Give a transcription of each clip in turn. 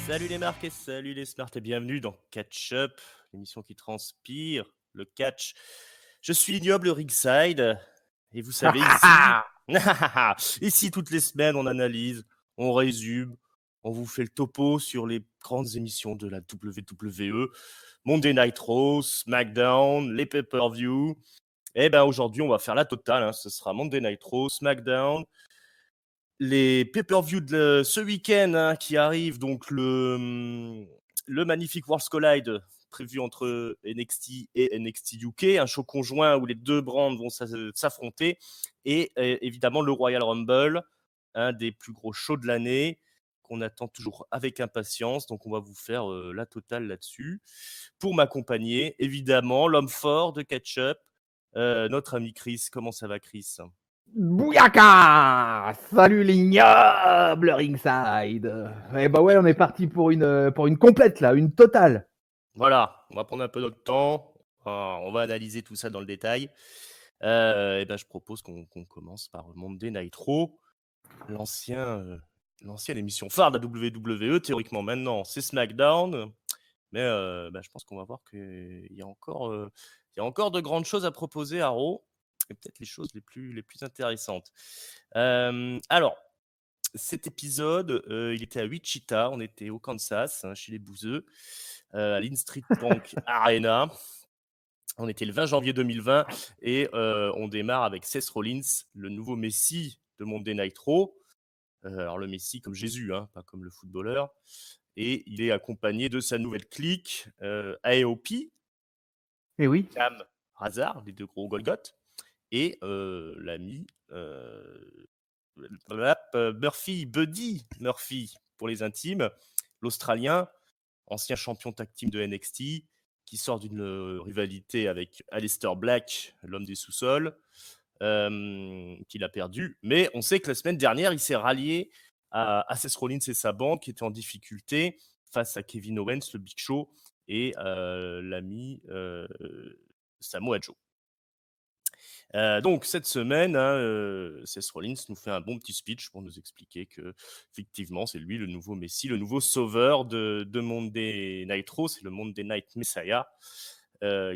Salut les marques et salut les smarts et bienvenue dans Catch Up, l'émission qui transpire le catch. Je suis l'ignoble Ringside et vous savez ici, ici toutes les semaines on analyse, on résume, on vous fait le topo sur les grandes émissions de la WWE, Monday Night Raw, SmackDown, les pay-per-view. Et ben aujourd'hui on va faire la totale, ce sera Monday Night Raw, SmackDown, les pay-per-view de ce week-end qui arrive, donc le magnifique Worlds Collide prévu entre NXT et NXT UK, un show conjoint où les deux brands vont s'affronter, et évidemment le Royal Rumble, un des plus gros shows de l'année qu'on attend toujours avec impatience. Donc on va vous faire la totale là-dessus. Pour m'accompagner, évidemment, l'homme fort de Catch Up, notre ami Chris. Comment ça va, Chris? Bouyaka! Salut l'ignoble Ringside. Eh bah ouais, on est parti pour une complète là, une totale. Voilà, on va prendre un peu notre temps, on va analyser tout ça dans le détail. Et ben, je propose qu'on commence par Monday Night Raw, l'ancienne émission phare de la WWE. Théoriquement, maintenant, c'est SmackDown, mais bah, je pense qu'on va voir qu'il y a encore de grandes choses à proposer à Raw, et peut-être les choses les plus intéressantes. Alors, cet épisode, il était à Wichita, on était au Kansas, chez les Bouzeux, à l'In-Street Bank Arena. On était le 20 janvier 2020 et on démarre avec Seth Rollins, le nouveau Messi de Monday Night Raw. Alors le Messi comme Jésus, pas comme le footballeur. Et il est accompagné de sa nouvelle clique, AOP, Eh oui. Cam, Hazard, les deux gros Golgoth, et l'ami Murphy, Buddy Murphy pour les intimes, l'Australien, ancien champion tag team de NXT, qui sort d'une rivalité avec Aleister Black, l'homme des sous-sols, qu'il a perdu. Mais on sait que la semaine dernière, il s'est rallié à Seth Rollins et sa bande qui étaient en difficulté face à Kevin Owens, le Big Show, et l'ami Samoa Joe. Donc cette semaine, Seth Rollins nous fait un bon petit speech pour nous expliquer que effectivement c'est lui le nouveau Messie, le nouveau sauveur de Monday Night Raw, c'est le Monday Night Messiah,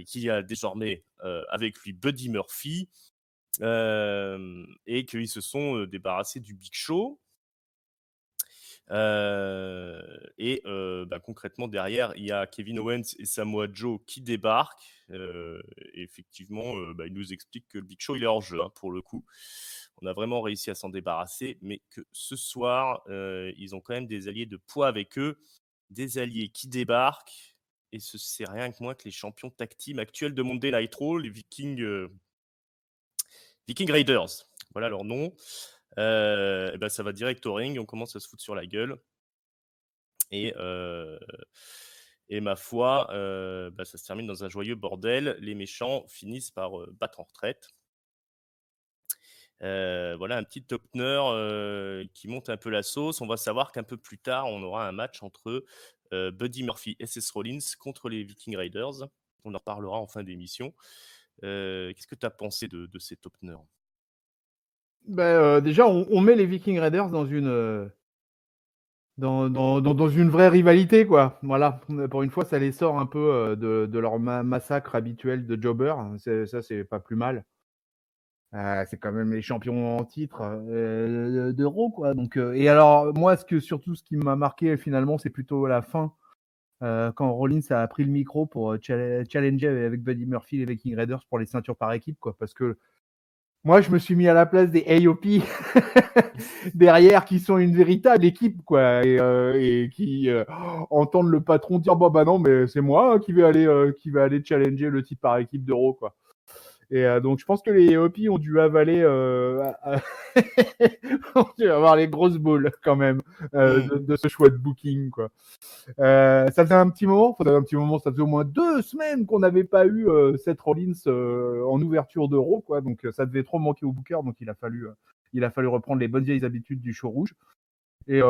qui a désormais avec lui Buddy Murphy, et qu'ils se sont débarrassés du Big Show. Et bah, concrètement derrière il y a Kevin Owens et Samoa Joe qui débarquent, et effectivement bah, il nous explique que le Big Show il est hors jeu, pour le coup. On a vraiment réussi à s'en débarrasser, mais que ce soir ils ont quand même des alliés de poids avec eux, des alliés qui débarquent, et c'est rien que moins que les champions tag team actuels de Monday Night Raw, les Viking Raiders, voilà leur nom. Et ben ça va direct au ring, on commence à se foutre sur la gueule. Et ma foi, bah, ça se termine dans un joyeux bordel. Les méchants finissent par battre en retraite. Voilà un petit opener qui monte un peu la sauce. On va savoir qu'un peu plus tard, on aura un match entre Buddy Murphy et Seth Rollins contre les Viking Raiders. On en reparlera en fin d'émission. Qu'est-ce que tu as pensé de cet opener? Déjà, on met les Viking Raiders dans une vraie rivalité, quoi. Voilà, pour une fois, ça les sort un peu de leur massacre habituel de jobber. C'est pas plus mal. C'est quand même les champions en titre de Raw, quoi. Donc, et alors, moi, ce qui m'a marqué finalement, c'est plutôt la fin. Quand Rollins a pris le micro pour challenger avec Buddy Murphy les Viking Raiders pour les ceintures par équipe, quoi. Parce que moi, je me suis mis à la place des AOP derrière, qui sont une véritable équipe, quoi, et qui entendent le patron dire bah non, mais c'est moi qui vais aller challenger le type par équipe de Raw, quoi. Et donc, je pense que les AOP ont dû avaler, ont dû avoir les grosses boules quand même de ce choix de booking, quoi. Ça faisait un petit moment, ça faisait au moins 2 semaines qu'on n'avait pas eu Seth Rollins en ouverture de Raw, quoi. Donc ça devait trop manquer au booker, donc il a fallu reprendre les bonnes vieilles habitudes du show rouge. Et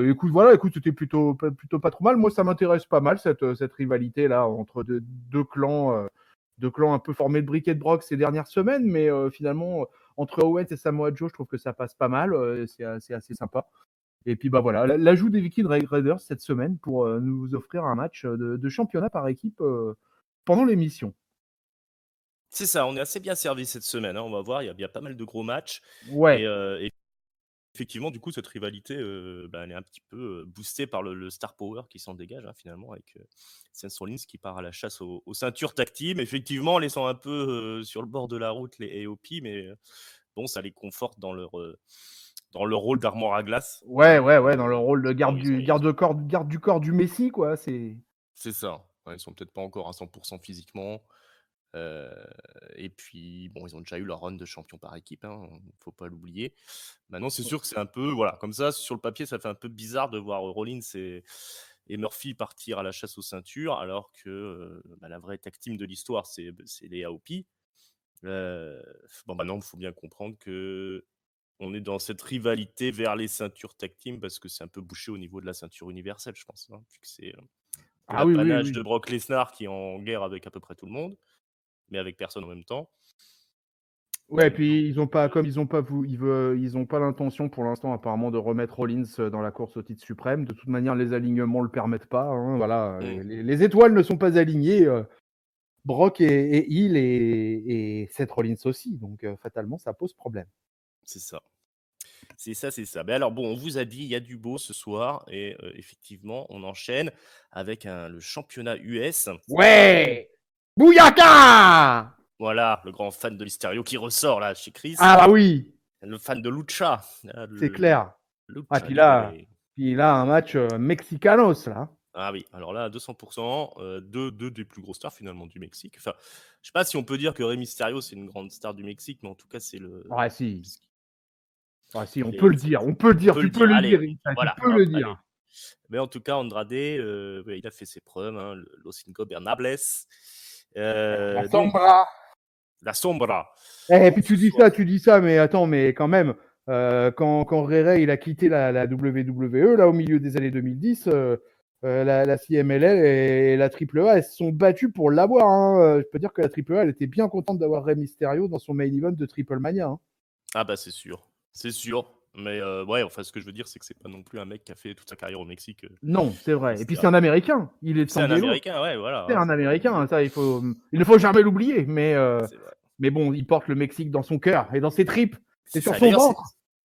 écoute, c'était plutôt pas trop mal. Moi, ça m'intéresse pas mal cette rivalité là entre deux clans un peu formés de briques et de broc ces dernières semaines, mais finalement entre Owens et Samoa Joe, je trouve que ça passe pas mal. C'est assez sympa. Et puis bah voilà, l'ajout des Viking Raiders cette semaine pour nous offrir un match de championnat par équipe pendant l'émission. C'est ça, on est assez bien servi cette semaine, hein, on va voir, il y a pas mal de gros matchs. Ouais. Et effectivement, du coup, cette rivalité, elle est un petit peu boostée par le star power qui s'en dégage, hein, finalement, avec Seth Rollins qui part à la chasse aux ceintures tag team. Effectivement, laissant un peu sur le bord de la route les AOP, mais bon, ça les conforte dans leur rôle d'armoire à glace. Ouais, Hein, dans le rôle de garde du corps du Messi, quoi. c'est ça. Ouais, ils sont peut-être pas encore à 100% physiquement. Et puis, bon, ils ont déjà eu leur run de champion par équipe, hein, faut pas l'oublier. Maintenant, c'est sûr que c'est un peu, voilà, comme ça, sur le papier, ça fait un peu bizarre de voir Rollins et Murphy partir à la chasse aux ceintures, alors que la vraie tag team de l'histoire, c'est les AOP. Bon, maintenant, il faut bien comprendre que on est dans cette rivalité vers les ceintures tag team parce que c'est un peu bouché au niveau de la ceinture universelle, je pense, hein, vu que c'est peu Ah oui, oui, l'apanage de oui. Brock Lesnar qui est en guerre avec à peu près tout le monde, mais avec personne en même temps. Ouais, Donc, puis comme ils ont pas l'intention pour l'instant apparemment de remettre Rollins dans la course au titre suprême. De toute manière, les alignements le permettent pas. Hein, voilà, les étoiles ne sont pas alignées. Brock et Hill et Seth Rollins aussi. Donc fatalement, ça pose problème. c'est ça. C'est ça, c'est ça. Mais alors bon, on vous a dit, il y a du beau ce soir et effectivement, on enchaîne avec le championnat US. Ouais, Bouyaka. Voilà, le grand fan de Mysterio qui ressort là chez Chris. Ah bah oui, Le fan de Lucha, c'est le clair. Ah Lucha Libre. puis là un match mexicanos là. Ah oui, alors là, à 200%, deux des plus grosses stars finalement du Mexique. Enfin, je sais pas si on peut dire que Rey Mysterio, c'est une grande star du Mexique, mais en tout cas, c'est le... Ah si, ah si, on il peut est- le dire, on peut le on dire, peut tu le peux dire, le allez, dire, Issa, tu voilà, peux hop, le dire. allez. Mais en tout cas, Andrade, ouais, il a fait ses preuves, hein, Los Ingobernables. La Donc, Sombra. la Sombra. Et Donc, puis ce soir, tu dis ça, mais attends, mais quand même, quand Ray il a quitté la WWE, là, au milieu des années 2010, la CMLL et la AAA, elles se sont battues pour l'avoir. Hein. Je peux dire que la AAA, elle était bien contente d'avoir Rey Mysterio dans son main event de Triple Mania. Hein. ah bah c'est sûr, c'est sûr. Mais ouais, enfin, ce que je veux dire, c'est que c'est pas non plus un mec qui a fait toute sa carrière au Mexique, Non, c'est vrai. Et puis c'est Mysterio. un Américain. Il est Et de puis c'est San un Diego. Américain, ouais, voilà, C'est hein, un faut pas Américain. Hein, l'oublier. ça, il ne faut jamais l'oublier. C'est vrai. Mais bon, il porte le Mexique dans son cœur et dans ses tripes et C'est sur ça. son D'ailleurs, ventre.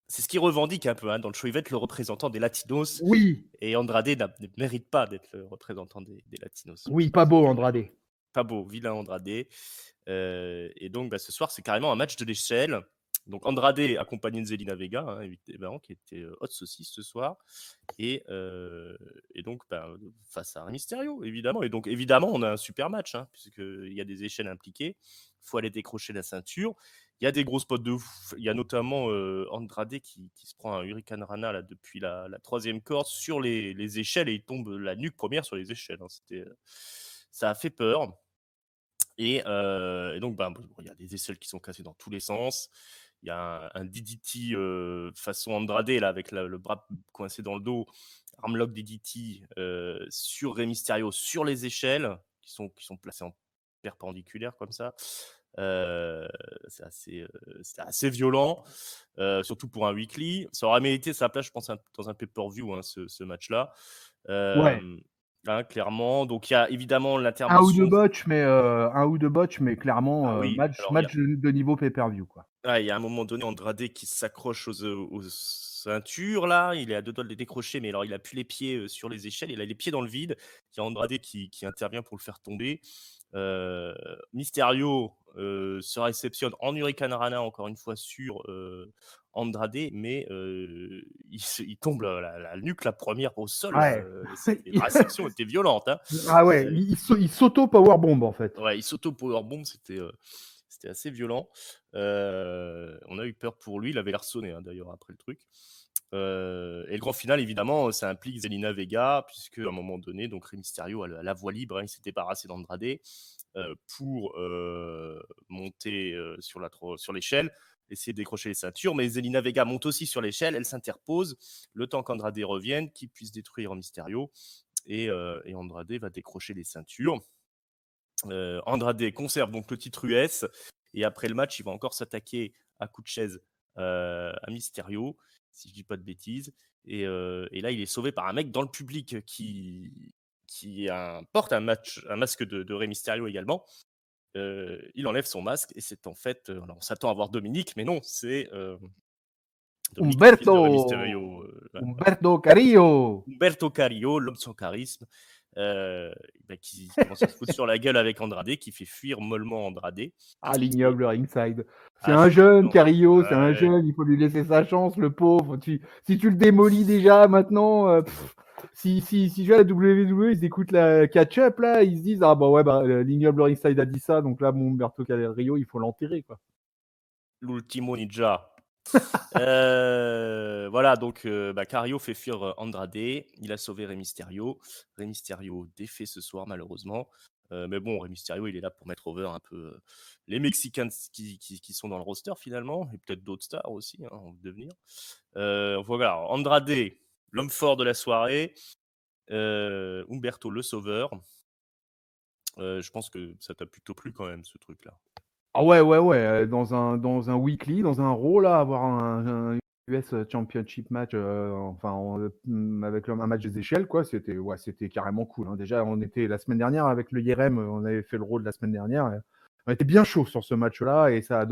c'est ce qu'il revendique un peu hein, dans le show. Il va être le représentant des Latinos. Oui, Et Andrade ne mérite pas d'être le représentant des Latinos. oui, pas beau, Andrade. Pas beau, vilain Andrade. Et donc, ce soir, c'est carrément un match de l'échelle. Donc, Andrade accompagné de Zelina Vega, hein, évidemment, qui était hot saucisse ce soir. Et donc, face à un Mysterio, évidemment. Et donc, évidemment, on a un super match, hein, puisqu'il y a des échelles impliquées. Il faut aller décrocher la ceinture. Il y a des gros spots de ouf. Il y a notamment Andrade qui se prend un Hurricane Rana là, depuis la troisième corde sur les échelles et il tombe la nuque première sur les échelles. Hein. Ça a fait peur. Et donc, il y a des aisselles qui sont cassées dans tous les sens. Il y a un DDT façon Andrade, là, avec le bras coincé dans le dos. Armlock DDT sur Rey Mysterio, sur les échelles, qui sont placées en perpendiculaire comme ça. C'est assez violent, surtout pour un weekly. Ça aurait mérité sa place, je pense, dans un pay-per-view, hein, ce match-là. Ouais. Hein, clairement. Donc, il y a évidemment Un ou deux l'intervention. botches, mais clairement, Ah oui, alors match de niveau pay-per-view, quoi. il y a un moment donné, Andrade qui s'accroche aux ceintures, là. Il est à deux doigts de les décrocher, mais alors il a plus les pieds sur les échelles. Il a les pieds dans le vide. Il y a Andrade qui intervient pour le faire tomber. Mysterio se réceptionne en Hurricane Rana, encore une fois, sur Andrade, mais il tombe la nuque la première au sol. Là. Ouais. La réception était violente. Hein. Ah ouais, il s'auto-powerbomb, en fait. Ouais, il s'auto-powerbomb, c'était assez violent. On a eu peur pour lui, il avait l'air sonné hein, d'ailleurs après le truc. Et le grand final, évidemment, ça implique Zelina Vega, puisque à un moment donné, donc Rey Mysterio a la voie libre, hein, il s'est débarrassé d'Andrade pour monter sur l'échelle, essayer de décrocher les ceintures, mais Zelina Vega monte aussi sur l'échelle, elle s'interpose, le temps qu'Andrade revienne, qu'il puisse détruire Mysterio, et Andrade va décrocher les ceintures. Andrade conserve donc le titre US et après le match, il va encore s'attaquer à coup de chaise à Mysterio, si je dis pas de bêtises. Et là, il est sauvé par un mec dans le public porte un masque de Rey Mysterio également. Il enlève son masque et c'est en fait, alors on s'attend à voir Dominique, mais non, c'est Dominique, le fils de Rey Mysterio. Humberto Carrillo. Humberto Carrillo, l'homme sans charisme, qui commence à se foutre sur la gueule avec Andrade, qui fait fuir mollement Andrade. Ah, l'ignoble ringside. C'est Ah, un jeune, non. Carrillo, c'est un Ouais. jeune, il faut lui laisser sa chance, le pauvre. Si tu le démolis déjà maintenant, si je vais à la WWE, ils écoutent la catch-up, là, ils se disent, ah bah ouais, l'ignoble ringside a dit ça, donc là, mon Humberto Carrillo, il faut l'enterrer, quoi. L'ultimo ninja. Voilà, donc Carrillo fait fuir Andrade. Il a sauvé Rey Mysterio. Rey Mysterio défait ce soir, malheureusement. Mais bon, Rey Mysterio, il est là pour mettre over un peu les Mexicains qui sont dans le roster finalement, et peut-être d'autres stars aussi en devenir. Voilà, Andrade, l'homme fort de la soirée. Humberto, le sauveur. Je pense que ça t'a plutôt plu quand même, ce truc-là. Ah ouais, dans un weekly, dans un Raw, là, avoir un US Championship match, avec un match des échelles, quoi, c'était carrément cool, hein. Déjà, on était la semaine dernière avec le IRM, on avait fait le Raw de la semaine dernière, et on était bien chaud sur ce match-là, et ça a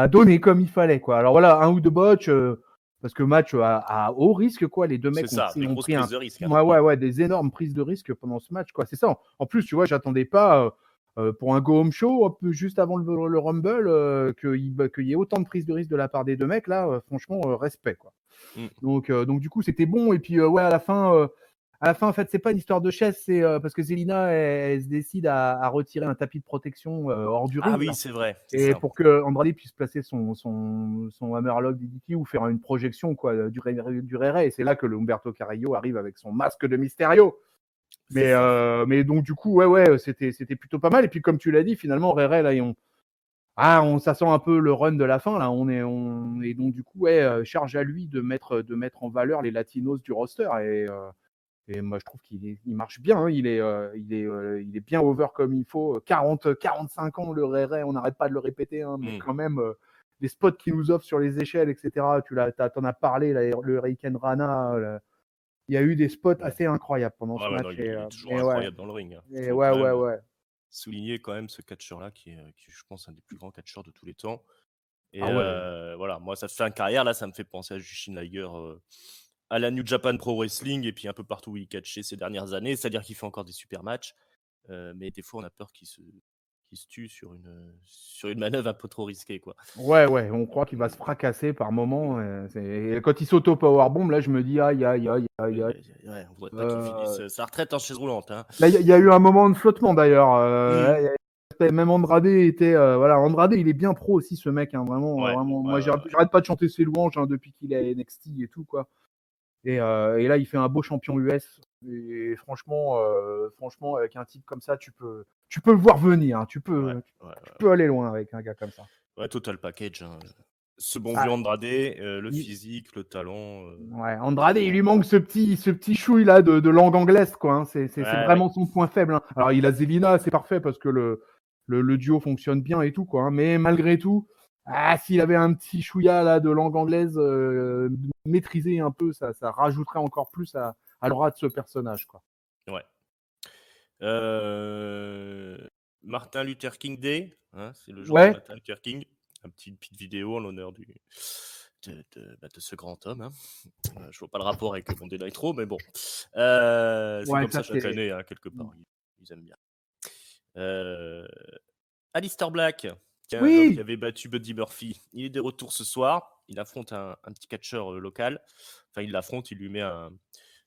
donné comme il fallait, quoi. Alors voilà, un ou deux botches, parce que match à haut risque, quoi. Les deux mecs C'est ça, des ont grosses pris prises de risque. Hein. ouais, des énormes prises de risque pendant ce match, quoi. C'est ça. En plus, tu vois, j'attendais pas pour un go home show, un peu juste avant le Rumble, qu'il y ait autant de prises de risque de la part des deux mecs là. Franchement, respect, quoi. Mm. Donc du coup, c'était bon. Et puis ouais, à la fin, en fait, c'est pas une histoire de chaise, c'est parce que Zelina, elle se décide à retirer un tapis de protection hors du ring. Ah oui, Là. c'est vrai. C'est Et ça. pour que Andrade puisse placer son Hammerlock DDT ou faire une projection, quoi, du Ray. Et c'est là que le Humberto Carrillo arrive avec son masque de Mysterio. Mais donc du coup, ouais, c'était plutôt pas mal. Et puis comme tu l'as dit, finalement, Ray, là, ça sent un peu le run de la fin là. Et donc du coup, ouais, charge à lui de mettre en valeur les Latinos du roster. Et moi, je trouve qu'il marche bien. Hein. Il est bien over comme il faut. 45 ans, le Ray, on n'arrête pas de le répéter, hein, mais quand même, les spots qu'il nous offre sur les échelles, etc. T'en as parlé, là, le Hurricane Rana. Il y a eu des spots assez incroyables pendant ce Ouais, match. non, il est toujours Et ouais, incroyable dans le ring. Hein. et Faut quand même ouais. souligner quand même ce catcheur-là qui est, je pense, un des plus grands catcheurs de tous les temps. Et Ah ouais. voilà, moi, ça fait une carrière, là, ça me fait penser à Jushin Liger, à la New Japan Pro Wrestling, et puis un peu partout où il catchait ces dernières années. C'est-à-dire qu'il fait encore des super matchs, mais des fois, on a peur qu'il se tue sur une manœuvre un peu trop risquée, quoi. Ouais, on croit qu'il va se fracasser par moment. Et quand il s'auto-powerbomb, là, je me dis aïe. Ouais, on voudrait pas qu'il finisse sa retraite en chaise roulante. Hein. Là, il y a eu un moment de flottement d'ailleurs. Mm. Même Andrade était. Voilà, Andrade, il est bien pro aussi, ce mec. Hein, vraiment, Ouais, vraiment. ouais, Moi, ouais, ouais. j'arrête pas de chanter ses louanges depuis qu'il est à NXT et tout, quoi. Et là, il fait un beau champion US. Et franchement, avec un type comme ça, tu peux le voir venir. Hein, tu Ouais, peux aller loin avec un gars comme ça. ouais, total package. Hein. Ce bon Ah, vieux Andrade, le il- physique, le talent. Ouais, Andrade, il lui manque ce petit chouille là de langue anglaise, quoi. Hein. C'est Ouais. vraiment son point faible. Hein. Alors, il a Zelina, c'est parfait parce que le duo fonctionne bien et tout, quoi. Hein. Mais malgré tout, s'il avait un petit chouïa là de langue anglaise maîtrisé un peu, ça rajouterait encore plus à l'aura de ce personnage, quoi. Ouais. Martin Luther King Day, hein, c'est le jour de Ouais, Martin Luther King. Un petite vidéo en l'honneur de ce grand homme. Hein. Je vois pas le rapport avec Monday Nitro, mais bon. C'est ouais, comme ça ça chaque c'est. année, hein, quelque part. Ils aiment bien. Alistair Black, qui est un homme qui Oui, avait battu Buddy Murphy. Il est de retour ce soir. Il affronte un petit catcheur local. Enfin, il l'affronte, il lui met un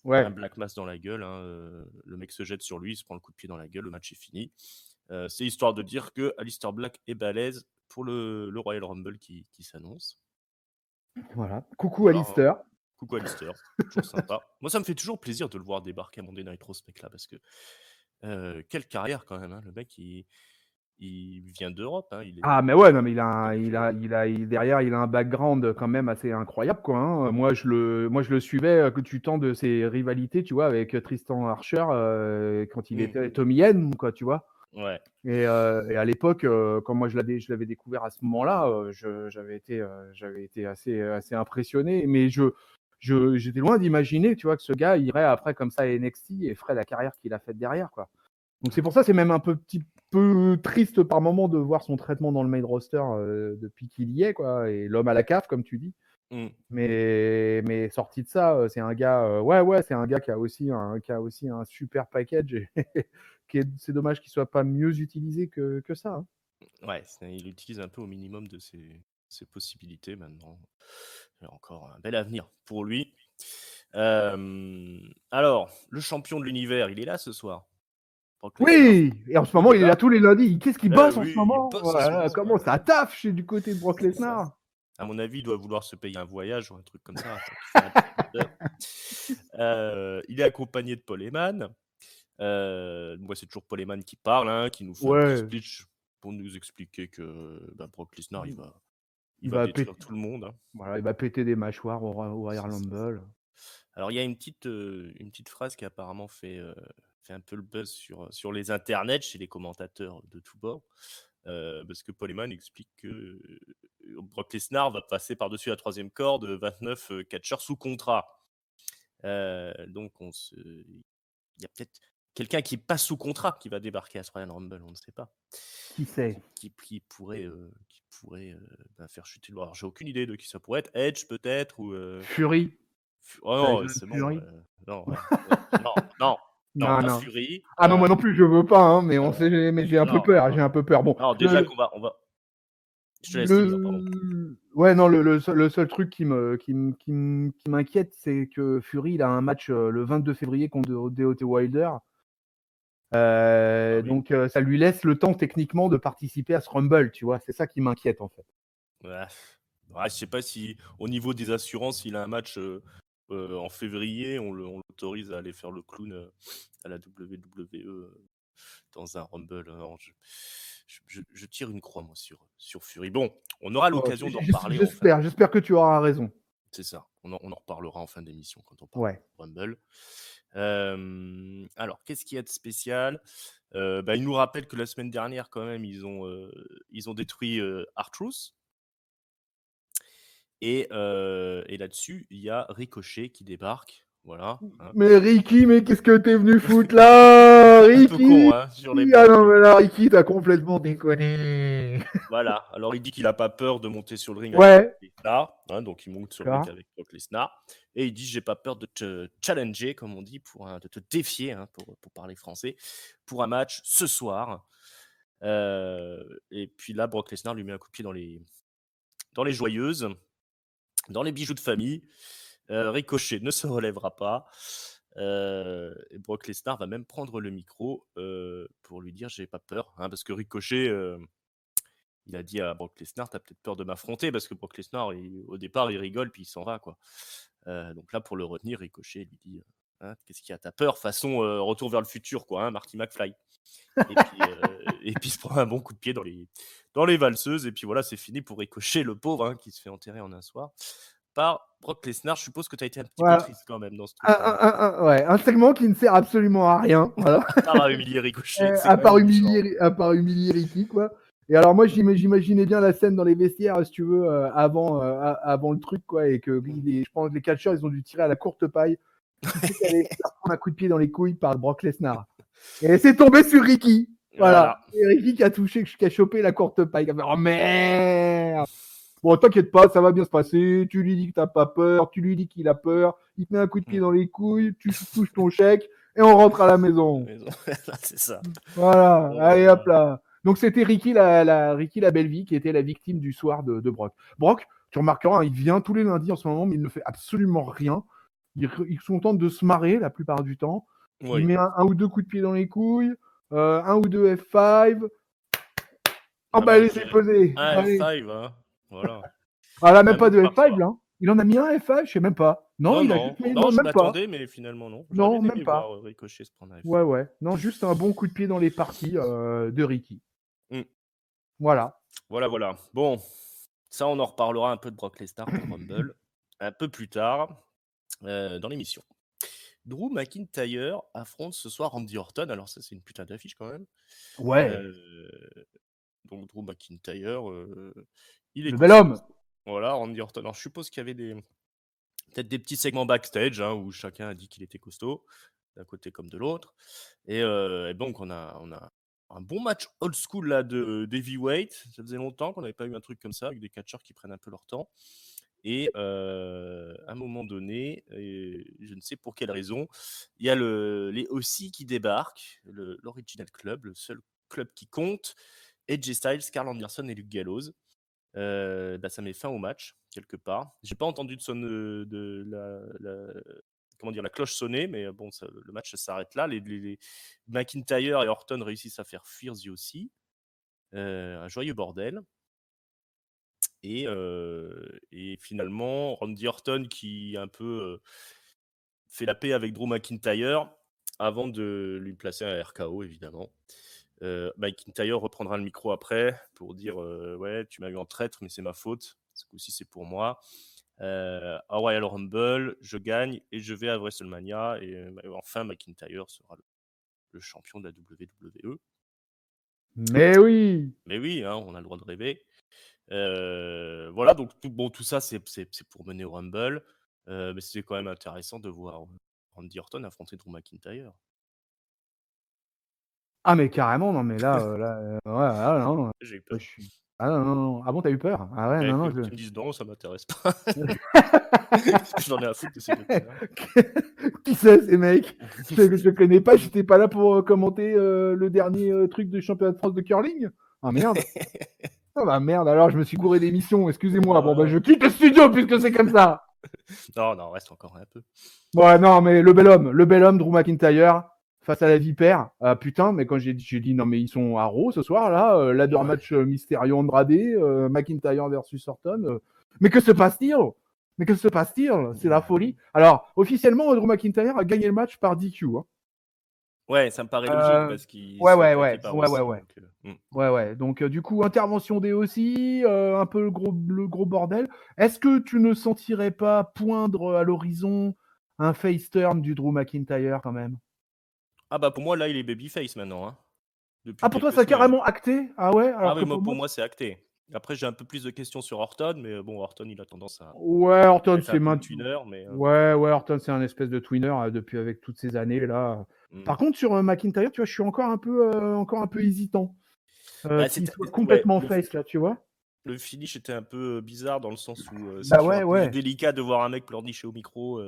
ouais. Black Mass dans la gueule. Hein. Le mec se jette sur lui, il se prend le coup de pied dans la gueule, le match est fini. C'est histoire de dire que Alistair Black est balèze pour le Royal Rumble qui s'annonce. Voilà. Coucou Voilà, hein. Alistair. Coucou Alistair, toujours sympa. Moi, ça me fait toujours plaisir de le voir débarquer à Monday Nitro, ce mec-là, parce que quelle carrière quand même. Hein. Le mec, il vient d'Europe. Hein. Ah mais ouais, non mais derrière il a un background quand même assez incroyable, quoi. Hein. Moi je le suivais que du temps de ses rivalités, tu vois, avec Tristan Archer quand il était Tommy Yen, quoi, tu vois. Ouais. Et à l'époque, quand moi je l'avais découvert à ce moment-là, j'avais été assez impressionné. Mais j'étais loin d'imaginer, tu vois, que ce gars irait après comme ça à NXT et ferait la carrière qu'il a faite derrière, quoi. Donc c'est pour ça, c'est même un petit peu triste par moment de voir son traitement dans le main roster depuis qu'il y est, quoi, et l'homme à la cave, comme tu dis. Mm. Mais sorti de ça, c'est un gars, ouais, c'est un gars qui a aussi un super package. Et c'est dommage qu'il soit pas mieux utilisé que ça. Hein. Ouais, il utilise un peu au minimum de ses possibilités maintenant. Il y a encore un bel avenir pour lui. Alors, le champion de l'univers, il est là ce soir. Brock Lesnar. Oui, et en ce moment, il est là tous les lundis. Qu'est-ce qu'il bosse en ce Oui, il moment? bosse en ce moment. Comment ça taffe chez du côté de Brock C'est ça. Lesnar? À mon avis, il doit vouloir se payer un voyage ou un truc comme ça. Tant qu'il fait un petit il est accompagné de Paul Heyman. Moi, c'est toujours Paul Heyman qui parle, hein, qui nous fait un petit Ouais, speech pour nous expliquer que Brock Lesnar, il il va va détruire péter, tout le monde. Hein. voilà, il va péter des mâchoires au Royal C'est ça. Rumble. Alors, il y a une petite phrase qui apparemment fait un peu le buzz sur les internets, chez les commentateurs de tous bords. Parce que Paul Heyman explique que Brock Lesnar va passer par-dessus la troisième corde, 29 catcheurs sous contrat. Donc, il y a peut-être quelqu'un qui passe sous contrat qui va débarquer à ce Royal Rumble, on ne sait pas. Qui sait? Qui pourrait, faire chuter le. Alors, j'ai aucune idée de qui ça pourrait être. Edge, peut-être, ou. Fury? Oh non, Tyson c'est bon. Fury? Non, non, non, non, Non, pas non. Fury. Ah non, moi non plus, je veux pas, hein, mais on Euh, sait, mais j'ai un peu non, peur, j'ai un peu peur. Bon, non, déjà qu'on va. Je te laisse dire, pardon. ouais, non, le seul truc qui m'inquiète, c'est que Fury, il a un match le 22 février contre Deontay Wilder. Ah oui. Donc, ça lui laisse le temps techniquement de participer à ce Rumble, tu vois. C'est ça qui m'inquiète, en fait. Ouais. Ouais, je sais pas si, au niveau des assurances, il a un match en février, on l'autorise à aller faire le clown à la WWE dans un Rumble. Alors, je tire une croix, moi, sur Fury. Bon, on aura l'occasion d'en reparler en fin. J'espère que tu auras raison. C'est ça. On en reparlera en fin d'émission quand on parlera Ouais. de Rumble. Alors, qu'est-ce qu'il y a de spécial? Il nous rappelle que la semaine dernière, quand même, ils ont détruit R-Truth. Et là-dessus, il y a Ricochet qui débarque. Voilà. Hein. Mais Ricky, mais qu'est-ce que t'es venu foutre là, Un peu Ricky? con, hein, sur les Ah bords. non, mais là, Ricky, t'as complètement déconné. Voilà. Alors, il dit qu'il n'a pas peur de monter sur le ring avec Ouais. Brock Lesnar. Hein, donc, il monte sur le ring D'accord. avec Brock Lesnar. Et il dit, j'ai pas peur de te challenger, comme on dit, de te défier, hein, pour parler français, pour un match ce soir. Et puis là, Brock Lesnar lui met un coup de pied dans les joyeuses, dans les bijoux de famille. Ricochet ne se relèvera pas. Et Brock Lesnar va même prendre le micro pour lui dire j'ai pas peur. Hein, parce que Ricochet, il a dit à Brock Lesnar t'as peut-être peur de m'affronter. Parce que Brock Lesnar, au départ, il rigole puis il s'en va. Quoi. Donc là, pour le retenir, Ricochet lui dit hein, qu'est-ce qu'il y a, t'as peur? Façon retour vers le futur, quoi, hein, Marty McFly. Et puis il se prend un bon coup de pied dans les valseuses. Et puis voilà, c'est fini pour Ricochet, le pauvre, hein, qui se fait enterrer en un soir par Brock Lesnar. Je suppose que tu as été un petit peu Voilà. triste quand même dans ce truc-là. Hein. Ouais, un segment qui ne sert absolument à rien. Voilà. À part humilier Ricochet, c'est quand même méchant. À part humilier Ricky, quoi. Et alors moi, j'imaginais bien la scène dans les vestiaires, si tu veux, avant le truc, quoi, et que je pense que les catcheurs, ils ont dû tirer à la courte paille. Qui c'est qui allait faire prendre un coup de pied dans les couilles par Brock Lesnar? Et c'est tombé sur Ricky. Voilà. Voilà. Et Ricky qui a chopé la courte paille. Qui a fait, oh merde! Bon, t'inquiète pas, ça va bien se passer. Tu lui dis que t'as pas peur, tu lui dis qu'il a peur, il te met un coup de pied dans les couilles, tu touches ton chèque et on rentre à la maison. C'est ça. Voilà, Oh allez là hop là. là. Donc c'était Ricky Ricky la belle vie qui était la victime du soir de Brock. Brock, tu remarqueras, hein, il vient tous les lundis en ce moment, mais il ne fait absolument rien. Ils sont contents de se marrer la plupart du temps. Il Oui. met un ou deux coups de pied dans les couilles, un ou deux F5. Oh Ah bah bah, allez, c'est pesé. un Allez. F5, hein. Voilà. Ah là, même Un pas mot de F5 parfois. là. Il en a mis un F5, je sais même pas. Non, Non, il a juste non. mis. Non, Non, je même pas. m'attendais, mais finalement, non. J'aurais Non, bien même aimé voir pas. Ricochet se prendre un Ouais, F5. ouais. Non, juste un bon coup de pied dans les parties de Ricky. Mm. Voilà. Voilà, voilà. Bon, ça, on en reparlera un peu de Brock Lesnar pour Rumble un peu plus tard dans l'émission. Drew McIntyre affronte ce soir Randy Orton. Alors ça, c'est une putain d'affiche quand même. Ouais. Euh, donc Drew McIntyre, il est Le bel costaud. homme. Voilà, Randy Orton. Alors je suppose qu'il y avait Peut-être des petits segments backstage hein, où chacun a dit qu'il était costaud, d'un côté comme de l'autre. Et donc, on a un bon match old school là, d'heavyweight. Ça faisait longtemps qu'on n'avait pas eu un truc comme ça, avec des catcheurs qui prennent un peu leur temps. Et à un moment donné, je ne sais pour quelle raison, il y a les OC qui débarquent, l'Original Club, le seul club qui compte, AJ Styles, Karl Anderson et Luke Gallows. Ça met fin au match, quelque part. J'ai pas entendu comment dire, la cloche sonner, mais bon, le match s'arrête là. Les McIntyre et Orton réussissent à faire fuir The OC. Un joyeux bordel. Et finalement, Randy Orton qui un peu fait la paix avec Drew McIntyre avant de lui placer un RKO, évidemment. McIntyre reprendra le micro après pour dire ouais, tu m'as eu en traître, mais c'est ma faute. Ce coup-ci, c'est pour moi. À Royal Rumble, je gagne et je vais à WrestleMania. Et enfin, McIntyre sera le champion de la WWE. Mais oui. Mais oui, hein, on a le droit de rêver. Voilà, donc tout ça, c'est pour mener au Rumble. Mais c'est quand même intéressant de voir Randy Orton affronter Drew McIntyre. Ah mais carrément, non mais là, ouais, non, J'ai eu peur. je suis ah non. Ah bon, tu as eu peur? Ah ouais, Mais non, que non, tu je me dises non, ça m'intéresse pas. J'en ai à foutre de ces mecs-là. Qui c'est ces mecs? Je connais pas, j'étais pas là pour commenter le dernier truc du championnat de France de curling. Ah merde. Ah bah merde, alors je me suis gouré d'émission, excusez-moi. Bon bah je quitte le studio puisque c'est comme ça. Non, reste encore un peu. Ouais, non, mais le bel homme, Drew McIntyre, face à la Vipère. Putain, mais quand j'ai dit, non, mais ils sont à Raw ce soir, là, ladder match Mysterio Andrade, McIntyre versus Orton. Mais que se passe-t-il? C'est la folie. Alors, officiellement, Drew McIntyre a gagné le match par DQ. Hein. Ouais, ça me paraît logique parce qu'il se fait attaquer par Ouais. aussi. Ouais. Donc, du coup, intervention des aussi, un peu le gros bordel. Est-ce que tu ne sentirais pas poindre à l'horizon un face turn du Drew McIntyre quand même? Ah bah pour moi, là, il est babyface maintenant. Hein, depuis Ah, pour toi, quelques ça a semaines. carrément acté? Ah ouais, Ah alors oui, que pour pour moi. moi, c'est acté. Après, j'ai un peu plus de questions sur Orton, mais bon, Orton, il a tendance à Ouais, Orton, être un c'est peu le maintenant. tweener, mais Ouais, Orton, c'est un espèce de tweener depuis avec toutes ces années là. Par contre, sur McIntyre, tu vois, je suis encore un peu hésitant qu'il soit ouais, complètement face là, tu vois. le finish était un peu bizarre dans le sens où c'est Bah toujours un peu ouais. délicat de voir un mec pleurnicher au micro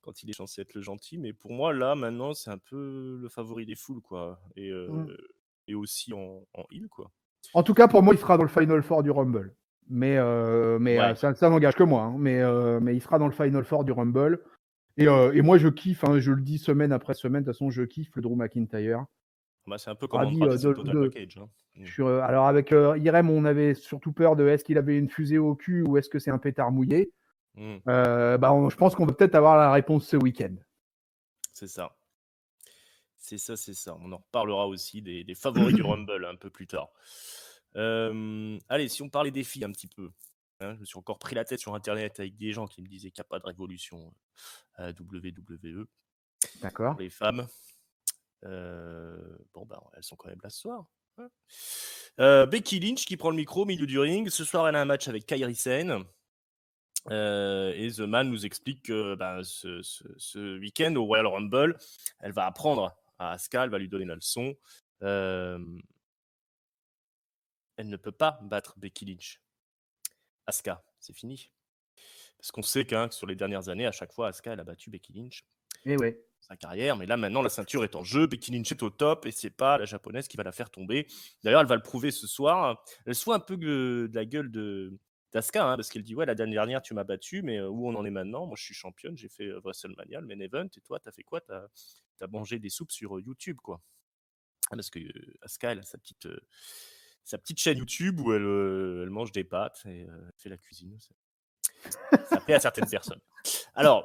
quand il est censé être le gentil. Mais pour moi, là, maintenant, c'est un peu le favori des foules, quoi. Et aussi en heel, quoi. En tout cas, pour moi, il sera dans le Final Four du Rumble. Mais Ouais. ça n'engage que moi. Hein. Mais il sera dans le Final Four du Rumble. Et moi, je kiffe. Hein, je le dis semaine après semaine. De toute façon, je kiffe le Drew McIntyre. Bah, c'est un peu comme Ravi Andrade, c'est le total package. Hein. alors avec Irem, on avait surtout peur de est-ce qu'il avait une fusée au cul ou est-ce que c'est un pétard mouillé. Je pense qu'on va peut-être avoir la réponse ce week-end. C'est ça. C'est ça. On en reparlera aussi des favoris du Rumble un peu plus tard. Allez, si on parlait des filles un petit peu. Hein, je me suis encore pris la tête sur Internet avec des gens qui me disaient qu'il n'y a pas de révolution à la WWE. D'accord. Pour les femmes. Elles sont quand même là ce soir. Hein. Becky Lynch qui prend le micro au milieu du ring. Ce soir, elle a un match avec Kairi Sane. Et The Man nous explique que ce week-end au Royal Rumble, elle va apprendre à Asuka, elle va lui donner la leçon. Elle ne peut pas battre Becky Lynch. Asuka, c'est fini. Parce qu'on sait que sur les dernières années, à chaque fois, Asuka, elle a battu Becky Lynch. Et ouais. Sa carrière, mais là maintenant la ceinture est en jeu, Becky Lynch est au top et c'est pas la japonaise qui va la faire tomber. D'ailleurs, elle va le prouver ce soir. Elle se fout un peu de la gueule d'Asuka, parce qu'elle dit ouais, la dernière tu m'as battu, mais où on en est maintenant? Moi je suis championne, j'ai fait WrestleMania, le main event, et toi t'as fait quoi? T'as mangé des soupes sur YouTube, quoi. Parce que Asuka, elle a sa petite chaîne YouTube où elle mange des pâtes et elle fait la cuisine. Ça plaît à certaines personnes. Alors,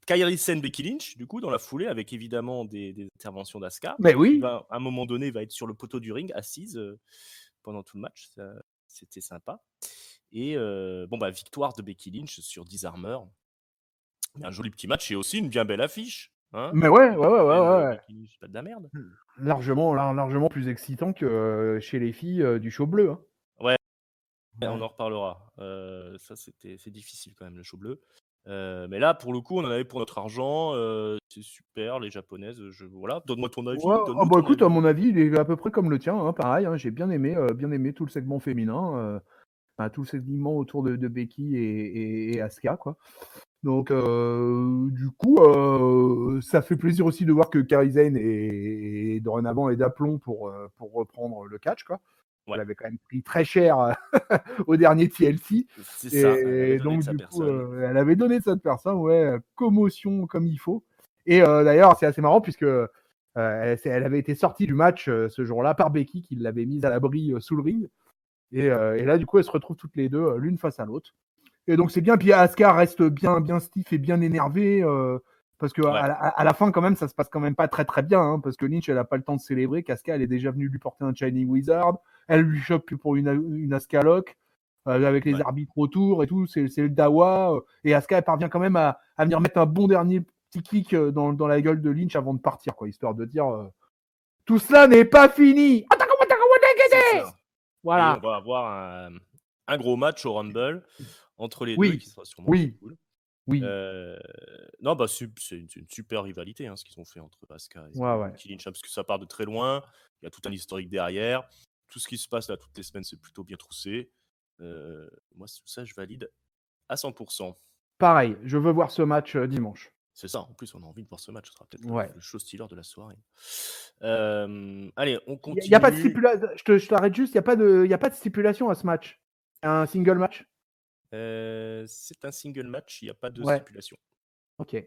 Kairi Sane, Becky Lynch, du coup, dans la foulée, avec évidemment des interventions d'Asuka, Mais qui oui. va, à un moment donné, va être sur le poteau du ring, assise pendant tout le match. C'était sympa. Et victoire de Becky Lynch sur Disarmer. Un joli petit match et aussi une bien belle affiche. Hein, Mais ouais. Becky Lynch, pas de la merde. Largement plus excitant que chez les filles du show bleu. Hein. Ouais. On en reparlera. Ça, c'est difficile quand même, le show bleu. Mais là, pour le coup, on en avait pour notre argent. C'est super, les japonaises. Voilà, donne-moi ton avis. Ouais, Donne-nous bah ton écoute, à avis. mon avis, il est à peu près comme le tien, hein, pareil, hein, j'ai bien aimé tout le segment féminin, tout le segment autour de Becky et Asuka, quoi. Donc, du coup, ça fait plaisir aussi de voir que Kairi Sane est dorénavant est d'aplomb pour reprendre le catch, quoi. Ouais, Elle avait quand même pris très cher au dernier TLC. c'est ça. Elle avait Et donné de donc, sa du coup, personne. elle avait donné de cette personne, ouais, commotion comme il faut. Et d'ailleurs, c'est assez marrant puisque elle avait été sortie du match ce jour-là par Becky qui l'avait mise à l'abri sous le ring. Et là, du coup, elles se retrouvent toutes les deux, l'une face à l'autre. Et donc, c'est bien. Puis Asuka reste bien stiff et bien énervé. Parce que Ouais, à la fin, quand même, ça se passe quand même pas très bien. Hein, parce que Lynch, elle a pas le temps de célébrer. Qu'Asuka, elle est déjà venue lui porter un Shining Wizard. Elle lui chope pour une Asuka Lock. Avec les ouais. arbitres autour et tout. C'est le Dawa. Et Asuka, elle parvient quand même à venir mettre un bon dernier petit kick dans la gueule de Lynch avant de partir, quoi. Histoire de dire tout cela n'est pas fini. C'est ça. Et on Voilà. va avoir un gros match au Rumble entre les deux Oui. qui sera sûrement très Oui. cool. Oui. Non, bah, c'est une super rivalité, hein, ce qu'ils ont fait entre Asuka Ouais, et ouais. Becky Lynch, hein, parce que ça part de très loin. Il y a tout un historique derrière. Tout ce qui se passe là toutes les semaines, c'est plutôt bien troussé. Moi, ça, je valide à 100%. Pareil, je veux voir ce match dimanche. C'est ça, en plus, on a envie de voir ce match. Ce sera peut-être Ouais. le show stealer de la soirée. Allez, on Il n'y a pas de continue. stipulation. Je t'arrête juste, il y a pas de stipulation à ce match. Un single match. C'est un single match, il n'y a pas de Ouais. stipulation. Ok.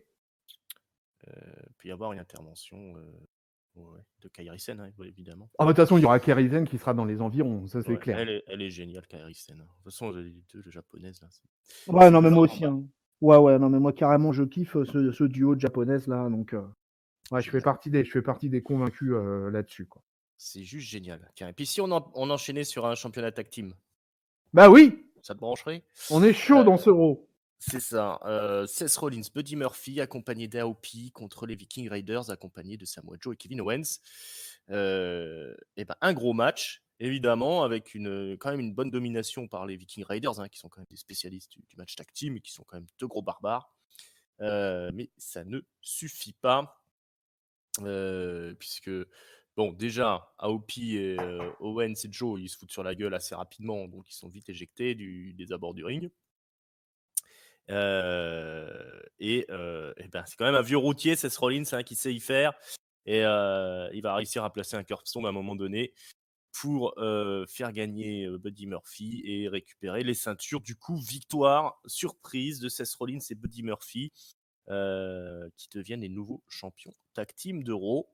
Puis y avoir une intervention ouais, de Kairi Sen, hein, évidemment. Ah, bah, de toute façon, il y aura Kairi Sane qui sera dans les environs, ça c'est Ouais, clair. elle est géniale, Kairi Sen. De toute façon, les deux, les japonaises, là, Ouais, c'est non, le mais moi genre, aussi. Hein. Ouais, non, mais moi carrément, je kiffe ce duo de japonaises là. Donc, Ouais, je fais génial. partie des convaincus là-dessus, quoi. C'est juste génial. Tiens, et puis si on enchaînait sur un championnat tag team, Bah oui, ça te brancherait? on est chaud Euh, dans ce Raw. c'est ça. Seth Rollins, Buddy Murphy, accompagné d'AOP contre les Viking Raiders, accompagné de Samoa Joe et Kevin Owens. Et ben, un gros match, évidemment, avec quand même une bonne domination par les Viking Raiders, hein, qui sont quand même des spécialistes du match tag team et qui sont quand même deux gros barbares. Mais ça ne suffit pas, puisque, bon, déjà, AOP et Owens et Joe, ils se foutent sur la gueule assez rapidement, donc ils sont vite éjectés des abords du ring. Et ben, c'est quand même un vieux routier, Seth Rollins, hein, qui sait y faire. Et il va réussir à placer un curbstone à un moment donné pour faire gagner Buddy Murphy et récupérer les ceintures. Du coup, victoire surprise de Seth Rollins et Buddy Murphy qui deviennent les nouveaux champions tag team de Raw.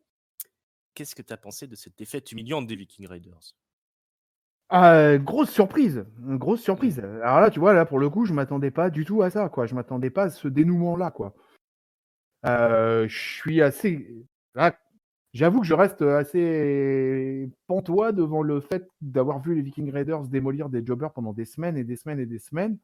Qu'est-ce que tu as pensé de cette défaite humiliante des Viking Raiders? Grosse surprise, grosse surprise. Alors là, tu vois, là pour le coup, je m'attendais pas du tout à ça, quoi. Je m'attendais pas à ce dénouement-là, quoi. Je suis assez. Là, j'avoue que je reste assez pantois devant le fait d'avoir vu les Viking Raiders démolir des jobbers pendant des semaines et des semaines et des semaines.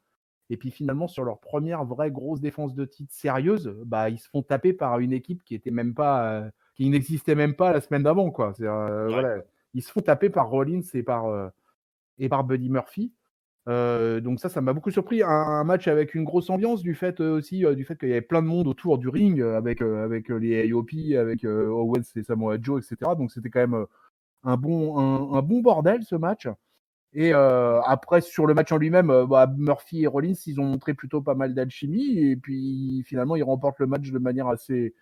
Et puis finalement, sur leur première vraie grosse défense de titre sérieuse, bah, ils se font taper par une équipe qui était même pas, qui n'existait même pas la semaine d'avant, quoi. Ouais. Voilà, ils se font taper par Rollins et par Buddy Murphy. Donc ça m'a beaucoup surpris. Un match avec une grosse ambiance du fait aussi du fait qu'il y avait plein de monde autour du ring avec les AOP, avec Owens et Samoa Joe, etc. Donc c'était quand même un bon bordel ce match. Et après sur le match en lui-même, bah, Murphy et Rollins ils ont montré plutôt pas mal d'alchimie et puis finalement ils remportent le match de manière assez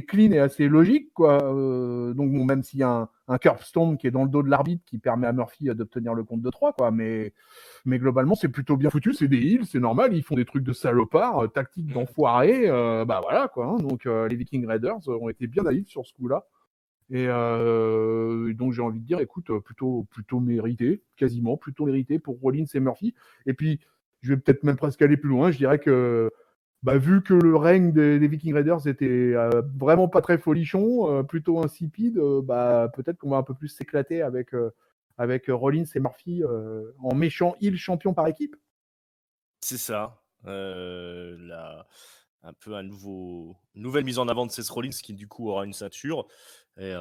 clean et assez logique, quoi. Donc bon, même s'il y a un curb stomp qui est dans le dos de l'arbitre qui permet à Murphy d'obtenir le compte de 3, quoi. Mais globalement, c'est plutôt bien foutu. C'est des heels, c'est normal. Ils font des trucs de salopard, tactique d'enfoiré. Bah voilà, quoi. Hein. Donc les Viking Raiders ont été bien naïfs sur ce coup-là. Et donc j'ai envie de dire, écoute, plutôt mérité, quasiment plutôt mérité pour Rollins et Murphy. Et puis, je vais peut-être même presque aller plus loin. Je dirais que bah, vu que le règne des Viking Raiders était vraiment pas très folichon, plutôt insipide, bah, peut-être qu'on va un peu plus s'éclater avec Rollins et Murphy en méchant heel champion par équipe. C'est ça. un peu une nouvelle mise en avant de Seth Rollins qui du coup aura une ceinture. Et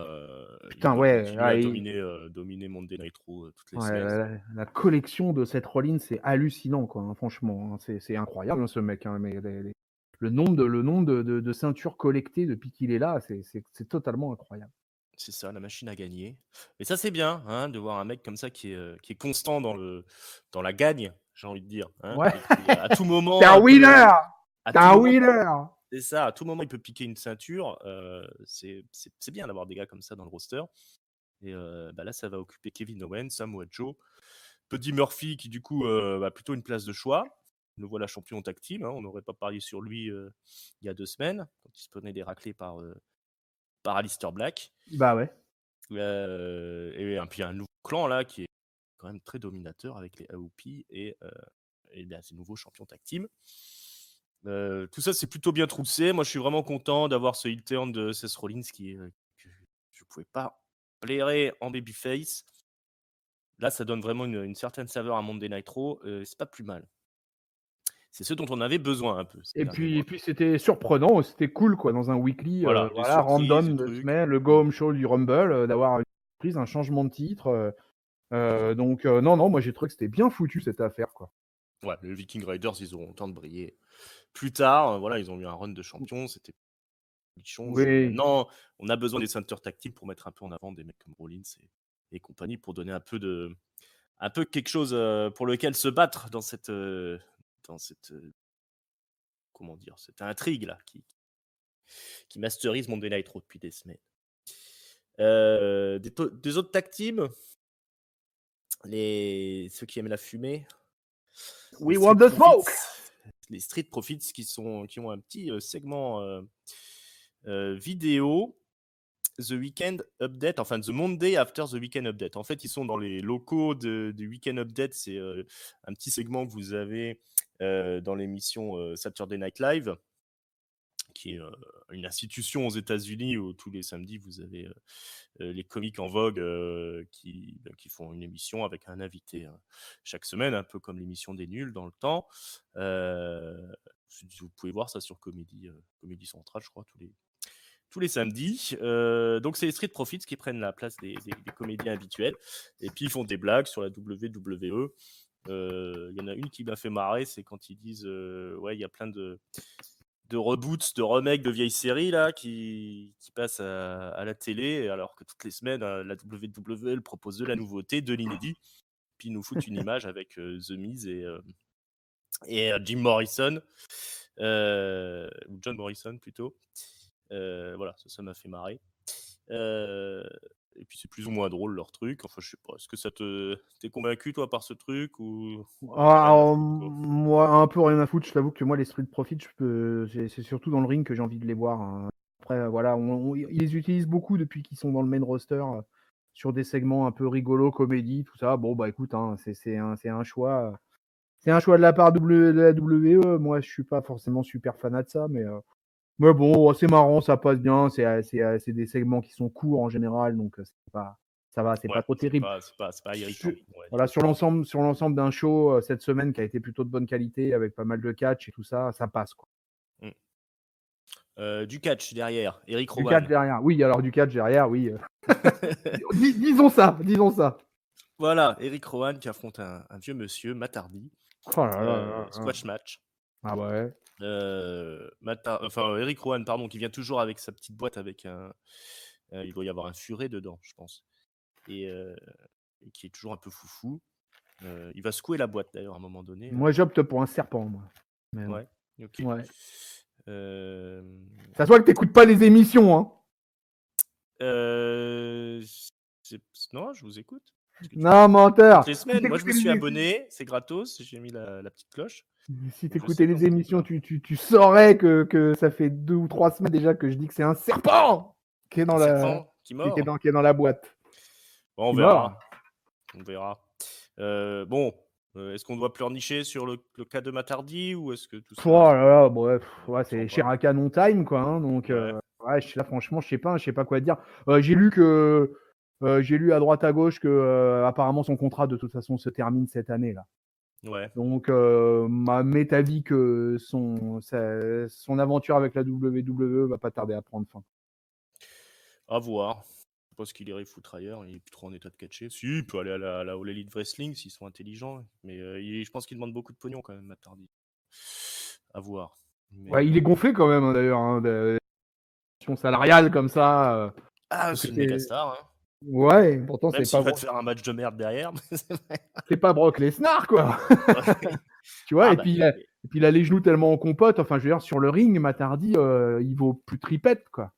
Putain, il va ouais, continuer à dominer Monday Night Raw toutes les ouais, semaines. la collection de Seth Rollins, c'est hallucinant, quoi, hein, franchement. Hein, c'est incroyable, hein, ce mec. Hein, mais le nombre de ceintures collectées depuis qu'il est là, c'est totalement incroyable. C'est ça, la machine à gagner. Mais ça, c'est bien hein, de voir un mec comme ça qui est constant dans la gagne, j'ai envie de dire. Hein, Ouais, et qui, à tout t'es moment, un winner! à T'es tout un moment, winner! c'est ça, à tout moment, il peut piquer une ceinture. C'est bien d'avoir des gars comme ça dans le roster. Et là, ça va occuper Kevin Owens, Samoa Joe, Buddy Murphy, qui du coup a plutôt une place de choix. Le voilà champion tag team. Hein, on n'aurait pas parié sur lui il y a 2 semaines, quand il se prenait des raclés par Aleister Black. Bah ouais. Et puis un nouveau clan là qui est quand même très dominateur avec les AOP et ces nouveaux champions tag team. Tout ça c'est plutôt bien troussé. Moi je suis vraiment content d'avoir ce heel turn de Seth Rollins que je pouvais pas blairer en babyface. Là ça donne vraiment une certaine saveur à Monday Night Raw. C'est pas plus mal. C'est ce dont on avait besoin un peu ces Et derniers puis, mois. c'était surprenant, c'était cool, quoi, dans un weekly, Voilà, des voilà, surprises, des random de trucs. semaine, le go home show du Rumble, d'avoir une surprise, un changement de titre. Donc, non, moi j'ai trouvé que c'était bien foutu cette affaire, quoi. Ouais, les Viking Raiders ils auront le temps de briller. Plus tard, voilà, ils ont eu un run de champion, c'était change. Oui. Maintenant, on a besoin des centers tactiques pour mettre un peu en avant des mecs comme Rollins et compagnie pour donner un peu quelque chose pour lequel se battre dans cette comment dire, cette intrigue là qui masterise Monday Night Raw depuis des semaines. Des autres tag teams, ceux qui aiment la fumée, We want the smoke! les Street Profits qui ont un petit segment vidéo. The Weekend Update, enfin The Monday After the Weekend Update. En fait, ils sont dans les locaux du Weekend Update. C'est un petit segment que vous avez dans l'émission Saturday Night Live, qui est une institution aux États-Unis où tous les samedis, vous avez les comiques en vogue qui font une émission avec un invité chaque semaine, un peu comme l'émission des nuls dans le temps. Vous pouvez voir ça sur Comédie Centrale, je crois, tous les samedis. Donc, c'est les Street Profits qui prennent la place des comédiens habituels. Et puis, ils font des blagues sur la WWE. Il y en a une qui m'a fait marrer, c'est quand ils disent ouais, il y a plein de reboots, de remakes de vieilles séries là, qui passent à la télé, alors que toutes les semaines, la WWE propose de la nouveauté, de l'inédit. Puis, ils nous foutent une image avec The Miz et Jim Morrison, ou John Morrison plutôt. Voilà, ça m'a fait marrer. Et puis c'est plus ou moins drôle leur truc. Enfin, je sais pas. Est-ce que t'es convaincu toi par ce truc ou rien à foutre, quoi. Moi, un peu rien à foutre. Je t'avoue que moi, les Street Profits, c'est surtout dans le ring que j'ai envie de les voir. Hein. Après, voilà, ils les utilisent beaucoup depuis qu'ils sont dans le main roster sur des segments un peu rigolos, comédie, tout ça. Bon, bah écoute, hein, c'est un choix. C'est un choix de la part de la WWE. Moi, je suis pas forcément super fanat de ça, mais bon, c'est marrant, ça passe bien. C'est des segments qui sont courts en général, donc ça va, c'est Ouais, pas trop terrible. c'est pas irritant. Voilà, sur l'ensemble d'un show cette semaine qui a été plutôt de bonne qualité avec pas mal de catch et tout ça, ça passe, quoi. Du catch derrière, Eric Du Rowan. catch derrière, oui, alors du catch derrière, oui. Disons ça. Voilà, Eric Rowan qui affronte un vieux monsieur, Matt Hardy. Oh là là. Squash match. Ah ouais. Eric Rowan, pardon, qui vient toujours avec sa petite boîte avec il doit y avoir un furet dedans, je pense. Et qui est toujours un peu foufou. Il va secouer la boîte d'ailleurs à un moment donné. Moi, j'opte pour un serpent, moi. Mais Ouais, ok. ouais. Ça se voit que t'écoutes pas les émissions, hein. Non, je vous écoute. Non, menteur. Toutes les semaines, moi je me suis abonné, c'est gratos, j'ai mis la petite cloche. Si t'écoutais les émissions, tu saurais que ça fait 2 ou 3 semaines déjà que je dis que c'est un serpent qui est dans qui mord. Qui est dans la boîte. Bon, on verra. Est-ce qu'on doit pleurnicher sur le cas de Matt Hardy ou est-ce que tout ça... Oh là là, bref, ouais, c'est chez un canon time, quoi. Hein, donc, ouais. je suis là, franchement, je sais pas quoi dire. J'ai lu à droite à gauche que apparemment son contrat de toute façon se termine cette année là. Ouais. Donc, m'est avis que son aventure avec la WWE va pas tarder à prendre fin. À voir. Je pense qu'il irait foutre ailleurs. Il est plus trop en état de catcher. Si, il peut aller à la All Elite Wrestling s'ils sont intelligents. Mais je pense qu'il demande beaucoup de pognon quand même, Matt Hardy. À voir. Mais, Ouais, il est gonflé quand même, hein, d'ailleurs, hein, de salariale comme ça. Ah, Parce que c'est une méga star. Hein. Ouais, pourtant Même c'est s'il pas va te faire un match de merde derrière. c'est pas Brock Lesnar, quoi. Ouais. Tu vois, Ah et bah, puis il a les genoux tellement en compote. Enfin, je veux dire, sur le ring, Matt Hardy, il vaut plus tripette, quoi.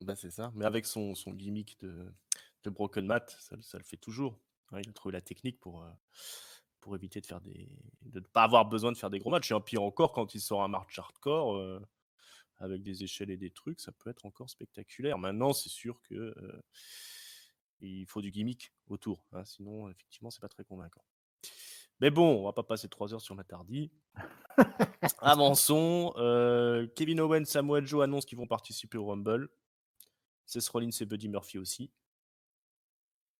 bah c'est ça. Mais avec son gimmick de Broken Matt, ça le fait toujours. Hein, il a trouvé la technique pour éviter de ne pas avoir besoin de faire des gros matchs. Et pire encore, quand il sort un match hardcore, avec des échelles et des trucs, ça peut être encore spectaculaire. Maintenant, c'est sûr que il faut du gimmick autour. Hein, sinon, effectivement, c'est pas très convaincant. Mais bon, on va pas passer 3 heures sur Matt Hardy. Avançons. Kevin Owens, Samoa Joe annoncent qu'ils vont participer au Rumble. Seth Rollins et Buddy Murphy aussi.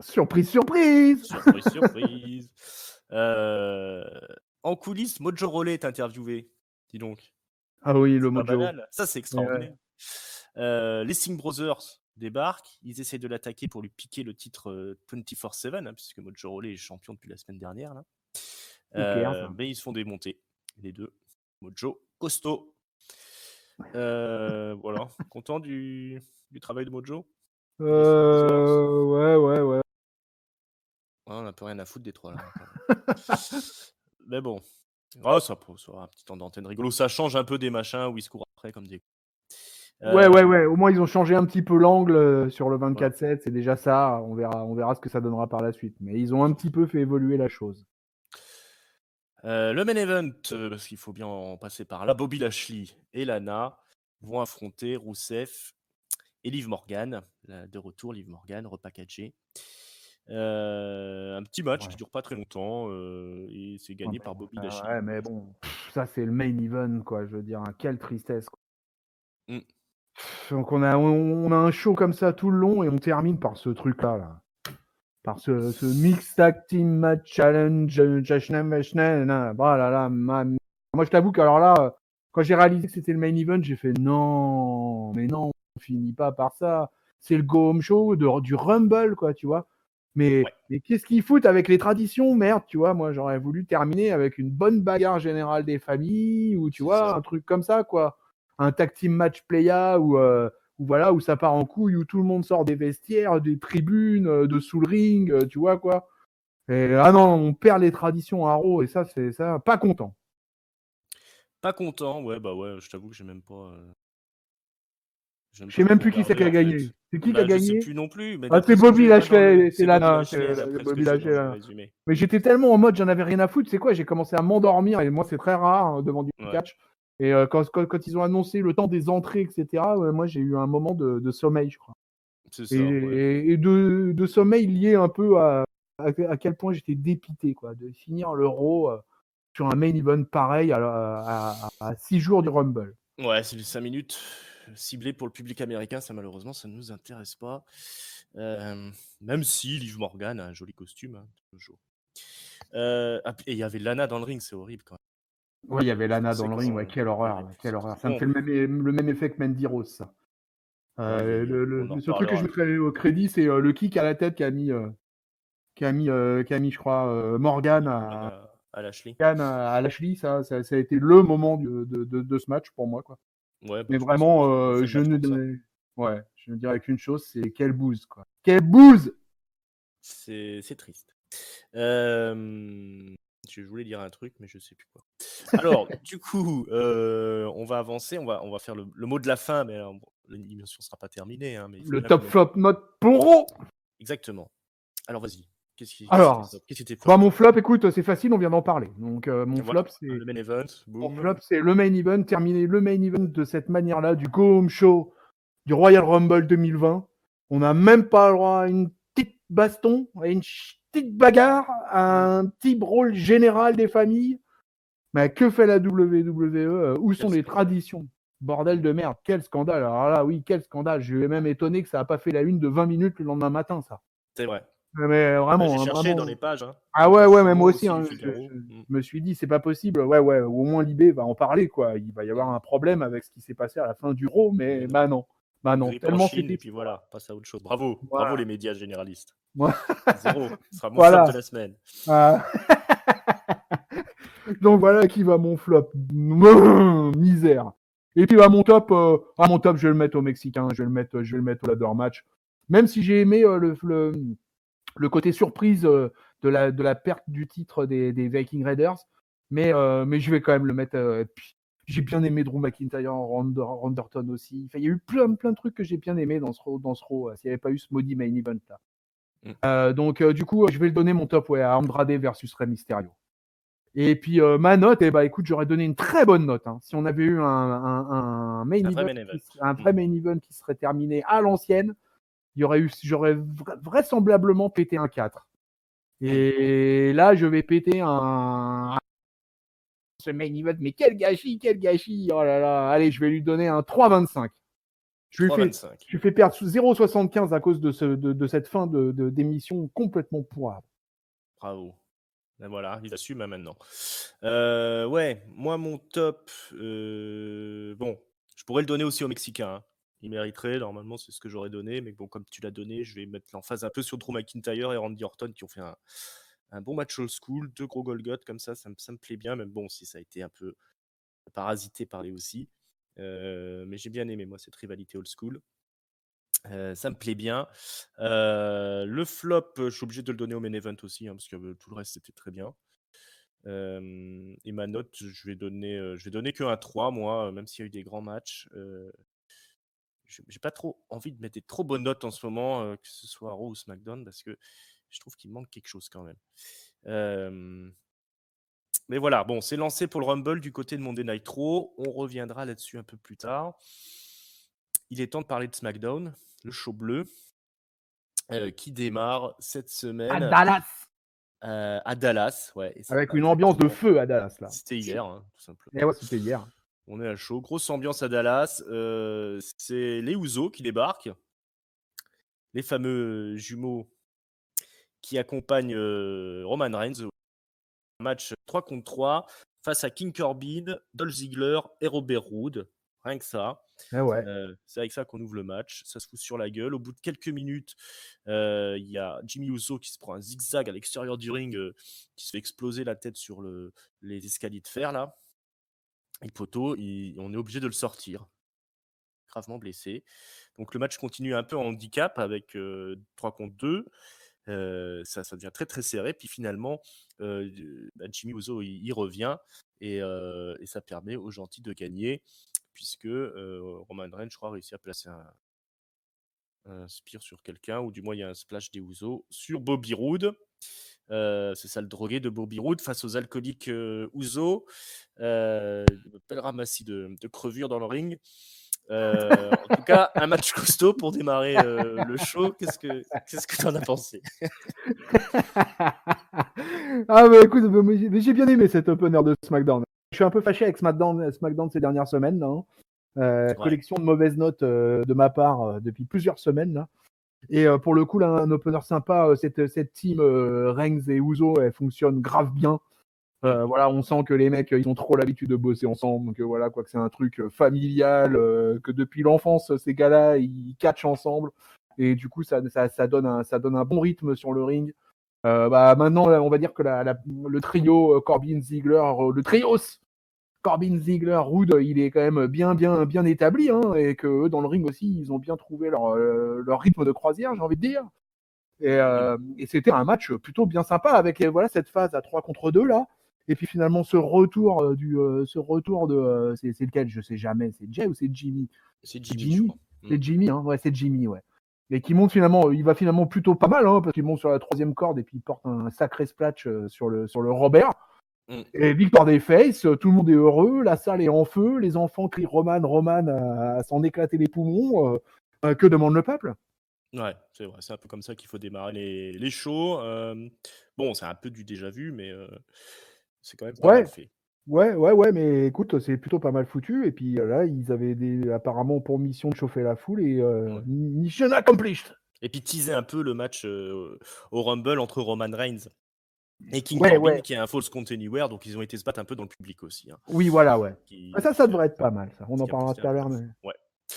Surprise, surprise. Surprise, surprise. En coulisses, Mojo Rawley est interviewé. Dis donc. Ah oui, le C'est pas Mojo. banal. Ça, c'est Ouais. extraordinaire. Les Singh Brothers débarquent. Ils essaient de l'attaquer pour lui piquer le titre 24/7, hein, puisque Mojo Rawley est champion depuis la semaine dernière. Là. Who cares, hein. Mais ils se font démonter. Les deux. Mojo, costaud. Voilà. Content du travail de Mojo? Les Singh Brothers. Ouais. Ouais, on n'a peu rien à foutre des trois là. Quand même. Mais bon. Oh, ça aura un petit temps d'antenne rigolo. Ça change un peu des machins où ils se courent après comme des. Ouais. Au moins, ils ont changé un petit peu l'angle sur le Voilà. 24/7. C'est déjà ça. On verra ce que ça donnera par la suite. Mais ils ont un petit peu fait évoluer la chose. Le main event, parce qu'il faut bien en passer par là, Bobby Lashley et Lana vont affronter Rousseff et Liv Morgan. De retour, Liv Morgan, repackagé. Un petit match qui dure pas très longtemps et c'est gagné par Bobby Lashley. Ouais, mais bon, ça c'est le main event, quoi. Je veux dire, hein, quelle tristesse, quoi. Donc on a un show comme ça tout le long et on termine par ce truc-là, là. Par ce Mixed Tag Team Match Challenge, voilà, moi je t'avoue que alors là, quand j'ai réalisé que c'était le main event, j'ai fait non, mais non, on finit pas par ça. C'est le Go Home Show du Rumble, quoi, tu vois. Mais qu'est-ce qu'ils foutent avec les traditions, merde, tu vois. Moi j'aurais voulu terminer avec une bonne bagarre générale des familles ou tu vois, un truc comme ça, quoi. Un tag team match playa ou voilà, où ça part en couille, où tout le monde sort des vestiaires, des tribunes, de sous le ring, tu vois quoi. Et non, on perd les traditions à Raw et ça, c'est ça, pas content. Pas content, ouais, je t'avoue que j'ai même pas. Je sais même plus qui c'est qui a gagné. C'est qui a Je sais gagné? plus non plus. Mais c'est Bobby Lashley, c'est Lana. Bobby Lashley. Mais j'étais tellement en mode, j'en avais rien à foutre. C'est quoi? J'ai commencé à m'endormir et moi, c'est très rare hein, devant du catch. Et quand ils ont annoncé le temps des entrées, etc., moi, j'ai eu un moment de sommeil, je crois. C'est ça. Et de sommeil lié un peu à quel point j'étais dépité, quoi, de finir l'Euro sur un main event pareil à 6 jours du Rumble. Ouais, c'est les 5 minutes ciblées pour le public américain, ça malheureusement, ça ne nous intéresse pas. Même si Liv Morgan a un joli costume, hein, toujours. Et il y avait Lana dans le ring, c'est horrible quand même. Oui, il y avait Lana dans le ring, ouais, quelle horreur. Ça me fait le même effet que Mandy Rose, ça. Ce truc que je mettrais au crédit, c'est le kick à la tête qu'a mis, je crois, Morgan à Lashley. À Lashley, ça a été le moment de ce match pour moi, quoi. Ouais, mais vraiment, je ne dirais qu'une chose, c'est quelle bouse, quoi. Quelle bouse! C'est triste. Je voulais dire un truc, mais je sais plus quoi. Alors, du coup, on va avancer, on va faire le mot de la fin, mais alors, l'émission ne sera pas terminée. Hein, mais le top flop mode pour Raw. Exactement. Alors, vas-y. Alors, mon flop, écoute, c'est facile, on vient d'en parler. Donc, mon flop, c'est le main event. Mon flop, c'est le main event, terminer le main event de cette manière-là, du Go Home Show, du Royal Rumble 2020. On n'a même pas le droit à une petite baston, à une petite bagarre, à un petit brawl général des familles. Mais que fait la WWE? Où sont les traditions? Bordel de merde, quel scandale. Alors là, oui, quel scandale. Je vais même étonné que ça n'a pas fait la une de 20 minutes le lendemain matin, ça. C'est vrai. Mais J'ai vraiment, hein, cherché dans vraiment. les pages, hein. Ah Les ouais, pages ouais, mais sumo moi aussi, aussi du hein, Figaro. je me suis dit, c'est pas possible. Ouais, ouais, au moins Libé va en parler, quoi. Il va y avoir Mm. un problème avec ce qui s'est passé à la fin du Raw, Mais mais non. non. Bah non, Grippe en tellement Chine, et c'était. puis voilà, passe à autre chose. Bravo, bravo Voilà. les médias généralistes. Voilà. 0, ce sera mon flop Voilà. de la semaine. Ah. Donc voilà qui va mon flop. Misère. Et puis mon top, je vais le mettre au Mexicain, je vais le mettre au ladder match. Même si j'ai aimé le côté surprise de la perte du titre des Viking Raiders, mais je vais quand même le mettre. Puis, j'ai bien aimé Drew McIntyre, Randerton aussi. Enfin, il y a eu plein de trucs que j'ai bien aimé dans ce Raw, s'il n'y avait pas eu ce maudit main event là. Donc du coup, je vais le donner mon top à Andrade versus Rey Mysterio. Et puis ma note, écoute, j'aurais donné une très bonne note. Hein. Si on avait eu un main Un vrai event, main event. un vrai main event qui serait terminé à l'ancienne, j'aurais vraisemblablement pété un 4. Et là, je vais péter ce main event, mais quel gâchis, quel gâchis. Oh là là, allez, je vais lui donner un 3,25. Je lui 3,25. fais perdre 0,75 à cause de cette fin d'émission complètement pourrave. Bravo. Ben voilà, il assume hein, maintenant. Ouais, moi mon top, bon, je pourrais le donner aussi au Mexicain. Hein. Il mériterait, normalement c'est ce que j'aurais donné, mais bon, comme tu l'as donné, je vais mettre l'emphase un peu sur Drew McIntyre et Randy Orton qui ont fait un bon match old school, 2 gros Golgoth comme ça me plaît bien, même bon, si ça a été un peu parasité par les aussi. Mais j'ai bien aimé moi cette rivalité old school. Ça me plaît bien. Le flop, je suis obligé de le donner au main event aussi, hein, parce que tout le reste c'était très bien. Et ma note, je vais donner que un 3, moi, même s'il y a eu des grands matchs. J'ai pas trop envie de mettre des trop bonnes notes en ce moment, que ce soit Raw ou SmackDown, parce que je trouve qu'il manque quelque chose quand même. Mais voilà, bon, c'est lancé pour le Rumble du côté de Monday Night Raw. On reviendra là-dessus un peu plus tard. Il est temps de parler de SmackDown, le show bleu, qui démarre cette À semaine Dallas. à Dallas. Ouais, et c'est Avec pas une ambiance de exactement. feu à Dallas, là. C'était hier, hein, tout simplement. Et ouais, c'était hier. On est à chaud. Grosse ambiance à Dallas. C'est les Usos qui débarquent. Les fameux jumeaux qui accompagnent Roman Reigns. Match 3 contre 3 face à King Corbin, Dolph Ziggler et Robert Roode. Rien que ça. Et ouais. C'est avec ça qu'on ouvre le match. Ça se fout sur la gueule. Au bout de quelques minutes, il y a Jimmy Uso qui se prend un zigzag à l'extérieur du ring, qui se fait exploser la tête sur les escaliers de fer là. Et le poteau, on est obligé de le sortir. Gravement blessé. Donc le match continue un peu en handicap avec 3 contre 2. Ça devient très très serré. Puis finalement, Jimmy Uso il revient et ça permet aux gentils de gagner puisque Roman Reigns, je crois, a réussi à placer un spear sur quelqu'un, ou du moins il y a un splash des Usos sur Bobby Roode. C'est ça le drogué de Bobby Roode face aux alcooliques Usos. Belle ramassis de crevures dans le ring. En tout cas, un match costaud pour démarrer le show. Qu'est-ce que tu en as pensé? Ah bah écoute, mais j'ai bien aimé cet opener de SmackDown. Je suis un peu fâché avec SmackDown ces dernières semaines. Là, hein. Ouais. Collection de mauvaises notes de ma part depuis plusieurs semaines. Là. Et pour le coup, là, un opener sympa, cette team Reigns et Uso, elle fonctionne grave bien. Voilà, on sent que les mecs, ils ont trop l'habitude de bosser ensemble, que voilà, quoi, que c'est un truc familial, que depuis l'enfance, ces gars-là, ils catchent ensemble, et du coup, ça donne un bon rythme sur le ring. Maintenant, on va dire que le trio Corbin Ziggler, le trios Corbin Ziggler, Roode, il est quand même bien établi, hein, et que eux, dans le ring aussi, ils ont bien trouvé leur rythme de croisière, j'ai envie de dire. Et c'était un match plutôt bien sympa avec voilà cette phase à 3 contre 2 là. Et puis finalement ce retour de c'est lequel, je sais jamais, c'est Jay ou c'est Jimmy? C'est Jimmy, je crois. C'est Jimmy, hein, ouais, c'est Jimmy, ouais. Et qui monte finalement, il va finalement plutôt pas mal, hein, parce qu'il monte sur la 3e corde et puis il porte un sacré splash sur le Robert. Et victoire des Faces, tout le monde est heureux, la salle est en feu, les enfants crient Roman à s'en éclater les poumons. Que demande le peuple? Ouais, c'est vrai, c'est un peu comme ça qu'il faut démarrer les shows. Bon, c'est un peu du déjà vu, mais c'est quand même pas mal fait. Ouais, mais écoute, c'est plutôt pas mal foutu. Et puis là, ils avaient apparemment pour mission de chauffer la foule et mission accomplished. Et puis teaser un peu le match au Rumble entre Roman Reigns et King Ouais, Corbin, ouais. qui est un False Count Anywhere, donc ils ont été se battre un peu dans le public aussi, hein, Oui, voilà, ouais. Ça qui a, devrait être pas mal, ça. On en qui a parlera boosté tout un à peu. l'heure, mais Ouais.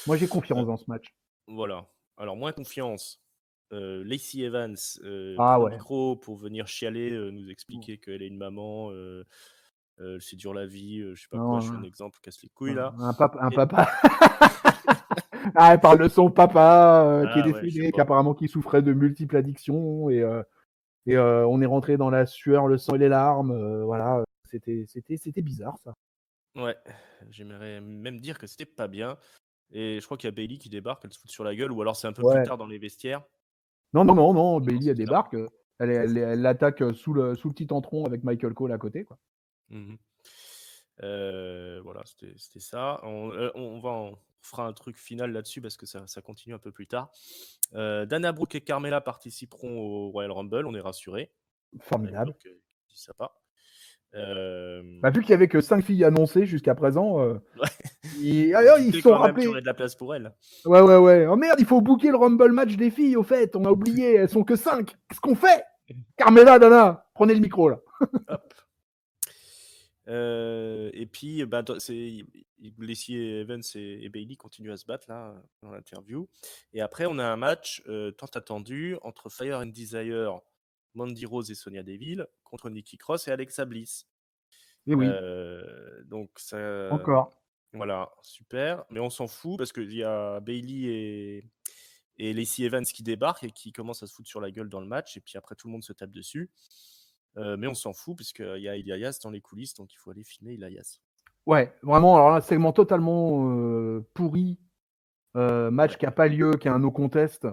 moi j'ai Euh, confiance dans ce match. voilà. Alors, moins confiance. Lacey Evans Ah prend le ouais. micro pour venir chialer, nous expliquer qu'elle est une maman, c'est dur la vie, je sais pas quoi, je suis un Non, exemple, casse les couilles là. un Et... papa. Ah, elle parle de son papa qui est Ah ouais, je sais décédé, qui pas. apparemment qui souffrait de multiples addictions et on est rentré dans la sueur, le sang et les larmes. Voilà, c'était bizarre ça. Ouais, j'aimerais même dire que c'était pas bien. Et je crois qu'il y a Bailey qui débarque, elle se fout sur la gueule, ou alors c'est un peu plus Ouais. tard dans les vestiaires. Non, Non, Bailey elle c'était là. débarque. Elle l'attaque sous le petit entron avec Michael Cole à côté, quoi. Mhm. Voilà, c'était ça. On fera un truc final là-dessus parce que ça continue un peu plus tard. Dana Brooke et Carmella participeront au Royal Rumble, on est rassurés. Ça fait longtemps Formidable. qu'ils disent ça pas. Euh, Bah, vu qu'il y avait que 5 filles annoncées jusqu'à présent, Ouais, je me ils se doutais sont quand même qu'il y rappelés. aurait de la place pour elle. Ouais. Oh merde, il faut booker le Rumble match des filles, au fait. On a oublié, elles sont que 5. Qu'est-ce qu'on fait? Carmela, Dana, prenez le micro là. Hop. Et puis, bah, Lacey Evans et Bailey continuent à se battre là dans l'interview. Et après, on a un match tant attendu entre Fire and Desire, Mandy Rose et Sonya Deville contre Nikki Cross et Alexa Bliss. Et oui, Donc ça, encore. voilà, super. Mais on s'en fout parce qu'il y a Bailey et Lacey Evans qui débarquent et qui commencent à se foutre sur la gueule dans le match. Et puis après, tout le monde se tape dessus. Mais on s'en fout puisqu'il y a Elias dans les coulisses, donc il faut aller filmer Elias. Ouais, vraiment, alors là, segment totalement pourri. Match Ouais. qui n'a pas lieu, qui est un no contest.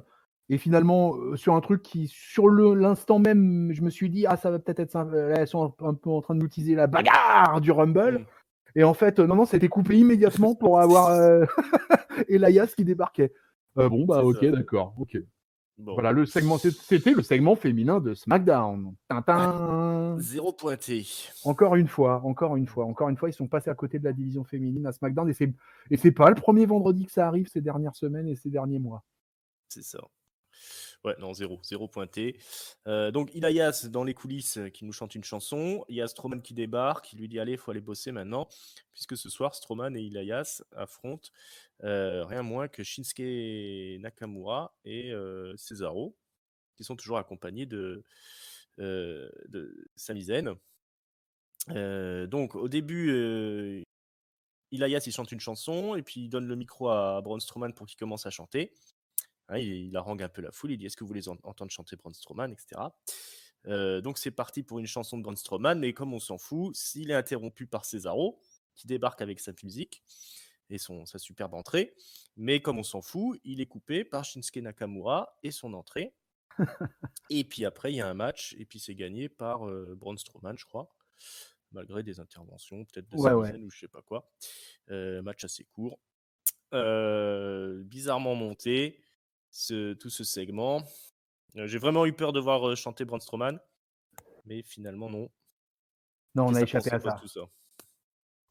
Et finalement, sur un truc qui, sur l'instant même, je me suis dit, ah, ça va peut-être être simple. Là, elles sont un peu en train de nous teaser la bagarre du Rumble. Mm. Et en fait, non, c'était coupé immédiatement pour avoir Elias qui débarquait. Bon, bah, C'est ok, ça. d'accord. Ok. Bon. Voilà, c'était le segment féminin de SmackDown. Ouais. Tintin. Zéro pointé. Encore une fois, ils sont passés à côté de la division féminine à SmackDown et c'est pas le premier vendredi que ça arrive ces dernières semaines et ces derniers mois. C'est ça. Ouais, non, zéro pointé. Donc, Elias dans les coulisses qui nous chante une chanson. Il y a Strowman qui débarque, qui lui dit allez, il faut aller bosser maintenant, puisque ce soir, Strowman et Elias affrontent rien moins que Shinsuke Nakamura et Cesaro, qui sont toujours accompagnés de Sami Zayn. Donc, au début, Elias il chante une chanson et puis il donne le micro à Braun Strowman pour qu'il commence à chanter. Hein, il harangue un peu la foule, il dit est-ce que vous voulez entendre chanter Braun Strowman, etc. Donc c'est parti pour une chanson de Braun Strowman, mais comme on s'en fout, s'il est interrompu par Cesaro, qui débarque avec sa musique et sa superbe entrée, mais comme on s'en fout, il est coupé par Shinsuke Nakamura et son entrée. Et puis après, il y a un match, et puis c'est gagné par Braun Strowman, je crois, malgré des interventions, peut-être de Sami Ouais. Zayn ou je sais pas quoi. Match assez court. Bizarrement monté, tout ce segment. J'ai vraiment eu peur de voir chanter Braun Strowman, mais finalement non. Non, on Qu'est-ce a que t'as échappé pensé à toi de ça. tout ça?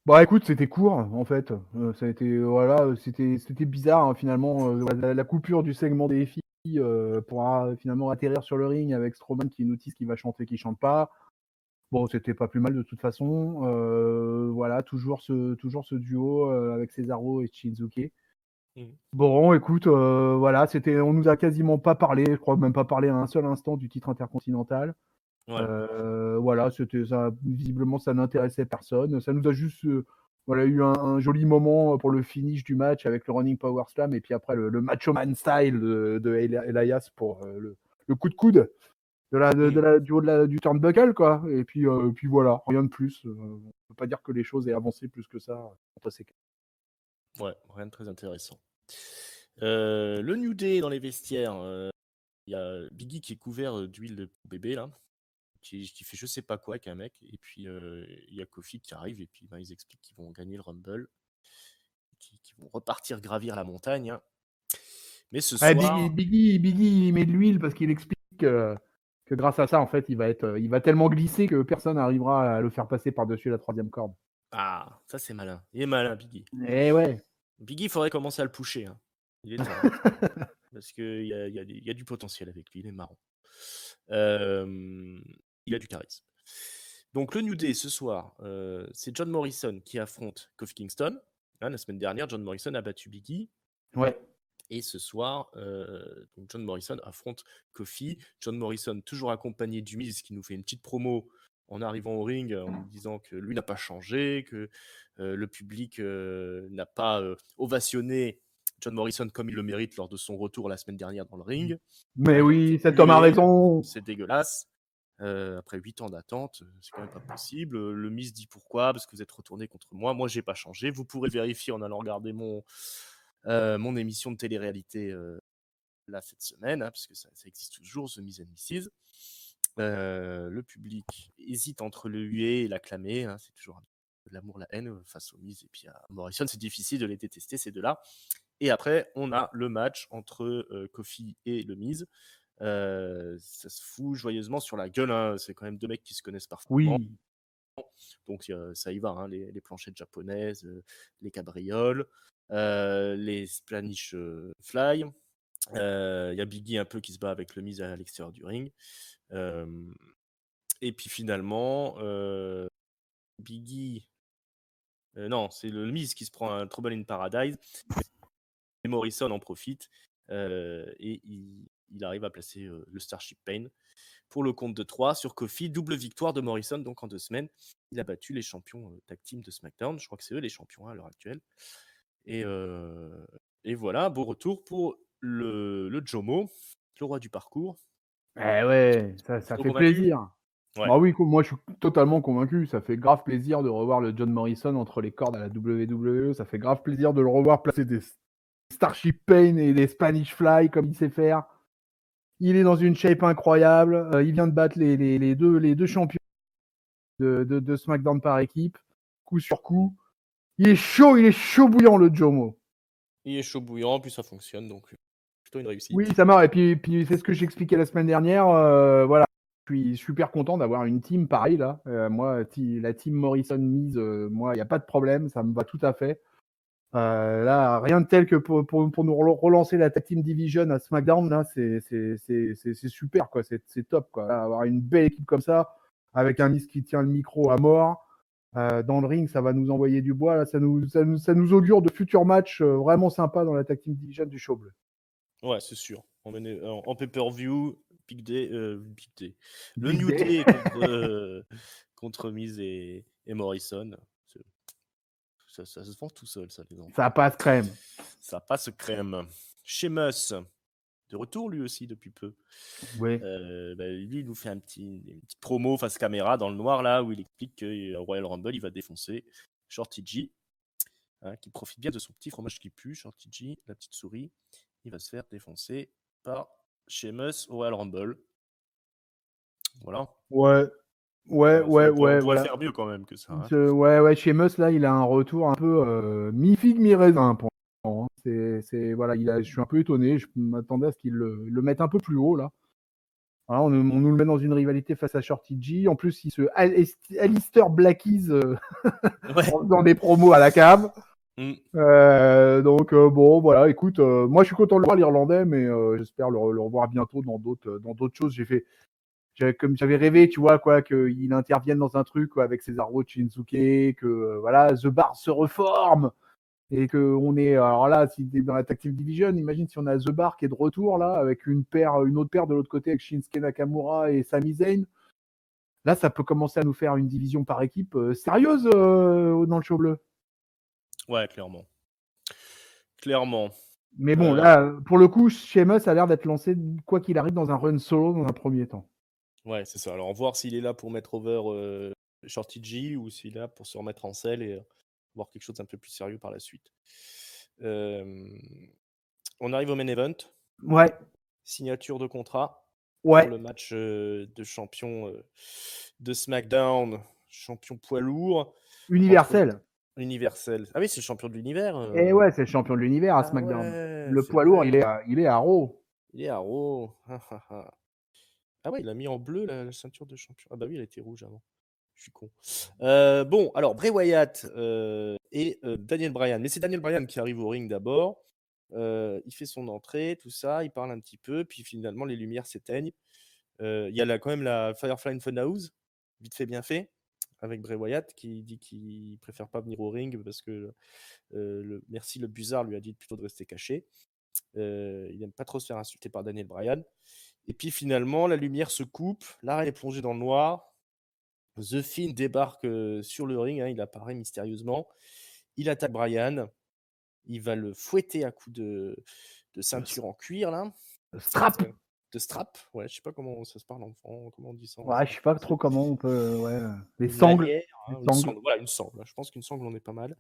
Bon, écoute, c'était court en fait. Ça a été voilà, c'était bizarre hein, finalement la coupure du segment des filles pour finalement atterrir sur le ring avec Strowman qui nous tease qui va chanter, qui chante pas. Bon, c'était pas plus mal de toute façon. Voilà, toujours ce duo avec Cesaro et Shinsuke. Mhm. Bon, écoute, voilà, on nous a quasiment pas parlé, je crois même pas parlé à un seul instant du titre intercontinental. Ouais. Voilà, c'était ça. Visiblement, ça n'intéressait personne. Ça nous a juste, voilà, eu un joli moment pour le finish du match avec le running power slam et puis après le Macho Man style de Elias pour le coup de coude Mhm. du haut du turnbuckle, quoi. Et puis voilà, rien de plus. On peut pas dire que les choses aient avancé plus que ça entre ces cas. Ouais, rien de très intéressant. Le New Day dans les vestiaires, il y a Biggie qui est couvert d'huile de bébé là, qui fait je sais pas quoi avec un mec, et puis il y a Kofi qui arrive, et puis ben, ils expliquent qu'ils vont gagner le Rumble, qu'ils vont repartir gravir la montagne, hein. Mais ce Ouais, soir, Biggie, il met de l'huile parce qu'il explique que grâce à ça, en fait, il va tellement glisser que personne n'arrivera à le faire passer par-dessus la troisième corde. ah, ça c'est malin, il est malin Biggie. Eh ouais. Biggie, il faudrait commencer à le pusher, hein. Il est temps. parce qu'il y a du potentiel avec lui, il est marrant. Il a du charisme. Donc le New Day ce soir, c'est John Morrison qui affronte Kofi Kingston. La semaine dernière, John Morrison a battu Big E. Ouais. Et ce soir, donc John Morrison affronte Kofi. John Morrison, toujours accompagné du Miz, qui nous fait une petite promo en arrivant au ring, en nous disant que lui n'a pas changé, que le public n'a pas ovationné John Morrison comme il le mérite lors de son retour la semaine dernière dans le ring. Mais Il a oui, été cet homme a muet, raison. c'est dégueulasse. Après 8 ans d'attente, c'est quand même pas possible. Le Miz dit pourquoi? Parce que vous êtes retourné contre moi. Moi, j'ai pas changé. Vous pourrez vérifier en allant regarder mon émission de télé-réalité là cette semaine, puisque ça existe toujours, The Miz and Mrs. Le public hésite entre le huer et l'acclamer. C'est toujours de l'amour, la haine face au Miz et puis à Morrison. C'est difficile de les détester, ces deux-là. Et après, on a le match entre Kofi et le Miz. Ça se fout joyeusement sur la gueule. C'est quand même deux mecs qui se connaissent parfaitement. Oui. Donc ça y va, les planchettes japonaises, les cabrioles, les Spanish Fly. Il y a Biggie un peu qui se bat avec le Miz à l'extérieur du ring. Et puis finalement, Biggie. Non, c'est le Miz qui se prend un Trouble in Paradise. Et Morrison en profite. Et il arrive à placer le Starship Pain pour le compte de 3 sur Kofi. Double victoire de Morrison donc en 2 semaines. Il a battu les champions tag team de SmackDown. Je crois que c'est eux les champions à l'heure actuelle. Et voilà, beau retour pour le Jomo, le roi du parcours. Eh ouais, ça Trop fait convaincu? plaisir. Ouais. Bah oui, moi je suis totalement convaincu. Ça fait grave plaisir de revoir le John Morrison entre les cordes à la WWE. Ça fait grave plaisir de le revoir placer des Starship Pain et des Spanish Fly comme il sait faire. Il est dans une shape incroyable. Il vient de battre les deux champions de SmackDown par équipe, coup sur coup. Il est chaud bouillant le Jomo. Il est chaud bouillant, puis ça fonctionne, donc plutôt une réussite. Oui, ça marche. Et puis c'est ce que j'expliquais la semaine dernière. Voilà, je suis super content d'avoir une team pareille là. Moi, la team Morrison Miz, moi, il n'y a pas de problème, ça me va tout à fait. Là, rien de tel que pour nous relancer la tag team division à SmackDown, là, c'est super, quoi. C'est top, quoi. Là, avoir une belle équipe comme ça, avec un Miz qui tient le micro à mort. Dans le ring, ça va nous envoyer du bois. Là, ça nous augure de futurs matchs vraiment sympas dans la tag team division du show bleu. Ouais, c'est sûr. En pay-per-view, Big Day. Le Big New Day. Day contre Miz et Morrison. Ça se vend tout seul, ça, les enfants. Ça passe crème. Ça passe crème. Sheamus, de retour lui aussi depuis peu. Oui. Lui, il nous fait une petite promo face caméra dans le noir, là, où il explique que Royal Rumble, il va défoncer Shorty G, qui profite bien de son petit fromage qui pue, Shorty G, la petite souris. Il va se faire défoncer par Sheamus au Royal Rumble. Voilà. Ouais. On doit faire mieux quand même que ça. Ouais, Sheamus, là, il a un retour un peu mi-figue, mi-raisin pour l'instant. Voilà, je suis un peu étonné. Je m'attendais à ce qu'il le mette un peu plus haut, là. Voilà, on nous le met dans une rivalité face à Shorty G. En plus, il se Alistair Blackies en faisant des promos à la cave. Donc, bon, voilà, écoute, moi, je suis content de le voir, l'Irlandais, mais j'espère le revoir bientôt dans d'autres choses. J'avais rêvé, tu vois, quoi, qu'il intervienne dans un truc quoi, avec Cesaro Shinsuke, que voilà, The Bar se reforme et que on est, alors là, si t'es dans la Tag Team Division, imagine si on a The Bar qui est de retour là, avec une autre paire de l'autre côté avec Shinsuke Nakamura et Sami Zayn. Là, ça peut commencer à nous faire une division par équipe sérieuse dans le show bleu. Ouais, clairement. Clairement. Mais bon, là, pour le coup, Sheamus a l'air d'être lancé, quoi qu'il arrive, dans un run solo dans un premier temps. Ouais, c'est ça. Alors, voir s'il est là pour mettre over Shorty G ou s'il est là pour se remettre en selle et voir quelque chose d'un peu plus sérieux par la suite. On arrive au main event. Ouais. Signature de contrat. Ouais. Pour le match de champion de SmackDown, champion poids lourd. Universel. Universel. Ah oui, c'est le champion de l'univers. Et ouais, c'est le champion de l'univers à SmackDown. Ouais, le poids lourd, il est à Raw. Il est à Raw. Ah ouais, il a mis en bleu la ceinture de champion. Ah bah oui, elle était rouge avant. Je suis con. Bon, alors Bray Wyatt et Daniel Bryan. Mais c'est Daniel Bryan qui arrive au ring d'abord. il fait son entrée, tout ça, il parle un petit peu, puis finalement les lumières s'éteignent. Il y a quand même la Firefly Funhouse, vite fait bien fait, avec Bray Wyatt qui dit qu'il préfère pas venir au ring parce que le Buzzard lui a dit plutôt de rester caché. Il n'aime pas trop se faire insulter par Daniel Bryan. Et puis finalement, la lumière se coupe, l'arène est plongée dans le noir. The Fiend débarque sur le ring, hein, il apparaît mystérieusement. Il attaque Bryan, il va le fouetter à coups de ceinture en cuir, là. Strap. De strap, ouais, je sais pas comment ça se parle comment on dit ça. Ouais, je sais pas trop comment on peut. Ouais. Les Une sangles. lanière, Les hein, une sangles. sangle, voilà, une sangle. Je pense qu'une sangle, on est pas mal.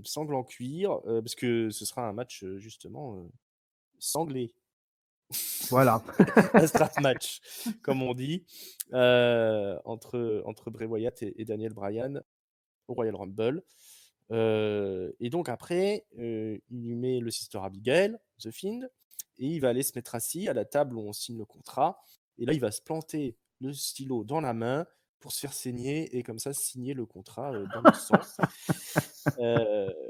Sangle en cuir, parce que ce sera un match justement sanglé. Voilà. Un strap match, comme on dit, entre Bray Wyatt et Daniel Bryan au Royal Rumble. Et donc après, il lui met le Sister Abigail, The Fiend, et il va aller se mettre assis à la table où on signe le contrat. Et là, il va se planter le stylo dans la main pour se faire saigner et comme ça signer le contrat dans le sang.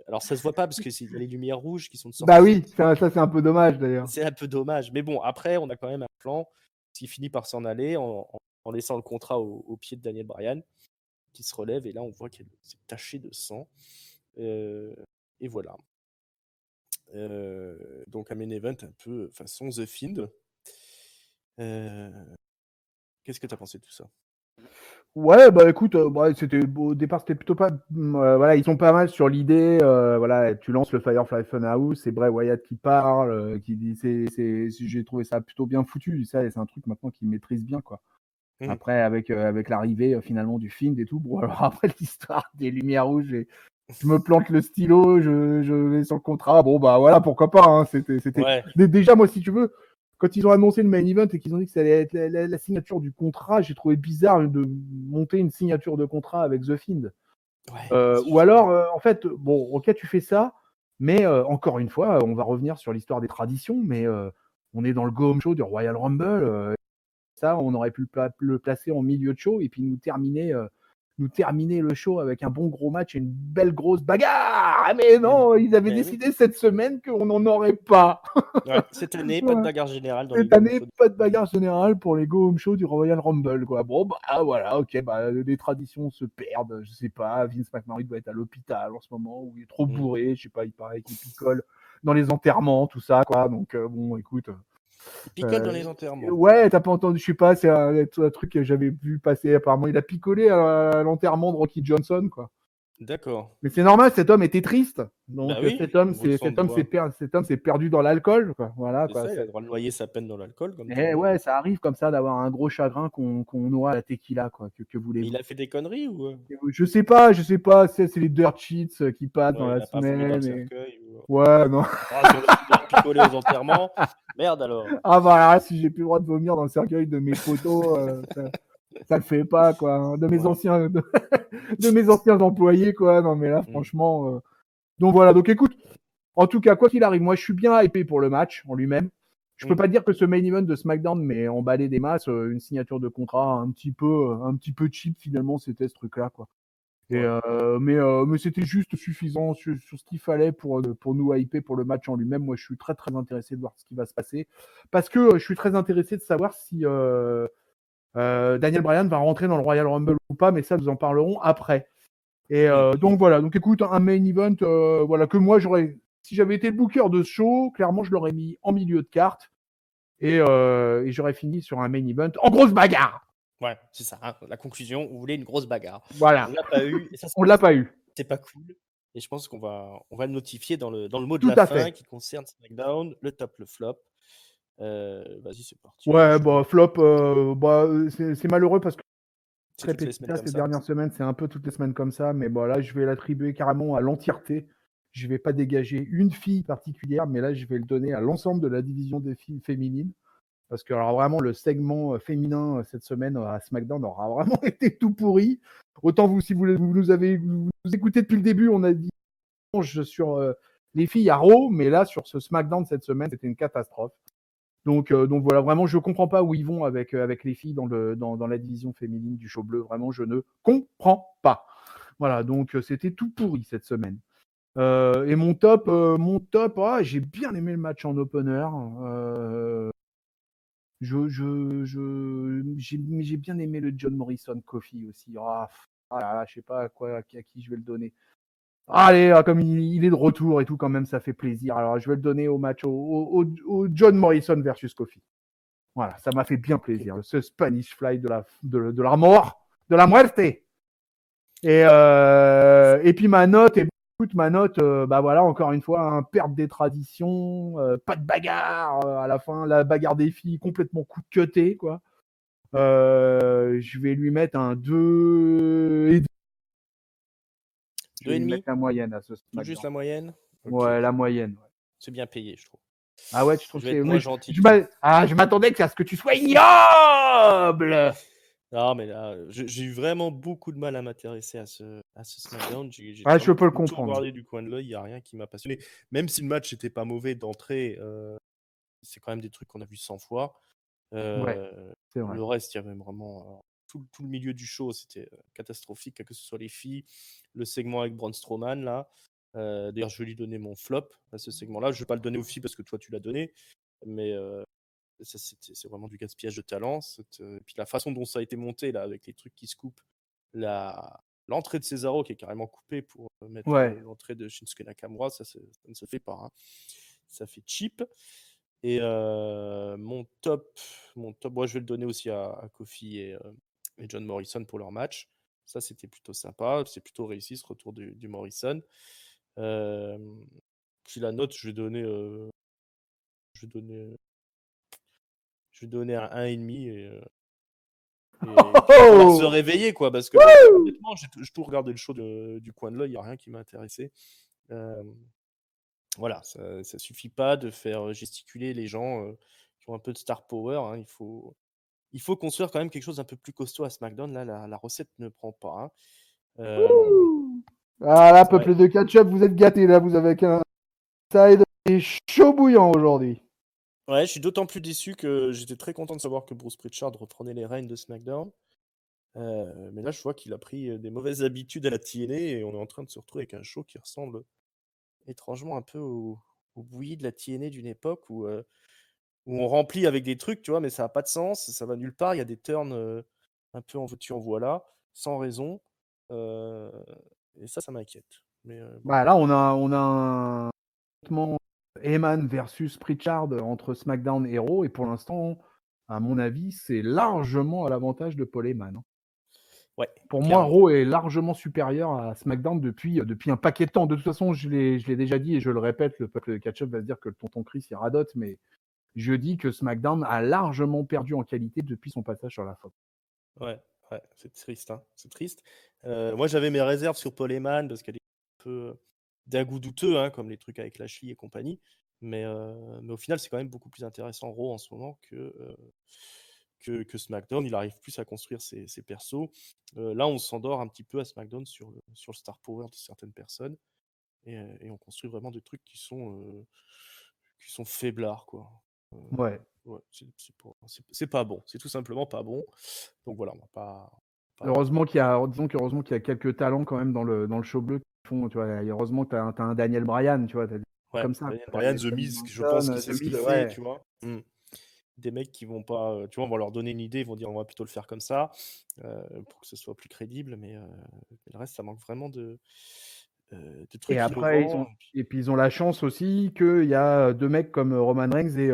Alors ça se voit pas parce qu'il y a les lumières rouges qui sont sorties. Bah oui, ça c'est un peu dommage d'ailleurs. C'est un peu dommage. Mais bon, après, on a quand même un plan qui finit par s'en aller en laissant le contrat au pied de Daniel Bryan, qui se relève. Et là, on voit qu'elle s'est tachée de sang. Et voilà. Donc un main event un peu façon The Fiend. Qu'est-ce que tu as pensé de tout ça? Ouais, bah écoute, au départ c'était plutôt pas. Voilà, ils sont pas mal sur l'idée. Voilà, tu lances le Firefly Funhouse, c'est Bray Wyatt qui parle, qui dit j'ai trouvé ça plutôt bien foutu. Ça, c'est un truc maintenant qu'ils maîtrisent bien, quoi. Après, avec l'arrivée finalement du Fiend et tout. Bon, alors après l'histoire des lumières rouges, je me plante le stylo, je vais sur le contrat. Bon, bah voilà, pourquoi pas. Hein, c'était. Ouais. Déjà, moi, si tu veux, quand ils ont annoncé le main event et qu'ils ont dit que ça allait être la signature du contrat, j'ai trouvé bizarre de monter une signature de contrat avec The Fiend. Ouais, Ou alors, en fait, bon, ok, tu fais ça, mais encore une fois, on va revenir sur l'histoire des traditions, mais on est dans le Go Home Show du Royal Rumble. Ça, on aurait pu le placer en milieu de show et puis nous terminer le show avec un bon gros match et une belle grosse bagarre. Mais non, ils avaient décidé cette semaine qu'on n'en aurait pas. Ouais, cette année, pas de bagarre générale dans cette année, pas de bagarre générale pour les Go Home Show du Royal Rumble, quoi. Bon, bah voilà, ok, bah les traditions se perdent, je sais pas. Vince McMahon doit être à l'hôpital en ce moment où il est trop bourré, je sais pas, il paraît qu'il picole dans les enterrements, tout ça, quoi. Donc bon, écoute. Il picole dans les enterrements. Ouais, t'as pas entendu, je sais pas, c'est un truc que j'avais vu passer. Apparemment, il a picolé à l'enterrement de Rocky Johnson, quoi. D'accord. Mais c'est normal, cet homme était triste. Donc bah oui, cet homme s'est perdu dans l'alcool, quoi. Voilà, c'est quoi. ça, il a le droit de noyer sa peine dans l'alcool. Comme Et ouais, ça arrive comme ça d'avoir un gros chagrin qu'on noie à la tequila, quoi. Que voulez-vous. Il a fait des conneries ou Je sais pas, c'est les dirt sheets qui passent dans il la a pas vomi dans le semaine. cercueil Ouais, non. Ah, si on a décidé de picoler aux enterrements, merde alors. Ah bah là, si j'ai plus le droit de vomir dans le cercueil de mes potos, ça le fait pas, quoi. Hein. De mes anciens employés, quoi. Non mais là, franchement. Donc voilà, donc écoute, en tout cas, quoi qu'il arrive, moi je suis bien hypé pour le match en lui-même. Je peux pas dire que ce main event de SmackDown m'ait emballé des masses, une signature de contrat un petit peu cheap finalement, c'était ce truc-là, quoi. Et mais c'était juste suffisant sur ce qu'il fallait pour nous hyper pour le match en lui-même. Moi, je suis très très intéressé de voir ce qui va se passer parce que je suis très intéressé de savoir si Daniel Bryan va rentrer dans le Royal Rumble ou pas, mais ça nous en parlerons après. Et donc voilà, donc écoute, un main event voilà que moi si j'avais été le booker de ce show, clairement je l'aurais mis en milieu de carte et j'aurais fini sur un main event en grosse bagarre. Ouais, c'est ça. Hein. La conclusion, vous voulez une grosse bagarre. Voilà. On l'a pas eu. Et ça, on l'a pas eu. C'est pas cool. Et je pense qu'on va le notifier dans le mot de Tout la à fin fait. qui concerne SmackDown, le top, le flop. Vas-y, c'est parti. Ouais, bah flop, c'est malheureux parce que c'est toutes les semaines comme ces ça. dernières semaines, c'est un peu toutes les semaines comme ça, mais bon là, je vais l'attribuer carrément à l'entièreté. Je vais pas dégager une fille particulière, mais là, je vais le donner à l'ensemble de la division des filles féminines. Parce que alors vraiment, le segment féminin cette semaine à SmackDown aura vraiment été tout pourri. Autant si vous nous écoutez depuis le début, on a dit sur les filles à Raw, mais là, sur ce SmackDown cette semaine, c'était une catastrophe. Donc voilà, vraiment, je comprends pas où ils vont avec les filles dans la division féminine du show bleu. Vraiment, je ne comprends pas. Voilà, donc c'était tout pourri cette semaine. Et mon top, j'ai bien aimé le match en opener. J'ai bien aimé le John Morrison Kofi aussi. Là là, je sais pas à qui je vais le donner. Allez, comme il est de retour et tout, quand même, ça fait plaisir. Alors, je vais le donner au match au John Morrison versus Kofi. Voilà, ça m'a fait bien plaisir. Ce Spanish Fly de la mort, de la muerte. Et puis ma note, bah voilà, encore une fois, perte des traditions, pas de bagarre à la fin, la bagarre des filles complètement cutée, quoi. Je vais lui mettre un 2,5. Je vais lui 2,5. mettre la moyenne à ce Tout juste SmackDown. la moyenne. Ok. Ouais, la moyenne. Ouais. C'est bien payé, je trouve. Ah ouais, tu trouves Je que vais c'est. être moins gentil. Je m'attendais à ce que tu sois ignoble. Non, mais là, j'ai eu vraiment beaucoup de mal à m'intéresser à ce SmackDown. J'ai Ah, je vraiment peux le tout comprendre. regardé du coin de l'œil. Il n'y a rien qui m'a passionné. Même si le match n'était pas mauvais d'entrée, c'est quand même des trucs qu'on a vus 100 fois. Ouais, c'est vrai. Le reste, il y avait vraiment tout le milieu du show, c'était catastrophique, que ce soit les filles, le segment avec Braun Strowman là. D'ailleurs, je vais lui donner mon flop à ce segment-là. Je ne vais pas le donner aux filles parce que toi tu l'as donné, mais c'est vraiment du gaspillage de talent. Puis la façon dont ça a été monté là, avec les trucs qui se coupent, l'entrée de Cesaro qui est carrément coupée pour mettre Ouais. l'entrée de Shinsuke Nakamura, ça ne se fait pas. Hein. Ça fait cheap. Et mon top, moi je vais le donner aussi à Kofi et John Morrison pour leur match. Ça, c'était plutôt sympa. C'est plutôt réussi ce retour du Morrison. Euh, Puis la note, je vais donner, je vais donner un 1,5 et il va falloir se réveiller quoi, parce que honnêtement, j'ai tout regardé le show du coin de l'œil, il n'y a rien qui m'a intéressé. Euh, voilà, ça suffit pas de faire gesticuler les gens qui ont un peu de star power. Hein. Il faut construire quand même quelque chose d'un peu plus costaud à SmackDown. Là, la recette ne prend pas. Hein. Ah là, C'est vrai. peuple de ketchup, vous êtes gâtés là, vous avez qu'un side et chaud bouillant aujourd'hui. Ouais, je suis d'autant plus déçu que j'étais très content de savoir que Bruce Pritchard reprenait les rênes de SmackDown. Mais là, je vois qu'il a pris des mauvaises habitudes à la TNA et on est en train de se retrouver avec un show qui ressemble étrangement un peu au bouilli de la TNA d'une époque où on remplit avec des trucs, tu vois, mais ça n'a pas de sens, ça va nulle part. Il y a des turns un peu en veux-tu, en voilà, sans raison. Et ça m'inquiète. Mais bon. Bah là, on a un affrontement Heyman versus Pritchard entre SmackDown et Raw, et pour l'instant, à mon avis, c'est largement à l'avantage de Paul Heyman. Hein. Ouais, Pour moi, clairement. Raw est largement supérieur à SmackDown depuis un paquet de temps. De toute façon, je l'ai déjà dit et je le répète, le peuple de catch-up va se dire que le tonton Chris il radote, mais je dis que SmackDown a largement perdu en qualité depuis son passage sur la Fox. Ouais, c'est triste. Hein. C'est triste. Moi, j'avais mes réserves sur Paul Heyman parce qu'elle est un peu d'un goût douteux, hein, comme les trucs avec Lashley et compagnie. Mais au final, c'est quand même beaucoup plus intéressant Raw en ce moment que SmackDown. Il arrive plus à construire ses persos. Là, on s'endort un petit peu à SmackDown sur le star power de certaines personnes. Et on construit vraiment des trucs qui sont faiblards, quoi. Ouais. Ouais, c'est pas bon. C'est tout simplement pas bon. Donc voilà, on va pas. Heureusement qu'il y a quelques talents quand même dans le show bleu qui font, tu vois. Heureusement que t'as un Daniel Bryan, tu vois, t'as des Ouais, comme ça. Daniel T'as Bryan, des The Sami Miz, je pense Zayn, qu'il sait The ce qu'il Miz, fait, ouais. tu vois. Des mecs qui vont pas, tu vois, on va leur donner une idée, ils vont dire on va plutôt le faire comme ça pour que ce soit plus crédible, mais le reste, ça manque vraiment de Et trucs après, innovants. ils ont la chance aussi qu'il y a deux mecs comme Roman Reigns et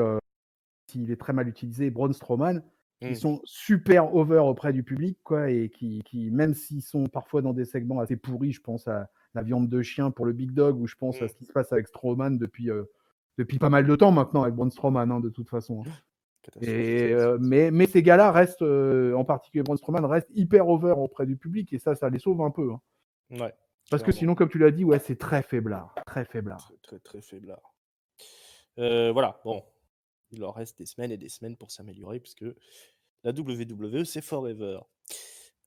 s'il est très mal utilisé, Braun Strowman, qui sont super over auprès du public, quoi, et qui, même s'ils sont parfois dans des segments assez pourris, je pense à la viande de chien pour le Big Dog, ou je pense à ce qui se passe avec Strowman depuis pas mal de temps maintenant, avec Braun Strowman, hein, de toute façon. Hein. Catastrophique. Mais ces gars-là restent, en particulier Braun Strowman, restent hyper over auprès du public, et ça les sauve un peu. Hein. Ouais, Parce que clairement. sinon, comme tu l'as dit, ouais, c'est très faiblard. Très faiblard. Très, très, très faiblard. Voilà, bon. Il leur reste des semaines et des semaines pour s'améliorer, puisque la WWE, c'est forever.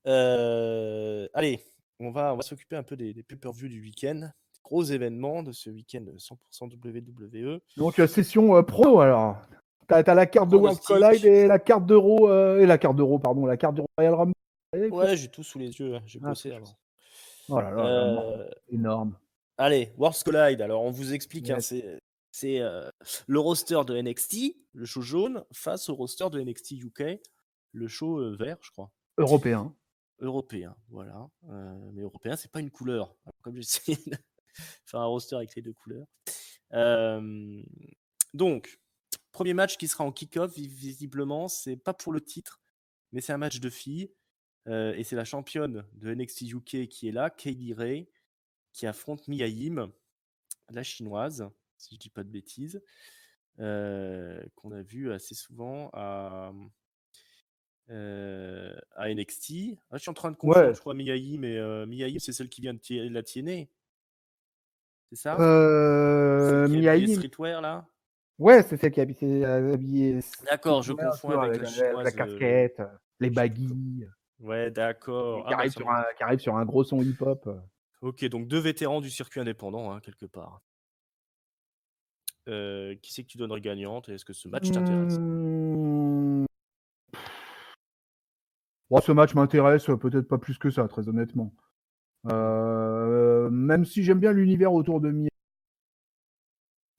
Allez, on va s'occuper un peu des pay-per-view du week-end. Gros événements de ce week-end 100% WWE. Donc, session pro, alors. T'as la carte de World Collide Pronostic. et la carte d'Euro, pardon, la carte du Royal Rumble. Ouais, j'ai tout sous les yeux. Hein. J'ai Ah, bossé avant. oh là là, la mort. Énorme. Allez, Worlds Collide. Alors, on vous explique, hein, Yes. c'est le roster de NXT, le show jaune, face au roster de NXT UK, le show vert, je crois. Européen. Européen, voilà. Mais européen, c'est pas une couleur. Alors, comme j'essaie de faire un roster avec les deux couleurs. Donc, premier match qui sera en kick-off, visiblement, c'est pas pour le titre, mais c'est un match de filles. Et c'est la championne de NXT UK qui est là, Kaylee Ray, qui affronte Mia Yim, la chinoise, si je dis pas de bêtises, qu'on a vu assez souvent à NXT. Ah, je suis en train de confondre, Ouais. je crois, Mia Yim, mais Mia Yim, c'est celle qui vient de la TNA. C'est ça? Celle qui est habillée Miaïm. streetwear, là? Ouais, c'est celle qui est habillée D'accord, je streetwear, confonds tu vois, avec avec la la chinoise. casquette, les Je confonds. baguilles, Ouais, d'accord. qui Ah bah arrive ça sur me... qui arrive sur un gros son hip-hop. Ok, donc deux vétérans du circuit indépendant, hein, quelque part. Qui c'est que tu donnerais gagnante et est-ce que ce match t'intéresse? Mmh. Bon, ce match m'intéresse peut-être pas plus que ça, très honnêtement. Même si j'aime bien l'univers autour de Mia.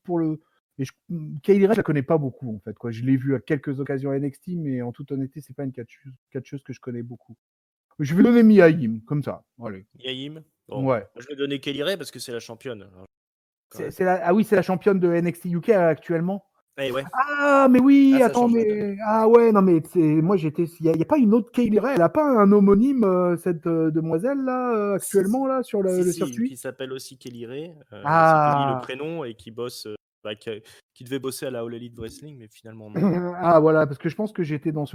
Pour le et Kylie Ray, je la connais pas beaucoup en fait, quoi. Je l'ai vue à quelques occasions à NXT, mais en toute honnêteté, c'est pas une catcheuse que je connais beaucoup. Je vais donner Mia Yim, comme ça. Allez. Mia Yim? Bon, Ouais. moi, je vais donner Kelly Ray parce que c'est la championne. Alors, quand même. Ah oui, c'est la championne de NXT UK actuellement. Eh ouais. Ah, mais oui, Ah, ça attends, change la donne. mais ah ouais, non, mais moi j'étais. Il y a pas une autre Kylie Ray, elle a pas un homonyme, cette demoiselle là, actuellement là, sur Si, le si, circuit? qui s'appelle aussi Kelly Ray, mais c'est Kelly le Ah. prénom et qui bosse, qui devait bosser à la All Elite Wrestling, mais finalement non. Ah voilà, parce que je pense que j'étais dans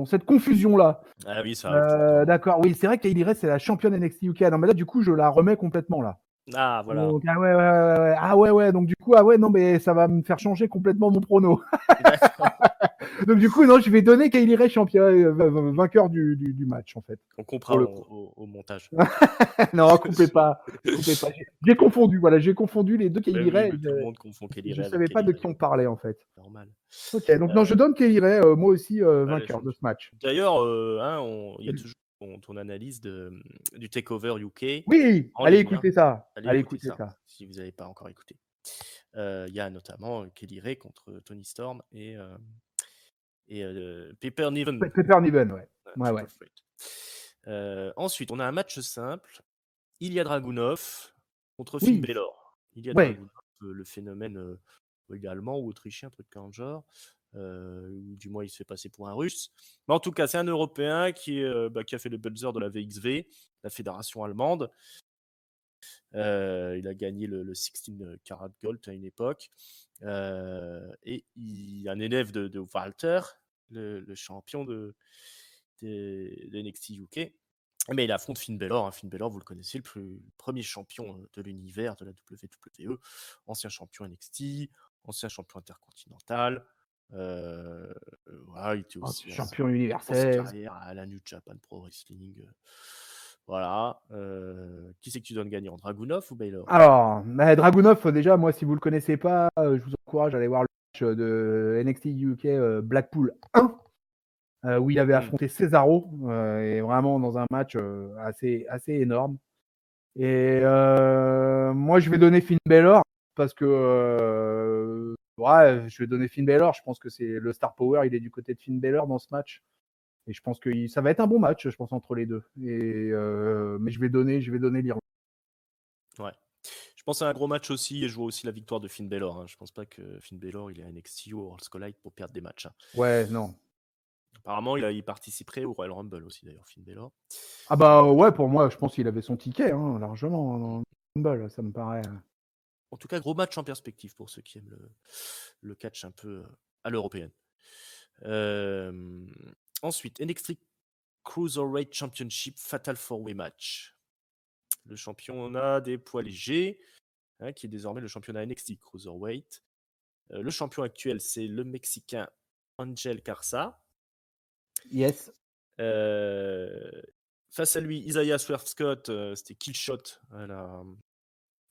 cette confusion là. Ah oui, ça arrive tout le temps. D'accord, oui, c'est vrai que Kylie Ray, c'est la championne NXT UK. Non, mais là, du coup, je la remets complètement là. Ah, voilà. Donc, ah ouais, ouais, ouais, ouais. Ah ouais, ouais. Donc du coup, ah ouais, non, mais ça va me faire changer complètement mon prono. D'accord. Donc du coup, non, je vais donner Kylie Ray vainqueur du match en fait. On coupera Pour le coup. au montage. Non, coupez pas, coupez pas. J'ai confondu, voilà, j'ai confondu les deux Mais Kylie oui, Ray. mais tout le monde confond Kelly Je Ray avec savais pas Kelly de Ray. qui on parlait en fait. Normal. Ok, donc non, je donne Kylie Ray, moi aussi Allez, vainqueur de ce match. D'ailleurs, il y a toujours ton analyse du Takeover UK Oui, en allez ligne, hein. écouter ça. Allez Allez écouter écouter ça, ça. si vous n'avez pas encore écouté. Il y a notamment Kelly Ray contre Tony Storm et Pepper Niven. Pepper Niven, ouais. Ouais, Triple ouais. Threat. Ensuite, on a un match simple. Ilya Dragunov contre Finn Oui, Balor. Ilya ouais. Dragunov, le phénomène il est allemand ou autrichien, un truc dans le genre. Ou du moins, il se fait passer pour un russe. Mais en tout cas, c'est un Européen qui a fait le buzzer de la VXV, la fédération allemande. Il a gagné le 16 Karat Gold à une époque. Et il est un élève de Walter, le champion de NXT UK. Mais il affronte Finn Balor. Hein. Finn Balor, vous le connaissez, le premier champion de l'univers de la WWE, ancien champion NXT, ancien champion intercontinental. Voilà, il était aussi Champion grosse universel. carrière à la New Japan Pro Wrestling. Voilà. Qui c'est que tu donnes gagnant, Dragunov ou Balor? Alors, Dragunov, déjà, moi, si vous le connaissez pas, je vous encourage à aller voir le match de NXT UK Blackpool 1, où il avait affronté Cesaro, et vraiment dans un match assez énorme. Et moi, je vais donner Finn Balor parce que ouais, je vais donner Finn Balor. Je pense que c'est le star power, il est du côté de Finn Balor dans ce match. Et je pense que ça va être un bon match, je pense, entre les deux. Et mais je vais donner l'Irlande. Ouais. Je pense à un gros match aussi et je vois aussi la victoire de Finn Balor. Hein. Je pense pas que Finn Balor il est à NXT ou au Worlds Collide pour perdre des matchs. Hein. Ouais, non. Apparemment, il participerait au Royal Rumble aussi d'ailleurs, Finn Balor. Ah bah ouais, pour moi, je pense qu'il avait son ticket largement dans le Rumble, ça me paraît. En tout cas, gros match en perspective pour ceux qui aiment le catch un peu à l'européenne. Ensuite, NXT Cruiserweight Championship Fatal 4-Way Match. Le championnat des poids légers, hein, qui est désormais le championnat NXT Cruiserweight. Le champion actuel, c'est le Mexicain Angel Garza. Yes. Face à lui, Isaiah Swerve Scott, c'était Killshot à la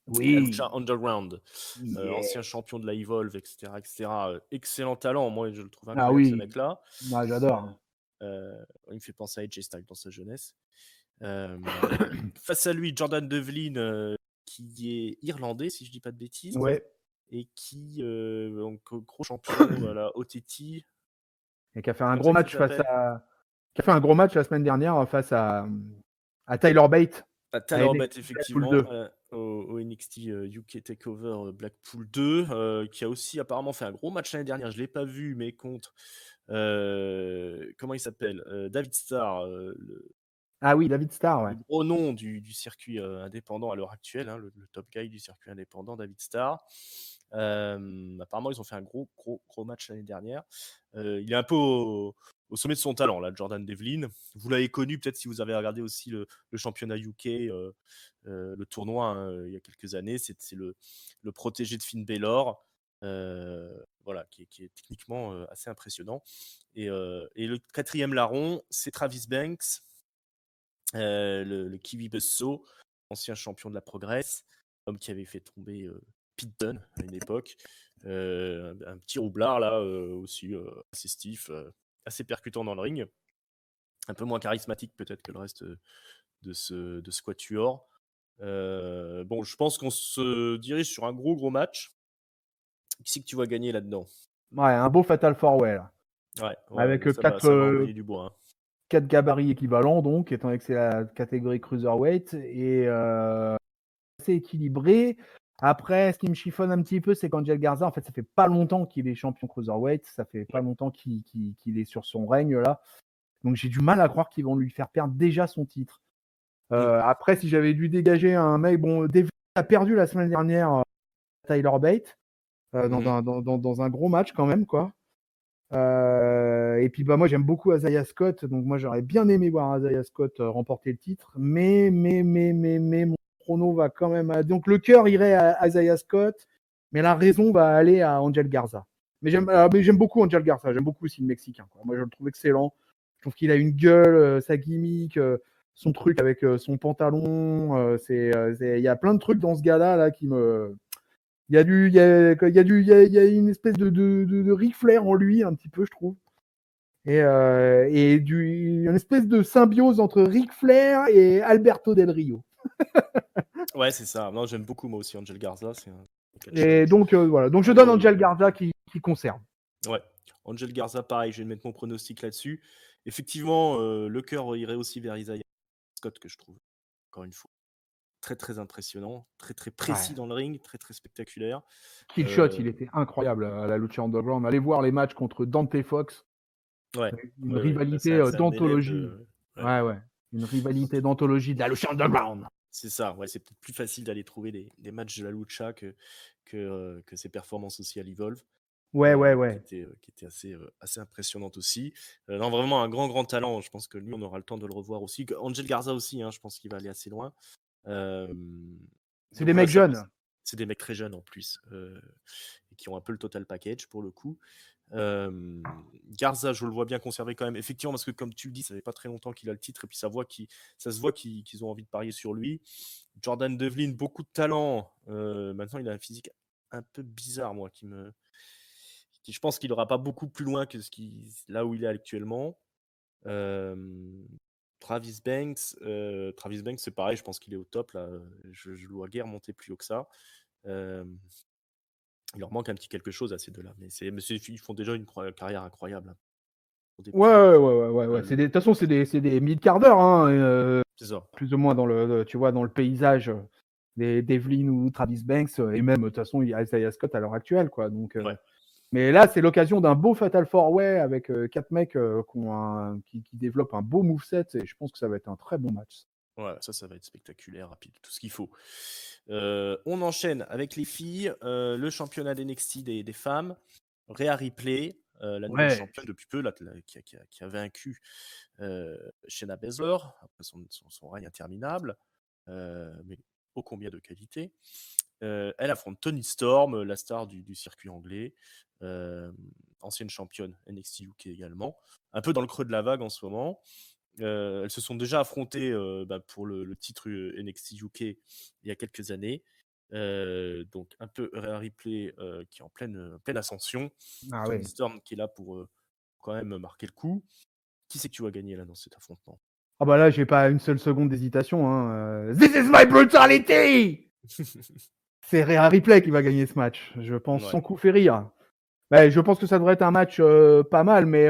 Oui. Lucha Underground, Yeah. ancien champion de la Evolve, etc. Excellent talent, moi je le trouve Ah incroyable ce oui. mec-là. Ah, j'adore. Il me fait penser à AJ Styles dans sa jeunesse. Face à lui, Jordan Devlin, qui est irlandais, si je dis pas de bêtises, Ouais. et qui, donc, gros champion à la OTT. Et qui a fait un Comme gros ça que match ça face s'appelle. à. Qui a fait un gros match la semaine dernière face à Tyler Bate à Tyler Bate, NXT Blackpool effectivement, 2. au NXT UK Takeover Blackpool 2, qui a aussi apparemment fait un gros match l'année dernière. Je ne l'ai pas vu, mais contre. Comment il s'appelle David Starr, Ah oui, David Starr, ouais. le gros nom du circuit indépendant à l'heure actuelle, hein, le top guy du circuit indépendant, David Starr. Apparemment, ils ont fait un gros match l'année dernière. Il est un peu au sommet de son talent, là, Jordan Devlin. Vous l'avez connu peut-être si vous avez regardé aussi le championnat UK, le tournoi, hein, il y a quelques années. C'est le protégé de Finn Balor, voilà, qui est techniquement assez impressionnant. Et le quatrième larron, c'est Travis Banks, le Kiwi Buzzsaw, ancien champion de la Progress, homme qui avait fait tomber Pete Dunne à une époque. Un petit roublard là, aussi assez stiff, assez percutant dans le ring. Un peu moins charismatique peut-être que le reste de ce quatuor. Bon, je pense qu'on se dirige sur un gros match. Qui c'est que tu vas gagner là-dedans? Ouais, un beau Fatal 4-Way là. Ouais, Avec ça va envoyer du bois. Hein. 4 gabarits équivalents, donc, étant donné que c'est la catégorie Cruiserweight. Et assez équilibré. Après, ce qui me chiffonne un petit peu, c'est qu'Angel Garza, en fait, ça fait pas longtemps qu'il est champion Cruiserweight. Ça fait pas longtemps qu'il est sur son règne là. Donc j'ai du mal à croire qu'ils vont lui faire perdre déjà son titre. Après, si j'avais dû dégager un mec, bon, Devlin a perdu la semaine dernière Tyler Bate dans un gros match quand même, quoi. Et puis bah moi j'aime beaucoup Isaiah Scott, donc moi j'aurais bien aimé voir Isaiah Scott remporter le titre, mais mon chrono va quand même donc le cœur irait à Isaiah Scott, mais la raison va aller à Angel Garza. Mais j'aime beaucoup Angel Garza, j'aime beaucoup aussi le Mexicain, quoi. Moi je le trouve excellent, je trouve qu'il a une gueule, sa gimmick, son truc avec son pantalon, il y a plein de trucs dans ce gars là qui me il y a une espèce de Ric Flair en lui, un petit peu, je trouve. Et une espèce de symbiose entre Ric Flair et Alberto Del Rio. Ouais, c'est ça. Non, j'aime beaucoup moi aussi Angel Garza. C'est un Et donc, voilà. Donc, je donne Angel Garza qui conserve. Ouais. Angel Garza, pareil, je vais mettre mon pronostic là-dessus. Effectivement, le cœur irait aussi vers Isaiah Scott, que je trouve, encore une fois, très impressionnant, très précis dans le ring, très spectaculaire. Killshot, il était incroyable à la Lucha Underground. Allez voir les matchs contre Dante Fox. Ouais. Une rivalité d'anthologie. Ouais. Une rivalité d'anthologie de la Lucha Underground. C'est ça, ouais, c'est peut-être plus facile d'aller trouver des matchs de la Lucha que ses performances aussi à l'Evolve. Ouais. Qui était assez impressionnante aussi. Non, vraiment un grand talent. Je pense que lui, on aura le temps de le revoir aussi. Angel Garza aussi, hein, je pense qu'il va aller assez loin. C'est des mecs jeunes. C'est des mecs très jeunes en plus, et qui ont un peu le total package pour le coup. Garza, je le vois bien conserver quand même, effectivement, parce que comme tu le dis, ça fait pas très longtemps qu'il a le titre, et puis ça se voit qu'ils ont envie de parier sur lui. Jordan Devlin, beaucoup de talent. Maintenant, il a un physique un peu bizarre, moi, je pense qu'il n'aura pas beaucoup plus loin que là où il est actuellement. Travis Banks, c'est pareil, je pense qu'il est au top là. Je ne dois guère monter plus haut que ça. Il leur manque un petit quelque chose à ces deux-là, mais ils font déjà une carrière incroyable. Ouais. De toute façon, c'est des mid-carders, hein, c'est ça. Plus ou moins dans le paysage des Devlin ou Travis Banks, et même de toute façon il y a Isaiah Scott à l'heure actuelle, quoi. Donc, Ouais. mais là, c'est l'occasion d'un beau Fatal 4-Way avec 4 mecs qui développent un beau moveset, et je pense que ça va être un très bon match. Ouais, ça va être spectaculaire, rapide, tout ce qu'il faut. On enchaîne avec les filles, le championnat d'NXT des femmes. Rhea Ripley, la nouvelle championne depuis peu, là, qui a vaincu Shayna Baszler après son règne interminable, mais ô combien de qualité. Elle affronte Toni Storm, la star du circuit anglais, ancienne championne NXT UK également, un peu dans le creux de la vague en ce moment. Elles se sont déjà affrontées pour le titre NXT UK il y a quelques années. Donc un peu Rhea Ripley qui est en pleine ascension. Toni Storm qui est là pour quand même marquer le coup. Qui c'est que tu vas gagner là dans cet affrontement? Ah bah là, j'ai pas une seule seconde d'hésitation. This is my brutality! C'est Rhea Ripley qui va gagner ce match, je pense, Ouais. sans coup férir. Ouais, je pense que ça devrait être un match pas mal, mais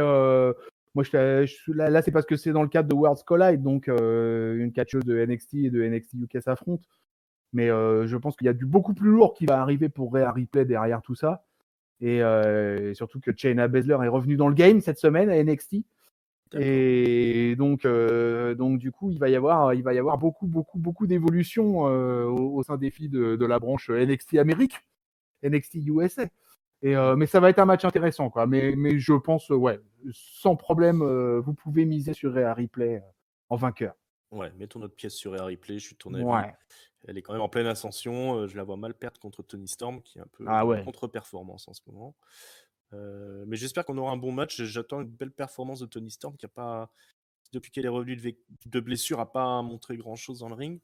moi, là, c'est parce que c'est dans le cadre de Worlds Collide, donc une catcheuse de NXT et de NXT UK s'affrontent. Mais je pense qu'il y a du beaucoup plus lourd qui va arriver pour Rhea Ripley derrière tout ça. Et surtout que Shayna Baszler est revenue dans le game cette semaine à NXT. D'accord. Et donc du coup, il va y avoir beaucoup d'évolutions au sein des filles de la branche NXT Amérique, NXT USA. Mais ça va être un match intéressant, quoi. Mais je pense, ouais, sans problème, vous pouvez miser sur Rhea Ripley en vainqueur. Ouais, mettons notre pièce sur Rhea Ripley, je suis de ton avis. Ouais. Elle est quand même en pleine ascension. Je la vois mal perdre contre Tony Storm, qui est un peu Ah en ouais. contre-performance en ce moment. Mais j'espère qu'on aura un bon match. J'attends une belle performance de Tony Storm, qui a pas, depuis qu'elle est revenue de blessure, a pas montré grand-chose dans le ring.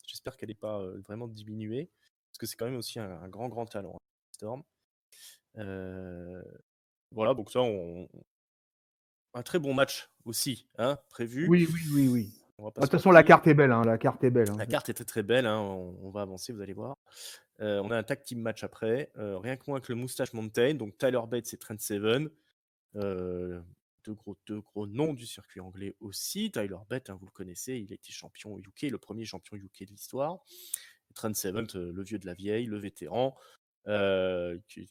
J'espère qu'elle n'est pas vraiment diminuée, parce que c'est quand même aussi un grand talent, hein, Storm. Voilà, donc ça, un très bon match aussi, hein, prévu. Oui, oui, oui, oui. On va pas De se toute façon, la mentir. carte est belle, hein. La carte est belle, hein. La carte était très belle, hein, on va avancer, vous allez voir. On a un tag team match après, rien que moins que le Moustache Mountain, donc Tyler Bates et Trent Seven. Deux gros noms du circuit anglais aussi. Tyler Bates, hein, vous le connaissez, il a été champion UK, le premier champion UK de l'histoire. Trent Seven, le vieux de la vieille, le vétéran, qui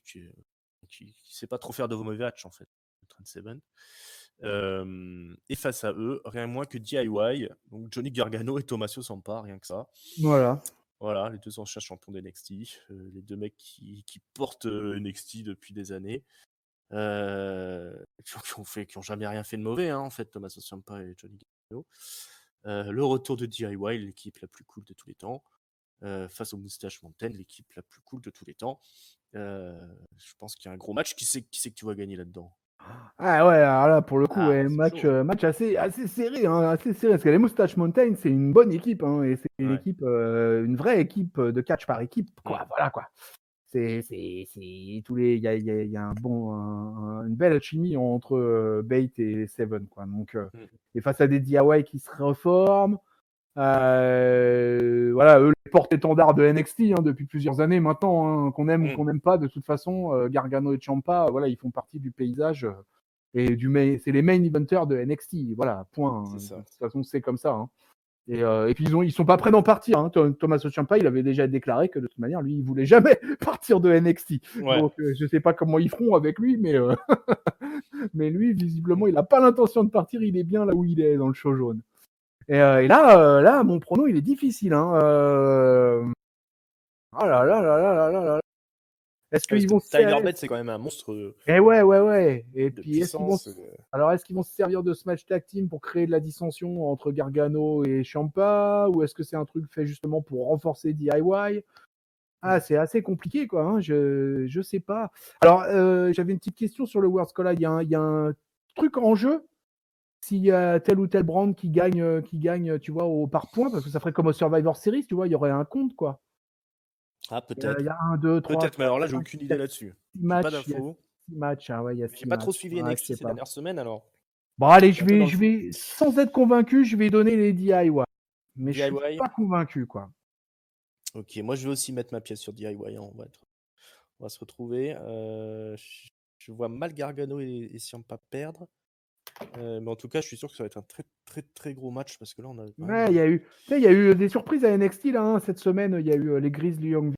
sait pas trop faire de mauvais matchs en fait, Trent Seven. Et face à eux, rien moins que DIY, donc Johnny Gargano et Tommaso Ciampa, rien que ça. Voilà. Voilà, les deux anciens champions d'NXT, les deux mecs qui portent NXT depuis des années, qui ont jamais rien fait de mauvais, hein, en fait, Tommaso Ciampa et Johnny Gargano. Le retour de DIY, l'équipe la plus cool de tous les temps, face au Moustache Mountain, l'équipe la plus cool de tous les temps. Je pense qu'il y a un gros match. Qui c'est que tu vas gagner là-dedans? Ah ouais, alors là, pour le coup, Ah, ouais, c'est match, chaud. match assez serré, hein, assez serré. Parce que les Moustache Mountain, c'est une bonne équipe, hein, et c'est une Ouais. équipe, une vraie équipe de catch par équipe, quoi. Mm. Voilà, quoi. Il y a une belle alchimie entre Bait et Seven, quoi. Donc, Mm. et face à des DIY qui se reforment, voilà, eux, les porte-étendards de NXT depuis plusieurs années maintenant, hein, qu'on aime ou Mm. qu'on n'aime pas, de toute façon, Gargano et Ciampa, voilà, ils font partie du paysage et c'est les main eventers de NXT, voilà, point. C'est De ça. toute façon, c'est comme ça. Hein. Et puis ils sont pas prêts d'en partir. Hein. Tommaso Ciampa, il avait déjà déclaré que de toute manière, lui, il voulait jamais partir de NXT. Ouais. Donc je sais pas comment ils feront avec lui, mais mais lui, visiblement, il a pas l'intention de partir. Il est bien là où il est dans le show jaune. Et là, mon prono, il est difficile. Hein. Oh là là là là là là là. Est-ce Parce qu'ils que vont se Tyler servir? Bates, c'est quand même un monstre Eh ouais, ouais, ouais. Et de puis, puissance. est-ce qu'ils vont se servir de ce match tag team pour créer de la dissension entre Gargano et Ciampa? Ou est-ce que c'est un truc fait justement pour renforcer DIY? Ah, c'est assez compliqué, quoi. Hein. Je sais pas. Alors, j'avais une petite question sur le Worlds Collide. Il y a un truc en jeu s'il y a tel ou tel brand qui gagne, tu vois, par point, parce que ça ferait comme au Survivor Series, tu vois, il y aurait un compte, quoi. Ah, Il peut-être. y a 1, 2, 3, Peut-être, mais 4, alors là, j'ai 5, aucune 6 idée là-dessus. J'ai pas matchs. Il y a d'infos. 6 matchs. Ah ouais, il y a J'ai 6 pas trop matchs. suivi Ah, je NXT sais ces pas. dernières semaines, alors. Bon, allez, Je suis un peu dans le flou. sans être convaincu, je vais donner les DIY. Mais je suis DIY. pas convaincu, quoi. Ok, moi je vais aussi mettre ma pièce sur DIY, hein. On va se retrouver. Je vois mal Gargano et Ciampa perdre. Mais en tout cas, je suis sûr que ça va être un très très très gros match parce que là, on a quand Ouais, même. il y a eu des surprises à NXT là, hein, cette semaine. Il y a eu les Grizzly Young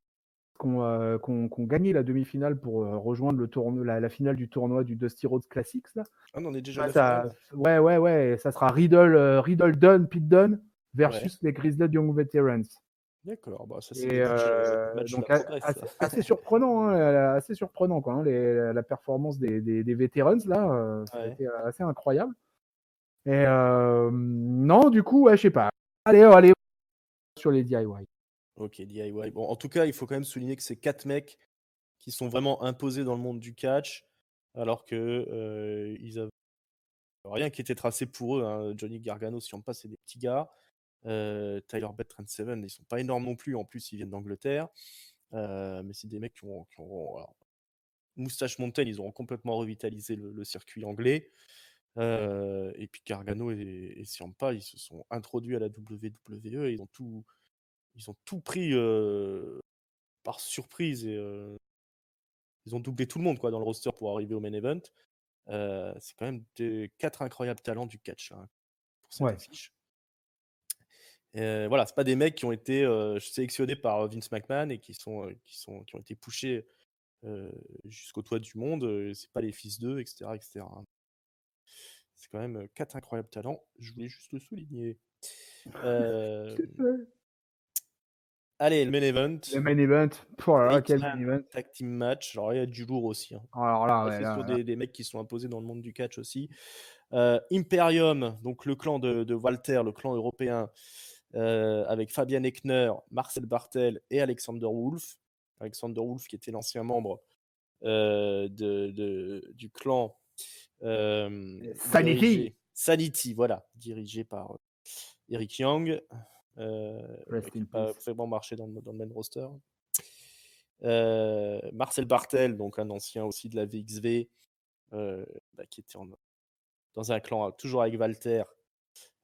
qui ont gagné la demi-finale pour rejoindre la finale du tournoi du Dusty Rhodes Classics là. Ah, on est déjà à la Face à, finale. ouais, ça sera Riddle Dunn, Pete Dunne Ouais, versus les Grizzly Young Veterans. d'accord. Bah, ça, c'est Et des matchs de donc la progresse, ça. assez surprenant, hein, assez surprenant quoi. Hein, la performance des Veterans là, ça a Ouais. été assez incroyable. Et non, du coup, ouais, je sais pas. Allez, sur les DIY. Ok, DIY. Bon, en tout cas, il faut quand même souligner que c'est 4 mecs qui sont vraiment imposés dans le monde du catch, alors que ils avaient rien qui était tracé pour eux, hein. Johnny Gargano, si on passe, c'est des petits gars. Tyler Bate, Trent Seven, ils sont pas énormes non plus. En plus, ils viennent d'Angleterre. Mais c'est des mecs alors, Moustache Mountain, ils ont complètement revitalisé le circuit anglais. Et puis Gargano et Ciampa, ils se sont introduits à la WWE. Ils ont tout, ils ont tout pris par surprise et ils ont doublé tout le monde quoi, dans le roster pour arriver au main event. C'est quand même 4 incroyables talents du catch hein, pour cette Ouais. affiche. Voilà, c'est pas des mecs qui ont été sélectionnés par Vince McMahon et qui ont été pushés jusqu'au toit du monde. C'est pas les fils d'eux, etc., etc. hein. C'est quand même 4 incroyables talents. Je voulais juste le souligner. Euh, Allez, le main event. Le main event. Oh là là, quel main 8-man event. tag team match. Alors, il y a du lourd aussi. hein. Alors là, Ça, ouais, c'est là, sur là. des mecs qui sont imposés dans le monde du catch aussi. Imperium, donc le clan de Walter, le clan européen, avec Fabian Eckner, Marcel Bartel et Alexander Wolf. Alexander Wolf qui était l'ancien membre du clan Sanity. Sanity, voilà, dirigé par Eric Young, Rest qui in n'a pas peace. vraiment marché dans le main roster. Marcel Bartel, donc un ancien aussi de la VXV, qui était dans un clan toujours avec Walter,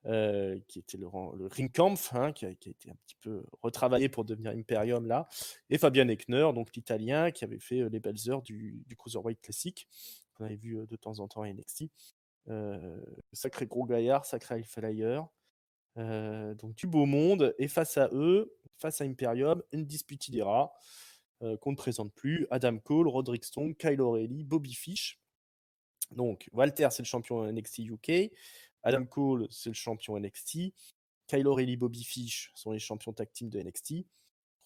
qui était le Ringkampf, hein, qui a été un petit peu retravaillé pour devenir Imperium là, et Fabian Eckner, donc l'italien, qui avait fait les belles heures du Cruiserweight Classic, qu'on avait vu de temps en temps à NXT. Sacré gros gaillard, sacré high flyer. Donc du beau monde, et face à eux, face à Imperium, Undisputed Era, qu'on ne présente plus, Adam Cole, Roderick Strong, Kyle O'Reilly, Bobby Fish. Donc Walter, c'est le champion NXT UK, Adam Cole, c'est le champion NXT, Kyle O'Reilly, Bobby Fish sont les champions tag team de NXT.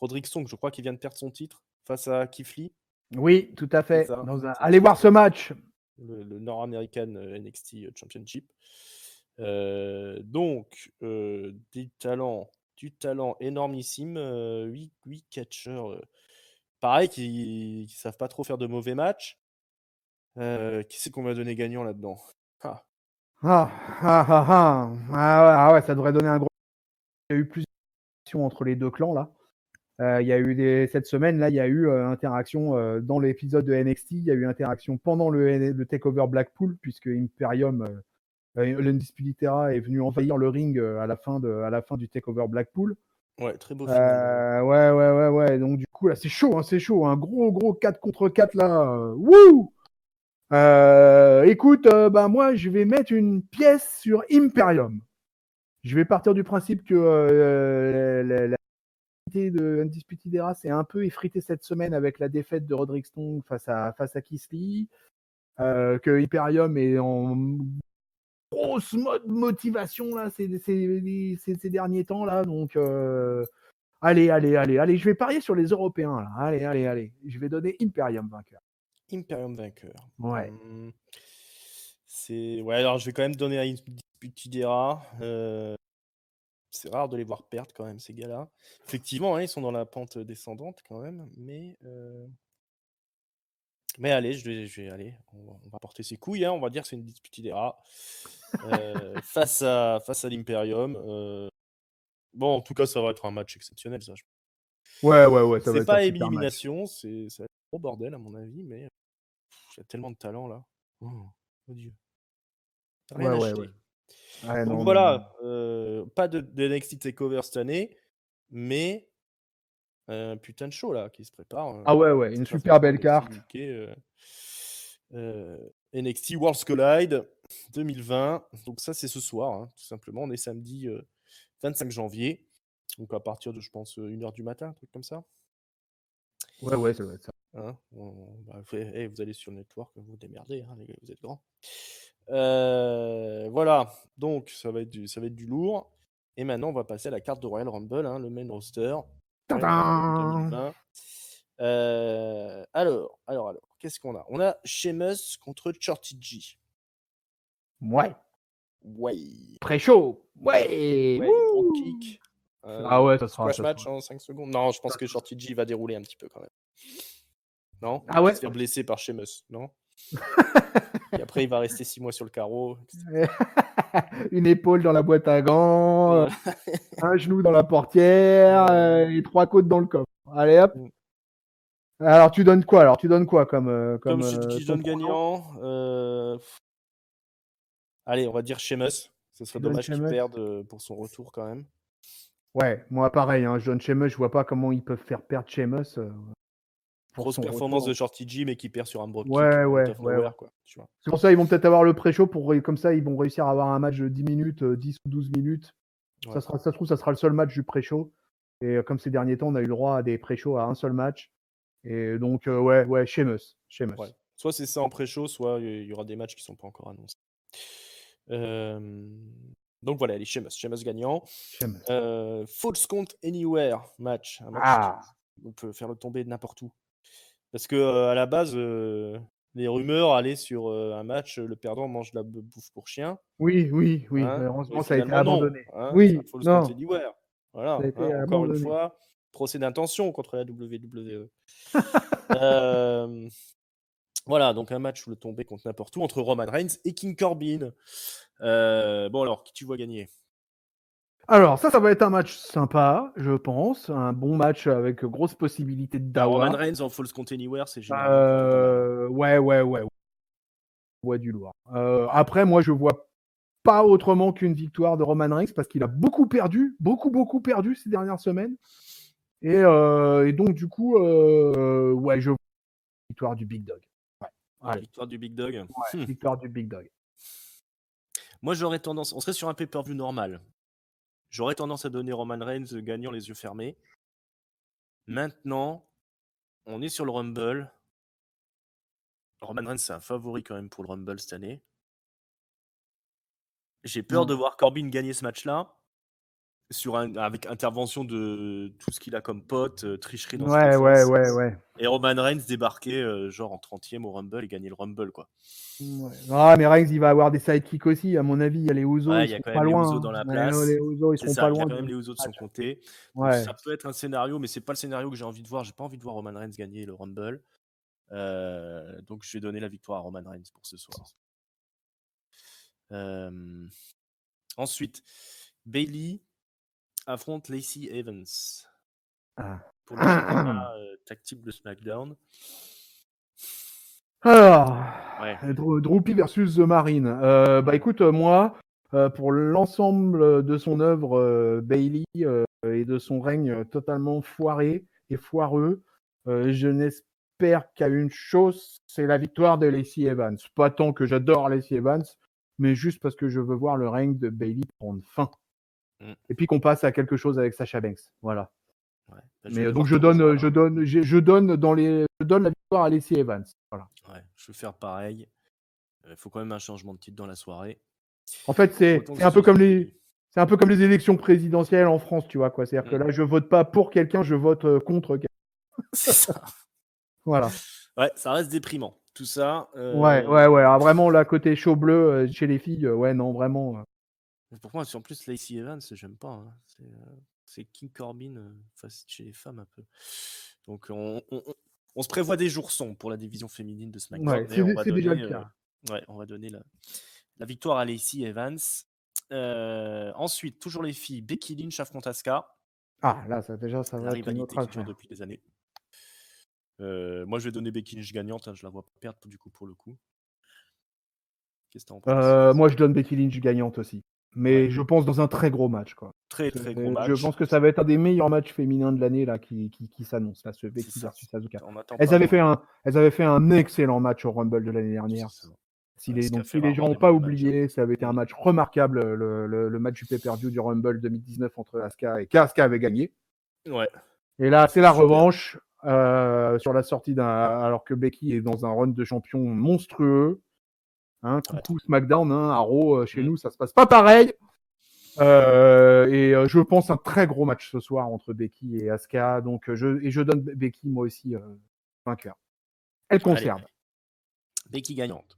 Roderick Strong, je crois qu'il vient de perdre son titre face à Keith Lee. Oui, tout à C'est fait. ça. Allez voir ce match. Le Nord-American NXT Championship. Donc, du talent énormissime. 8 catcheurs, pareil, qui ne savent pas trop faire de mauvais matchs. Qui c'est qu'on va donner gagnant là-dedans? Ah ouais, ça devrait donner un gros. Il y a eu plusieurs actions entre les deux clans là. Il y a eu cette semaine là, il y a eu interaction dans l'épisode de NXT. Il y a eu interaction pendant le Takeover Blackpool puisque Imperium, l'Undisputed Era est venu envahir le ring à la fin du Takeover Blackpool. Ouais, très beau final. Ouais. Donc du coup là, c'est chaud, un gros 4 contre 4 là. Wouh! Écoute, moi je vais mettre une pièce sur Imperium. Je vais partir du principe que la de Undisputed Era s'est un peu effritée cette semaine avec la défaite de Roderick Strong face à Keith Lee. Que Imperium est en grosse motivation là ces derniers temps là. Donc allez, je vais parier sur les Européens là. Allez, je vais donner Imperium vainqueur. Imperium vainqueur. Ouais. Ouais, alors je vais quand même donner à Undisputed Era. C'est rare de les voir perdre quand même ces gars-là. Effectivement, hein, ils sont dans la pente descendante quand même, mais allez, je vais aller. On va porter ses couilles, hein, on va dire que c'est une Undisputed Era face à l'Imperium. Bon, en tout cas, ça va être un match exceptionnel, ça. Ouais, ça va C'est être un pas super match. élimination, ça va être un gros bordel à mon avis, mais il y a tellement de talent là. Oh mon Dieu. Rien à jeter. Ouais, Donc non. voilà, pas de NXT TakeOver cette année, mais putain de show là qui se prépare. Ah ouais, une super belle carte. UK, NXT Worlds Collide 2020. Donc ça c'est ce soir, hein, tout simplement. On est samedi 25 janvier. Donc à partir de, je pense, 1h du matin, un truc comme ça. Ouais, ça doit être ça. Hein, vous allez sur le network, vous vous démerdez, hein, les gars, vous êtes grands. Voilà, donc ça va être du lourd. Et maintenant, on va passer à la carte de Royal Rumble, hein, le main roster. Royal Rumble 2020. Alors, qu'est-ce qu'on a? On a Sheamus contre Shorty G. Ouais. Ouais. Très chaud. Ouais. Gros kick. Ouais, ça sera. Squash match en 5 secondes. Non, je pense que Shorty G va dérouler un petit peu quand même. Non? Ah ouais. Il va se faire blesser par Sheamus, non? Et après, il va rester 6 mois sur le carreau. Une épaule dans la boîte à gants, un genou dans la portière et 3 côtes dans le coffre. Allez hop. Alors tu donnes quoi comme je dis, je donne gagnant. Allez, on va dire Sheamus. Ce serait dommage qu'il perde pour son retour quand même. Ouais, moi pareil, hein, je donne Sheamus, je vois pas comment ils peuvent faire perdre Sheamus pour Grosse son performance retour. de Shorty G, mais qui perd sur un drop kick Ouais, out ouais, of ouais, ouais. nowhere, quoi. Tu vois. C'est pour ça ils vont peut-être avoir le pré-show comme ça ils vont réussir à avoir un match de 10 minutes, 10 ou 12 minutes. Ouais. Ça se trouve, ça sera le seul match du pré-show. Et comme ces derniers temps, on a eu le droit à des pré-shows à un seul match. Et donc, ouais, Sheamus. Ouais. Soit c'est ça en pré-show, soit il y aura des matchs qui sont pas encore annoncés. Donc voilà, les Sheamus gagnant. Sheamus. False Count Anywhere match. Un match Ah, on peut faire le tomber de n'importe où. Parce que à la base, les rumeurs allaient sur un match, le perdant mange de la bouffe pour chien. oui. Hein, et Heureusement, ça a été finalement, non. abandonné. Hein, c'est un Oui, False Count non, Anywhere. ça Voilà. a Hein, été encore une abandonné. fois, procès d'intention contre la WWE. Euh, Voilà, donc un match où le tombé contre n'importe où entre Roman Reigns et King Corbin. Bon alors, qui tu vois gagner? Alors, ça va être un match sympa, je pense. Un bon match avec grosse possibilité de Roman dawa. Reigns en False Count Anywhere, c'est généralement plutôt pas mal. Ouais, du lourd. Après, moi, je vois pas autrement qu'une victoire de Roman Reigns parce qu'il a beaucoup perdu ces dernières semaines. Et donc, du coup, ouais, je vois une victoire du Big Dog. Ouais, allez, Victoire du Big Dog. ouais, victoire du Big Dog. Moi, j'aurais tendance, on serait sur un pay-per-view normal. J'aurais tendance à donner Roman Reigns gagnant les yeux fermés. Maintenant, on est sur le Rumble. Roman Reigns, c'est un favori quand même pour le Rumble cette année. J'ai peur de voir Corbin gagner ce match-là. Avec intervention de tout ce qu'il a comme pote, tricherie dans cette Ouais. et Roman Reigns débarquer genre en 30e au Rumble et gagner le Rumble, quoi. Ouais. Ah, mais Reigns, il va avoir des sidekicks aussi. À mon avis, il y a les Usos, Ouais, ils il y a seront quand pas même les loin. Usos dans la Ouais, place. les Usos, ils C'est seront ça, pas il y a loin quand même du les Usos de son match. côté. Donc Ouais. ça peut être un scénario, mais c'est pas le scénario que j'ai envie de voir. J'ai pas envie de voir Roman Reigns gagner le Rumble. Donc je vais donner la victoire à Roman Reigns pour ce soir. Ensuite, Bayley affronte Lacey Evans Ah. pour le championnat tag team de SmackDown. Alors, Ouais. Droopy versus The Marine. Bah écoute, moi, pour l'ensemble de son œuvre, Bayley, et de son règne totalement foiré et foireux, je n'espère qu'à une chose, c'est la victoire de Lacey Evans. Pas tant que j'adore Lacey Evans, mais juste parce que je veux voir le règne de Bayley prendre fin. Et puis qu'on passe à quelque chose avec Sasha Banks. Voilà. Ouais. Mais donc je donne la victoire à Lacey Evans. Voilà. Ouais, je vais faire pareil. Il faut quand même un changement de titre dans la soirée. En fait, c'est un peu comme les élections présidentielles en France, tu vois quoi. C'est-à-dire que là, je vote pas pour quelqu'un, je vote contre quelqu'un. C'est ça. Voilà. Ouais, ça reste déprimant. Tout ça. Ouais. Alors, vraiment, là, côté chaud bleu chez les filles, ouais, non, vraiment. Pour moi, en plus, Lacey Evans, j'aime pas. Hein. C'est King Corbin chez les femmes un peu. Donc, on se prévoit des jours sombres pour la division féminine de SmackDown. Ouais, c'est déjà le cas. Ouais, on va donner la victoire à Lacey Evans. Ensuite, toujours les filles, Becky Lynch affronte Asuka. Ah, là, ça va la être une rivalité autre qui dure affaire. depuis des années. Moi, je vais donner Becky Lynch gagnante. Hein, je la vois pas perdre du coup pour le coup. Qu'est-ce que t'en penses? Moi, je donne Becky Lynch gagnante aussi. Mais je pense dans un très gros match, quoi. Très gros match. Je pense que ça va être un des meilleurs matchs féminins de l'année là qui s'annonce, là, ce Becky versus Asuka. Elles avaient fait un excellent match au Rumble de l'année dernière. Si les gens n'ont pas oublié, ça avait été un match remarquable, le match du pay-per-view du Rumble 2019 entre Asuka et Asuka avait gagné. Ouais. Et là, c'est la revanche sur la sortie alors que Becky est dans un run de champion monstrueux. Hein, coucou SmackDown, hein, à Raw, chez nous, ça se passe pas pareil. Et je pense un très gros match ce soir entre Becky et Asuka. Donc, je donne Becky, moi aussi, vainqueur. Elle conserve. Allez. Becky gagnante.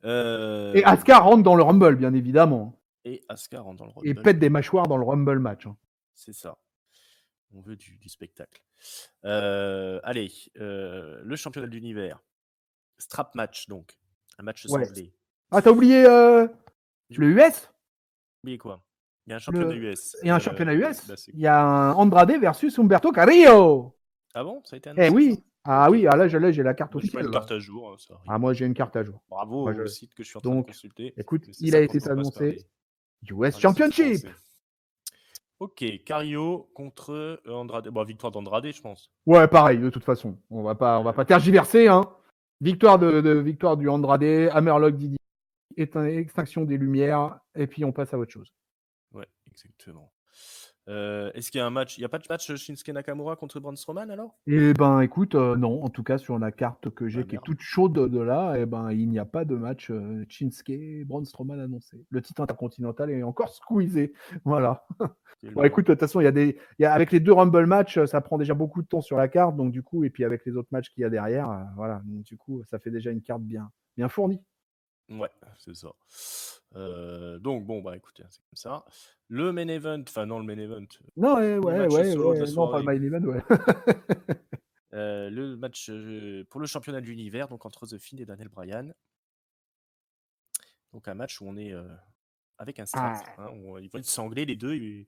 Et Asuka rentre dans le Rumble, bien évidemment. Et Asuka rentre dans le Rumble. Et pète des mâchoires dans le Rumble match. Hein. C'est ça. On veut du spectacle. Allez, le championnat de l'univers. Strap match, donc. Un match sanglé. Ah, t'as oublié le US? Oublié quoi? Il y a un championnat US. Il y a un championnat US. Il y a un Andrade versus Humberto Carrillo. Ah bon? Ça a été annoncé? Eh oui. Ah oui, là j'ai la carte officielle. officielle. J'ai pas une carte à jour. Ça arrive. Ah, moi j'ai une carte à jour. Bravo au site que je suis en train de consulter. Écoute, il a été annoncé. US Championship. Ok, Cario contre Andrade. Bon, victoire d'Andrade, je pense. Ouais, pareil, de toute façon. On va pas tergiverser, hein. Victoire victoire du Andrade, Hammerlock Didi, extinction des lumières, et puis on passe à autre chose. Ouais, exactement. Est-ce qu'il y a un match? Il n'y a pas de match Shinsuke Nakamura contre Braun Strowman alors? Eh ben, écoute, non, en tout cas, sur la carte que j'ai, Ah qui est merde. toute chaude de là, eh ben, il n'y a pas de match Shinsuke Braun Strowman annoncé. Le titre intercontinental est encore squeezé. Voilà. Quel Bon, mort. écoute, de toute façon, avec les 2 Rumble matchs, ça prend déjà beaucoup de temps sur la carte, donc du coup, et puis avec les autres matchs qu'il y a derrière, voilà, donc du coup, ça fait déjà une carte bien fournie. Ouais, c'est ça. Donc bon, bah écoutez, c'est comme ça. Le main event, enfin non, le main event, Non, premier match solo de la non, pas le soirée. main event, ouais. Le match pour le championnat de l'univers, donc entre The Fiend et Daniel Bryan. Donc un match où on est avec un strap. Hein, où ils vont être sanglés les deux. Ils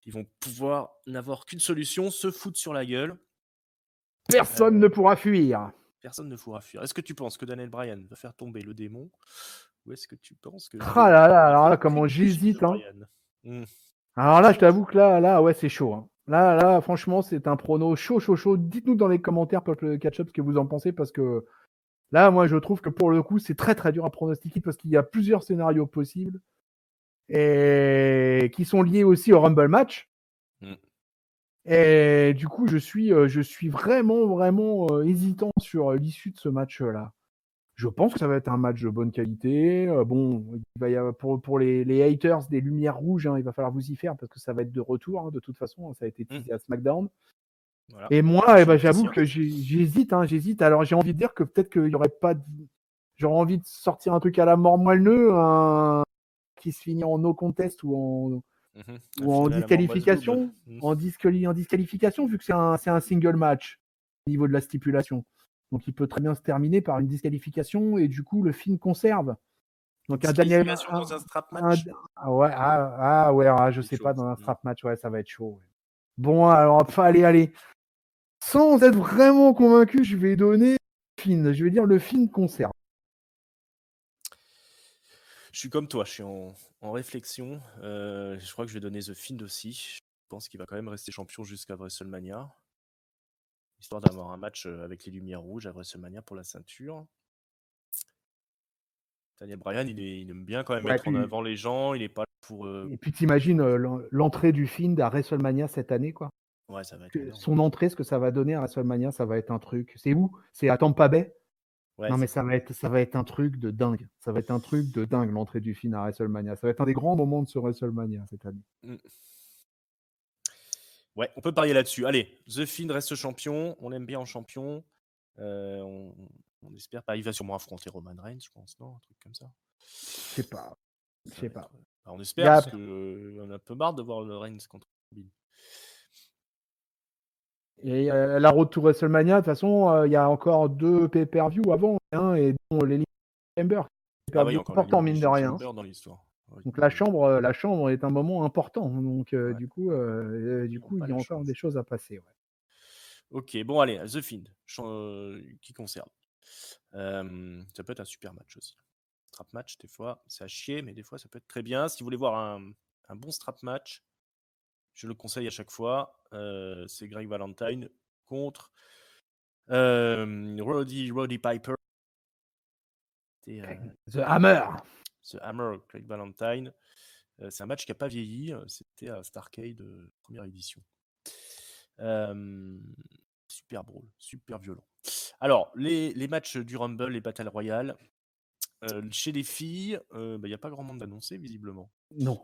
vont pouvoir n'avoir qu'une solution, se foutre sur la gueule. Personne ne pourra fuir. Personne ne pourra fuir. Est-ce que tu penses que Daniel Bryan va faire tomber le démon? Ou est-ce que tu penses que Ah là là, alors là, comment privilégier j'hésite, hein. Bryan? Alors là, je t'avoue que là, ouais, c'est chaud, hein. Là, franchement, c'est un prono chaud. Dites-nous dans les commentaires, Peuple Catch-up, ce que vous en pensez, parce que là, moi, je trouve que pour le coup, c'est très très dur à pronostiquer parce qu'il y a plusieurs scénarios possibles et qui sont liés aussi au Rumble match. Mm. Et du coup, je suis vraiment hésitant sur l'issue de ce match-là. Je pense que ça va être un match de bonne qualité. Bon, il va y avoir pour les haters des lumières rouges, hein, il va falloir vous y faire parce que ça va être de retour, hein, de toute façon. Ça a été teasé à SmackDown. Voilà. Et moi, j'avoue que j'hésite. Alors, j'ai envie de dire que peut-être qu'il n'y aurait pas. J'aurais envie de sortir un truc à la mort moelleux, qui se finit en no contest ou en disqualification. En disqualification, vu que c'est un single match au niveau de la stipulation. Donc, il peut très bien se terminer par une disqualification et du coup, le film conserve. Donc, un Daniel. Dans un strap match. Je sais pas, dans un strap match, ouais, ça va être chaud. Ouais. Bon, alors, allez. Sans être vraiment convaincu, je vais donner Finn. Je vais dire le Finn conserve. Je suis comme toi, je suis en réflexion. Je crois que je vais donner The Fiend aussi. Je pense qu'il va quand même rester champion jusqu'à WrestleMania. Histoire d'avoir un match avec les lumières rouges à WrestleMania pour la ceinture. Daniel Bryan, il aime bien quand même mettre en avant les gens. Il est pas là pour. Et puis t'imagines l'entrée du Fiend à WrestleMania cette année, quoi. Ouais, ça va être énorme. Son entrée, ce que ça va donner à WrestleMania, ça va être un truc. C'est où? C'est à Tampa Bay? Ouais, non, mais ça va être un truc de dingue. Ça va être un truc de dingue, l'entrée du Fiend à WrestleMania. Ça va être un des grands moments de ce WrestleMania cette année. Ouais, on peut parier là-dessus. Allez, The Fiend reste champion. On l'aime bien en champion. On espère pas. Il va sûrement affronter Roman Reigns, je pense, non? Un truc comme ça. Je sais pas. On espère, parce qu'on a un peu marre de voir le Reigns contre Bill. Et la road to WrestleMania, de toute façon, il y a encore 2 pay-per-view avant, hein, et dont l'Elimination Chamber. Important, mine de rien. Dans l'histoire. Ouais, donc la chambre est un moment important. Donc du coup, il y a encore des choses à passer. Ouais. Ok, bon allez, The Fiend, qui conserve. Ça peut être un super match aussi. Strap match, des fois, c'est à chier, mais des fois, ça peut être très bien. Si vous voulez voir un bon strap match, je le conseille à chaque fois. C'est Greg Valentine contre Roddy Piper. The Hammer. The Hammer, Greg Valentine. C'est un match qui n'a pas vieilli. C'était à Starrcade, première édition. Super drôle, super violent. Alors, les matchs du Rumble, les Battle Royale. Chez les filles, il n'y a pas grand monde d'annoncé, visiblement. Non.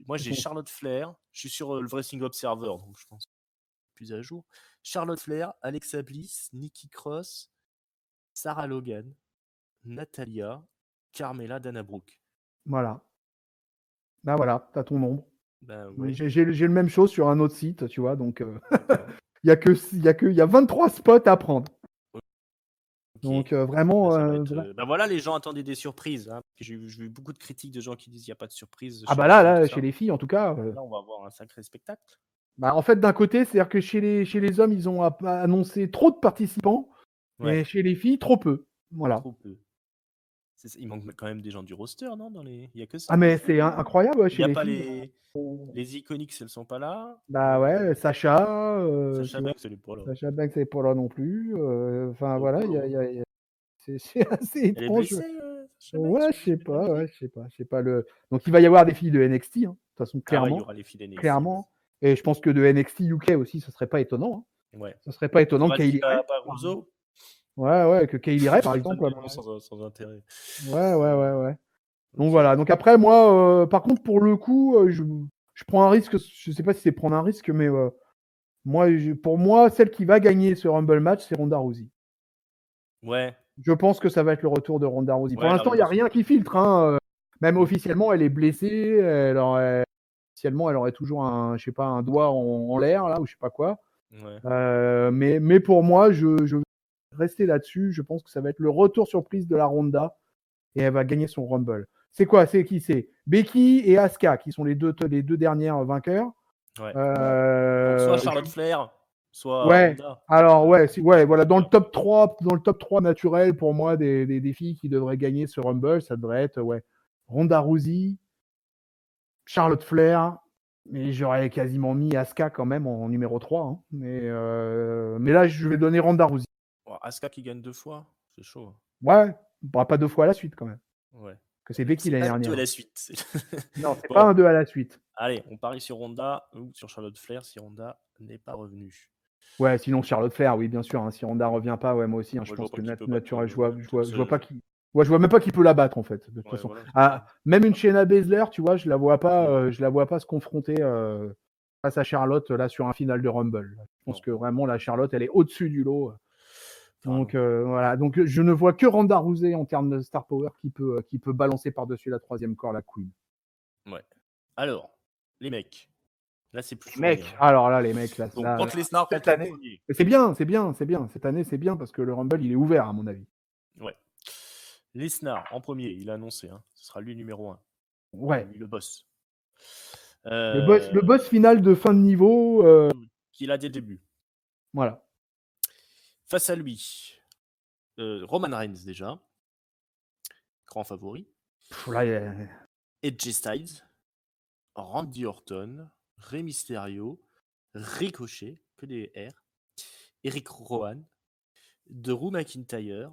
Moi, j'ai Charlotte Flair. Je suis sur le Wrestling Observer, donc je pense plus à jour. Charlotte Flair, Alexa Bliss, Nikki Cross, Sarah Logan, Natalia, Carmella, Dana Brooke. Voilà. Ben voilà, t'as ton nombre. Ouais. J'ai le même chose sur un autre site, tu vois, donc il y a 23 spots à prendre. Okay. Donc vraiment. Voilà, les gens attendaient des surprises. Hein, j'ai vu beaucoup de critiques de gens qui disent qu'il n'y a pas de surprise. Là, chez les filles, en tout cas. Là, on va avoir un sacré spectacle. Bah, en fait, d'un côté, c'est-à-dire que chez les hommes, ils ont annoncé trop de participants, et chez les filles, trop peu. Voilà. Trop peu. Il manque quand même des gens du roster, non? Il y a que ça. Ah, mais c'est incroyable, Il chez n'y a les pas filles. les Iconics, elles sont pas là. Bah ouais, Sacha, Sacha tu vois, Banks, elle est pas là. Sacha Banks n'est pas là non plus. Enfin Oh, voilà, Polo. c'est assez Elle est étrange. blessée, Sacha Banks, Ouais, ou j'ai pas vu. je sais pas le. Donc il va y avoir des filles de NXT, hein, de toute façon, Ah ouais, il y aura les filles NXT. clairement. Et je pense que de NXT UK aussi, ce serait pas étonnant. Hein. Ouais. Ce serait pas étonnant que Kaylee Radika Ray. Barroso. Ouais, que Kaylee Ray, par Pas exemple. des noms sans intérêt. Ouais. Donc Ok. voilà. Donc après, moi, par contre, pour le coup, je prends un risque. Je sais pas si c'est prendre un risque, mais moi, pour moi, celle qui va gagner ce Rumble match, c'est Ronda Rousey. Ouais. Je pense que ça va être le retour de Ronda Rousey. Pour Ouais, elle l'instant, il n'y a rien qui filtre. Hein. Même officiellement, elle est blessée. Officiellement, elle aurait toujours je sais pas, un doigt en l'air, là, ou je sais pas quoi. Ouais. Mais pour moi, je vais rester là-dessus. Je pense que ça va être le retour surprise de la Ronda et elle va gagner son Rumble. C'est quoi? C'est qui? C'est Becky et Asuka qui sont les deux dernières vainqueurs. Ouais. Donc, soit Charlotte Flair, soit Ouais. Ronda. Alors ouais, voilà, dans le top 3 naturel pour moi des filles qui devraient gagner ce Rumble, ça devrait être Ronda Rousey, Charlotte Flair, mais j'aurais quasiment mis Asuka quand même en numéro 3. Hein. Mais là, je vais donner Ronda Rousey. Oh, Asuka qui gagne 2 fois, c'est chaud. Ouais, pas 2 fois à la suite quand même. Ouais. Que c'est Becky C'est l'année pas du tout dernière. à la suite. Non, c'est Bon. pas un 2 à la suite. Allez, on parie sur Ronda ou sur Charlotte Flair si Ronda n'est pas revenue. Ouais, sinon Charlotte Flair, oui, bien sûr. Hein, si Ronda revient pas, ouais, moi aussi. Hein, je pense que naturel, je vois pas qui. Ouais, je vois même pas qui peut la battre en fait. De toute façon, voilà, même une Shayna Baszler, tu vois, je la vois pas se confronter face à Charlotte là sur un final de Rumble. Je pense que vraiment la Charlotte, elle est au-dessus du lot. Donc voilà, donc je ne vois que Ronda Rousey en termes de star power qui peut balancer par-dessus la troisième corde la Queen. Ouais. Alors, les mecs. Là, c'est plus Mec, alors là, les mecs, là, donc, Brock Lesnar cette contre année. C'est bien. Cette année, c'est bien parce que le Rumble, il est ouvert, à mon avis. Ouais. Lesnar, en premier, il a annoncé. Hein, ce sera lui numéro 1. Ouais. Lui, le boss. Le boss final de fin de niveau. Qu'il a dès le début. Voilà. Face à lui, Roman Reigns, déjà. Grand favori. Edge Styles. Randy Orton. Rey Mysterio. Ricochet, que des R. Eric Rowan. Drew McIntyre.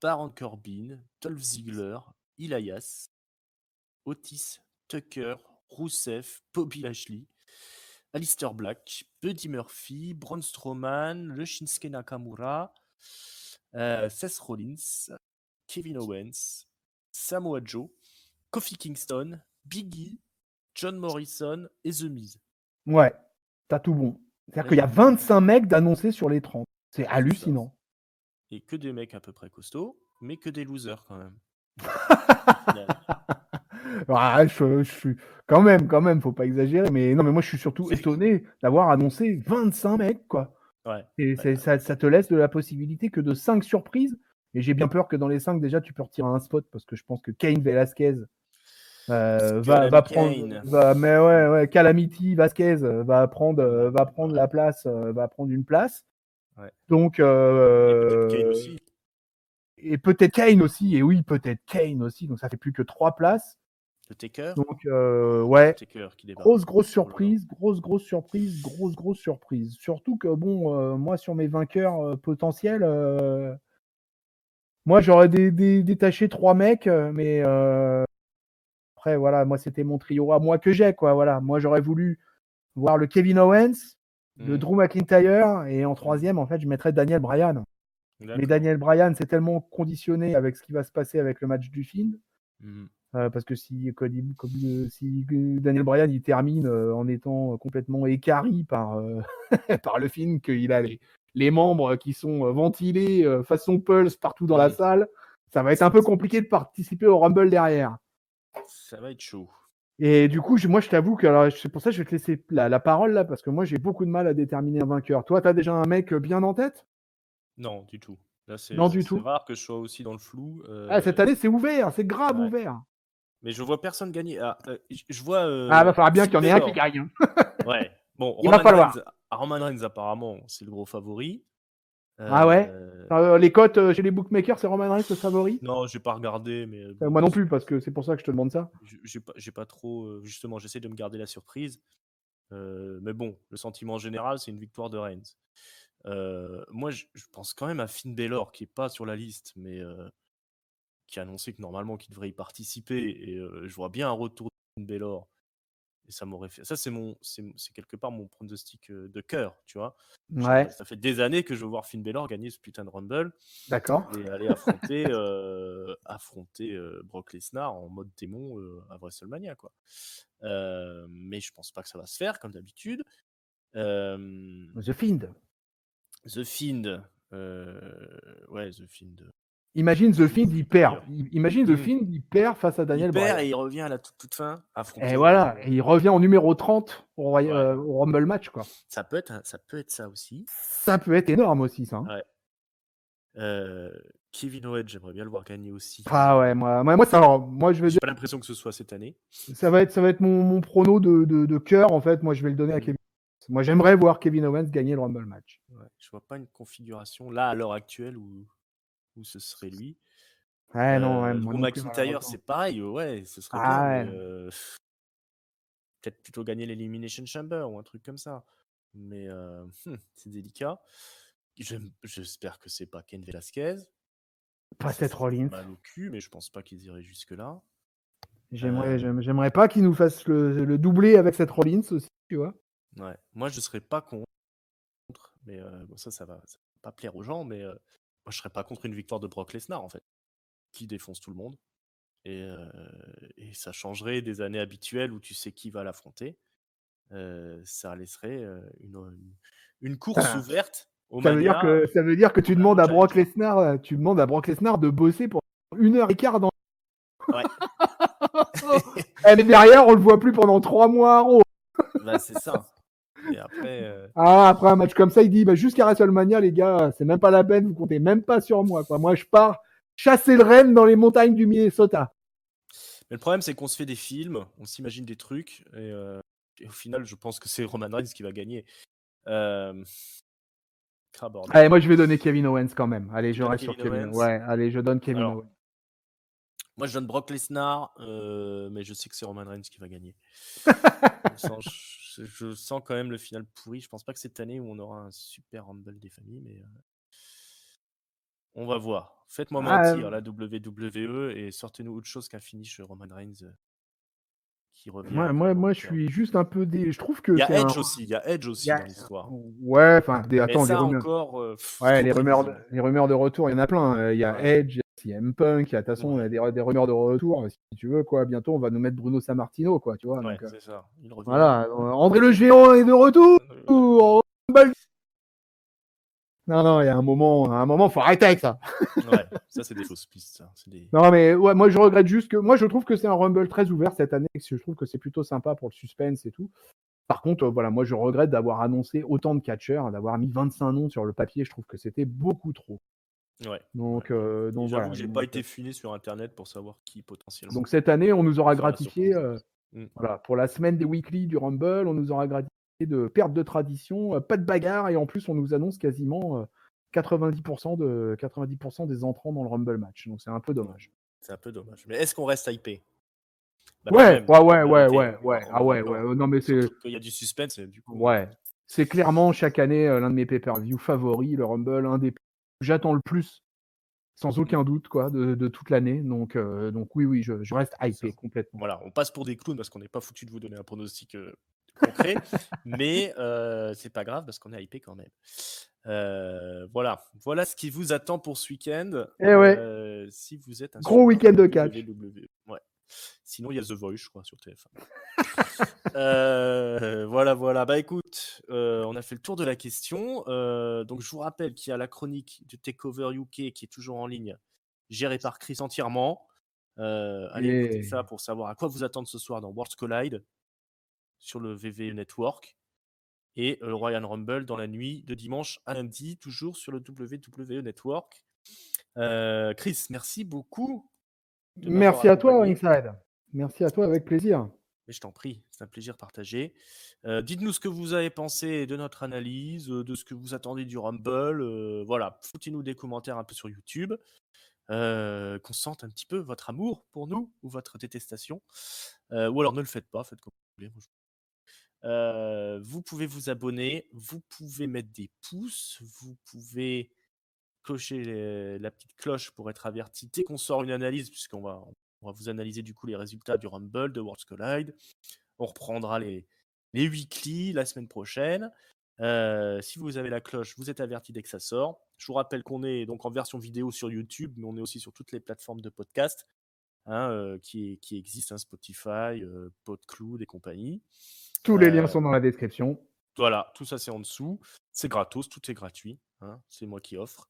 Baron Corbin. Dolph Ziggler. Elias. Otis. Tucker. Rusev. Bobby Lashley. Aleister Black. Buddy Murphy. Braun Strowman. Le Shinsuke Nakamura. Seth Rollins. Kevin Owens. Samoa Joe. Kofi Kingston. Big E. John Morrison et The Miz. Ouais, t'as tout bon. C'est-à-dire qu'il y a 25 mecs d'annoncés sur les 30. C'est hallucinant. Et que des mecs à peu près costauds, mais que des losers quand même. Je suis quand même, faut pas exagérer. Mais non, mais moi je suis surtout étonné d'avoir annoncé 25 mecs, quoi. Ouais. Et ça te laisse de la possibilité que de 5 surprises. Et j'ai bien peur que dans les 5, déjà, tu peux retirer un spot parce que je pense que Cain Velasquez va prendre. Mais ouais, Calamity Vasquez va prendre la place, va prendre une place. Ouais. Donc. Et peut-être Kane aussi. Et peut-être Kane aussi. Et oui, peut-être Kane aussi. Donc ça fait plus que 3 places. Le Taker. Donc ouais. Le Taker qui débarque. Grosse surprise. Grosse surprise. Surtout que bon, moi sur mes vainqueurs potentiels. Moi, j'aurais détaché 3 mecs, mais après, voilà, moi, c'était mon trio à moi que j'ai, quoi. Voilà, moi, j'aurais voulu voir le Kevin Owens, le Drew McIntyre, et en troisième, en fait, je mettrais Daniel Bryan. Mais Daniel Bryan, c'est tellement conditionné avec ce qui va se passer avec le match du Fiend, parce que si Daniel Bryan, il termine en étant complètement équarri par par le Fiend, qu'il a les membres qui sont ventilés façon Pulse partout dans la salle, ça va être un peu compliqué de participer au Rumble derrière. Ça va être chaud. Et du coup, moi, je t'avoue que c'est pour ça que je vais te laisser la parole là, parce que moi, j'ai beaucoup de mal à déterminer un vainqueur. Toi, t'as déjà un mec bien en tête? Non, du tout. Là, c'est rare que je sois aussi dans le flou. Cette année, c'est ouvert, c'est grave ouvert. Mais je vois personne gagner. Je vois. Va falloir bien qu'il y en ait un qui gagne. Ouais. Bon, Il va falloir. Roman Reigns, apparemment, c'est le gros favori. Ah ouais? Euh, Les cotes chez les bookmakers, c'est Roman Reigns le favori? non, j'ai pas regardé, mais Moi non plus, parce que c'est pour ça que je te demande ça. j'ai pas trop. Justement, j'essaie de me garder la surprise. Mais bon, le sentiment général, c'est une victoire de Reigns. Moi, je pense quand même à Finn Balor, qui est pas sur la liste, mais qui a annoncé que normalement qu'il devrait y participer. Et je vois bien un retour de Finn Balor. Et ça m'aurait fait. Ça, c'est quelque part mon pronostic de cœur, tu vois. Ouais, Ça fait des années que je veux voir Finn Balor gagner ce putain de Rumble d'accord. et aller affronter, Brock Lesnar en mode démon à WrestleMania, quoi. Mais je pense pas que ça va se faire, comme d'habitude. Euh, The Fiend. The Fiend. Ouais, The Fiend. Imagine The Fiend, il perd. D'ailleurs. Imagine The Fiend, il perd face à Il Daniel perd Bryan. et il revient à la toute fin Et affronter. voilà, et il revient en numéro 30 Ouais. au Rumble match, quoi. Ça peut être ça aussi. Ça peut être énorme aussi, ça. Hein. Ouais. Kevin Owens, j'aimerais bien le voir gagner aussi. Ah ouais, moi je veux J'ai dire, pas l'impression que ce soit cette année. ça va être mon prono de cœur, en fait. Moi, je vais le donner à Mm. Kevin Owens. Moi, j'aimerais voir Kevin Owens gagner le Rumble match. Ouais. Je vois pas une configuration là à l'heure actuelle où ce serait lui. Ouais, non, ouais, moi Drew non plus, McIntyre, malheureusement. c'est pareil, ouais, ce serait bien, Ah mais ouais. peut-être plutôt gagner l'Elimination Chamber ou un truc comme ça. Mais c'est délicat. J'espère que c'est pas Ken Velasquez. Pas Ça Seth ferait Rollins. mal au cul, mais je pense pas qu'ils iraient jusque-là. J'aimerais pas qu'il nous fasse le doublé avec Seth Rollins aussi, tu vois. Ouais. Moi, je serais pas contre, mais bon, ça va pas plaire aux gens, mais moi, je serais pas contre une victoire de Brock Lesnar, en fait, qui défonce tout le monde. Et ça changerait des années habituelles où tu sais qui va l'affronter. Ça laisserait une course Putain, ouverte au Mania ça veut dire que pour la prochaine victoire. Tu demandes à Brock Lesnar de bosser pour 1h15 dans. Ouais, Et derrière, on le voit plus pendant 3 mois à Raw. bah, c'est ça. Et après, Ah, après un match comme ça, il dit jusqu'à WrestleMania, les gars, c'est même pas la peine, vous comptez même pas sur moi. Quoi. Moi, je pars chasser le renne dans les montagnes du Minnesota. mais le problème, c'est qu'on se fait des films, on s'imagine des trucs, et au final, je pense que c'est Roman Reigns qui va gagner. Bordel. Allez, moi, je vais donner Kevin Owens quand même. Allez, Tu je donnes reste sur Kevin Kevin Owens. Owens. Ouais, allez, je donne Kevin Alors, Owens. moi, je donne Brock Lesnar, mais je sais que c'est Roman Reigns qui va gagner. Je sens quand même le final pourri. Je pense pas que cette année où on aura un super Rumble des familles, mais on va voir. Faites-moi mentir la WWE et sortez-nous autre chose qu'un finish Roman Reigns qui revient dans Moi, le je cœur. suis juste un peu Je trouve que Il y c'est a un. Edge aussi, il y a Edge aussi il y a- dans l'histoire. Ouais, enfin, Mais attends, les ça rumeurs. encore, Ouais, trop les prévisible. rumeurs de retour, il y en a plein. Il y a Ouais. Edge, il y a CM Punk, il y a de toute façon Ouais. des rumeurs de retour. Si tu veux, quoi, bientôt on va nous mettre Bruno Sammartino, quoi, tu vois. Ouais, Donc, c'est ça. Il revient. voilà, André le Géant est de retour. Non, non, il y a un moment, faut arrêter avec ça. Ouais, ça c'est des fausses pistes. Ça. C'est des... Non, mais ouais, moi je regrette juste que. Moi je trouve que c'est un Rumble très ouvert cette année. Je trouve que c'est plutôt sympa pour le suspense et tout. Par contre, voilà, moi je regrette d'avoir annoncé autant de catcheurs, d'avoir mis 25 noms sur le papier. Je trouve que c'était beaucoup trop. Ouais. Donc, Et donc j'avoue voilà. que j'ai pas été fouiné sur internet pour savoir qui potentiellement Donc cette année, on nous aura ferait la gratifié, surprise. voilà, pour la semaine des weekly du Rumble, on nous aura gratifié de perte de tradition, pas de bagarre, et en plus on nous annonce quasiment 90% des entrants dans le Rumble match. Donc c'est un peu dommage. C'est un peu dommage. Mais est-ce qu'on reste hypé? Bah quand Ouais, même, ouais, faut ouais, bien ouais, noter. ouais, ouais. On Ah est ouais, d'accord. ouais. Non mais c'est, Surtout qu'il y a du suspense, et du coup. ouais, c'est clairement chaque année l'un de mes pay-per-view favoris, le Rumble, un des plus que j'attends le plus, sans aucun doute, quoi, de toute l'année. Donc oui, je reste hypé complètement. Voilà, on passe pour des clowns parce qu'on n'est pas foutu de vous donner un pronostic concret, mais c'est pas grave parce qu'on est hypé quand même. Voilà ce qui vous attend pour ce week-end. Eh ouais, Si vous êtes un gros suiveur week-end de de catch. WWE. Ouais. Sinon, il y a The Voice, je crois, sur TF1. Voilà. Bah écoute, on a fait le tour de la question. Donc je vous rappelle qu'il y a la chronique de Takeover UK qui est toujours en ligne, gérée par Chris entièrement. Allez écouter ça pour savoir à quoi vous attendre ce soir dans Worlds Collide sur le VV Network et le Royal Rumble dans la nuit de dimanche à lundi, toujours sur le WWE Network. Chris, merci beaucoup de m'avoir Merci à toi, accompagné. Ringside. Merci à toi, avec plaisir. Mais je t'en prie, c'est un plaisir partagé. Dites-nous ce que vous avez pensé de notre analyse, de ce que vous attendez du Rumble. Voilà, foutez-nous des commentaires un peu sur YouTube. Qu'on sente un petit peu votre amour pour nous ou votre détestation. Ou alors ne le faites pas, faites comme vous voulez. Vous pouvez vous abonner, vous pouvez mettre des pouces, vous pouvez cocher la petite cloche pour être averti dès qu'on sort une analyse, on va vous analyser du coup les résultats du Rumble, de Worlds Collide. On reprendra les weekly la semaine prochaine. Si vous avez la cloche, vous êtes averti dès que ça sort. Je vous rappelle qu'on est donc en version vidéo sur YouTube, mais on est aussi sur toutes les plateformes de podcast qui existent, Spotify, PodCloud et compagnie. Tous les liens sont dans la description. Voilà, tout ça c'est en dessous. C'est gratos, tout est gratuit. C'est moi qui offre.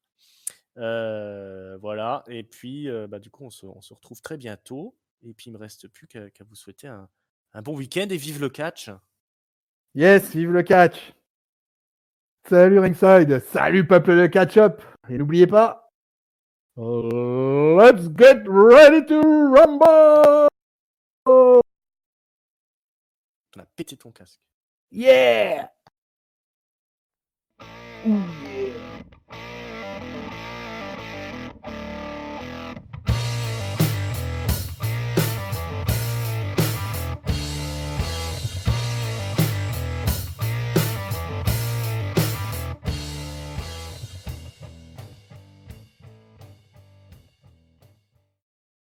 Voilà, et puis du coup on se retrouve très bientôt. Et puis il me reste plus qu'à vous souhaiter un bon week-end et vive le catch. Yes, vive le catch. Salut Ringside, salut peuple de catch-up. Et n'oubliez pas, let's get ready to rumble. On a pété ton casque. Yeah. Ouh.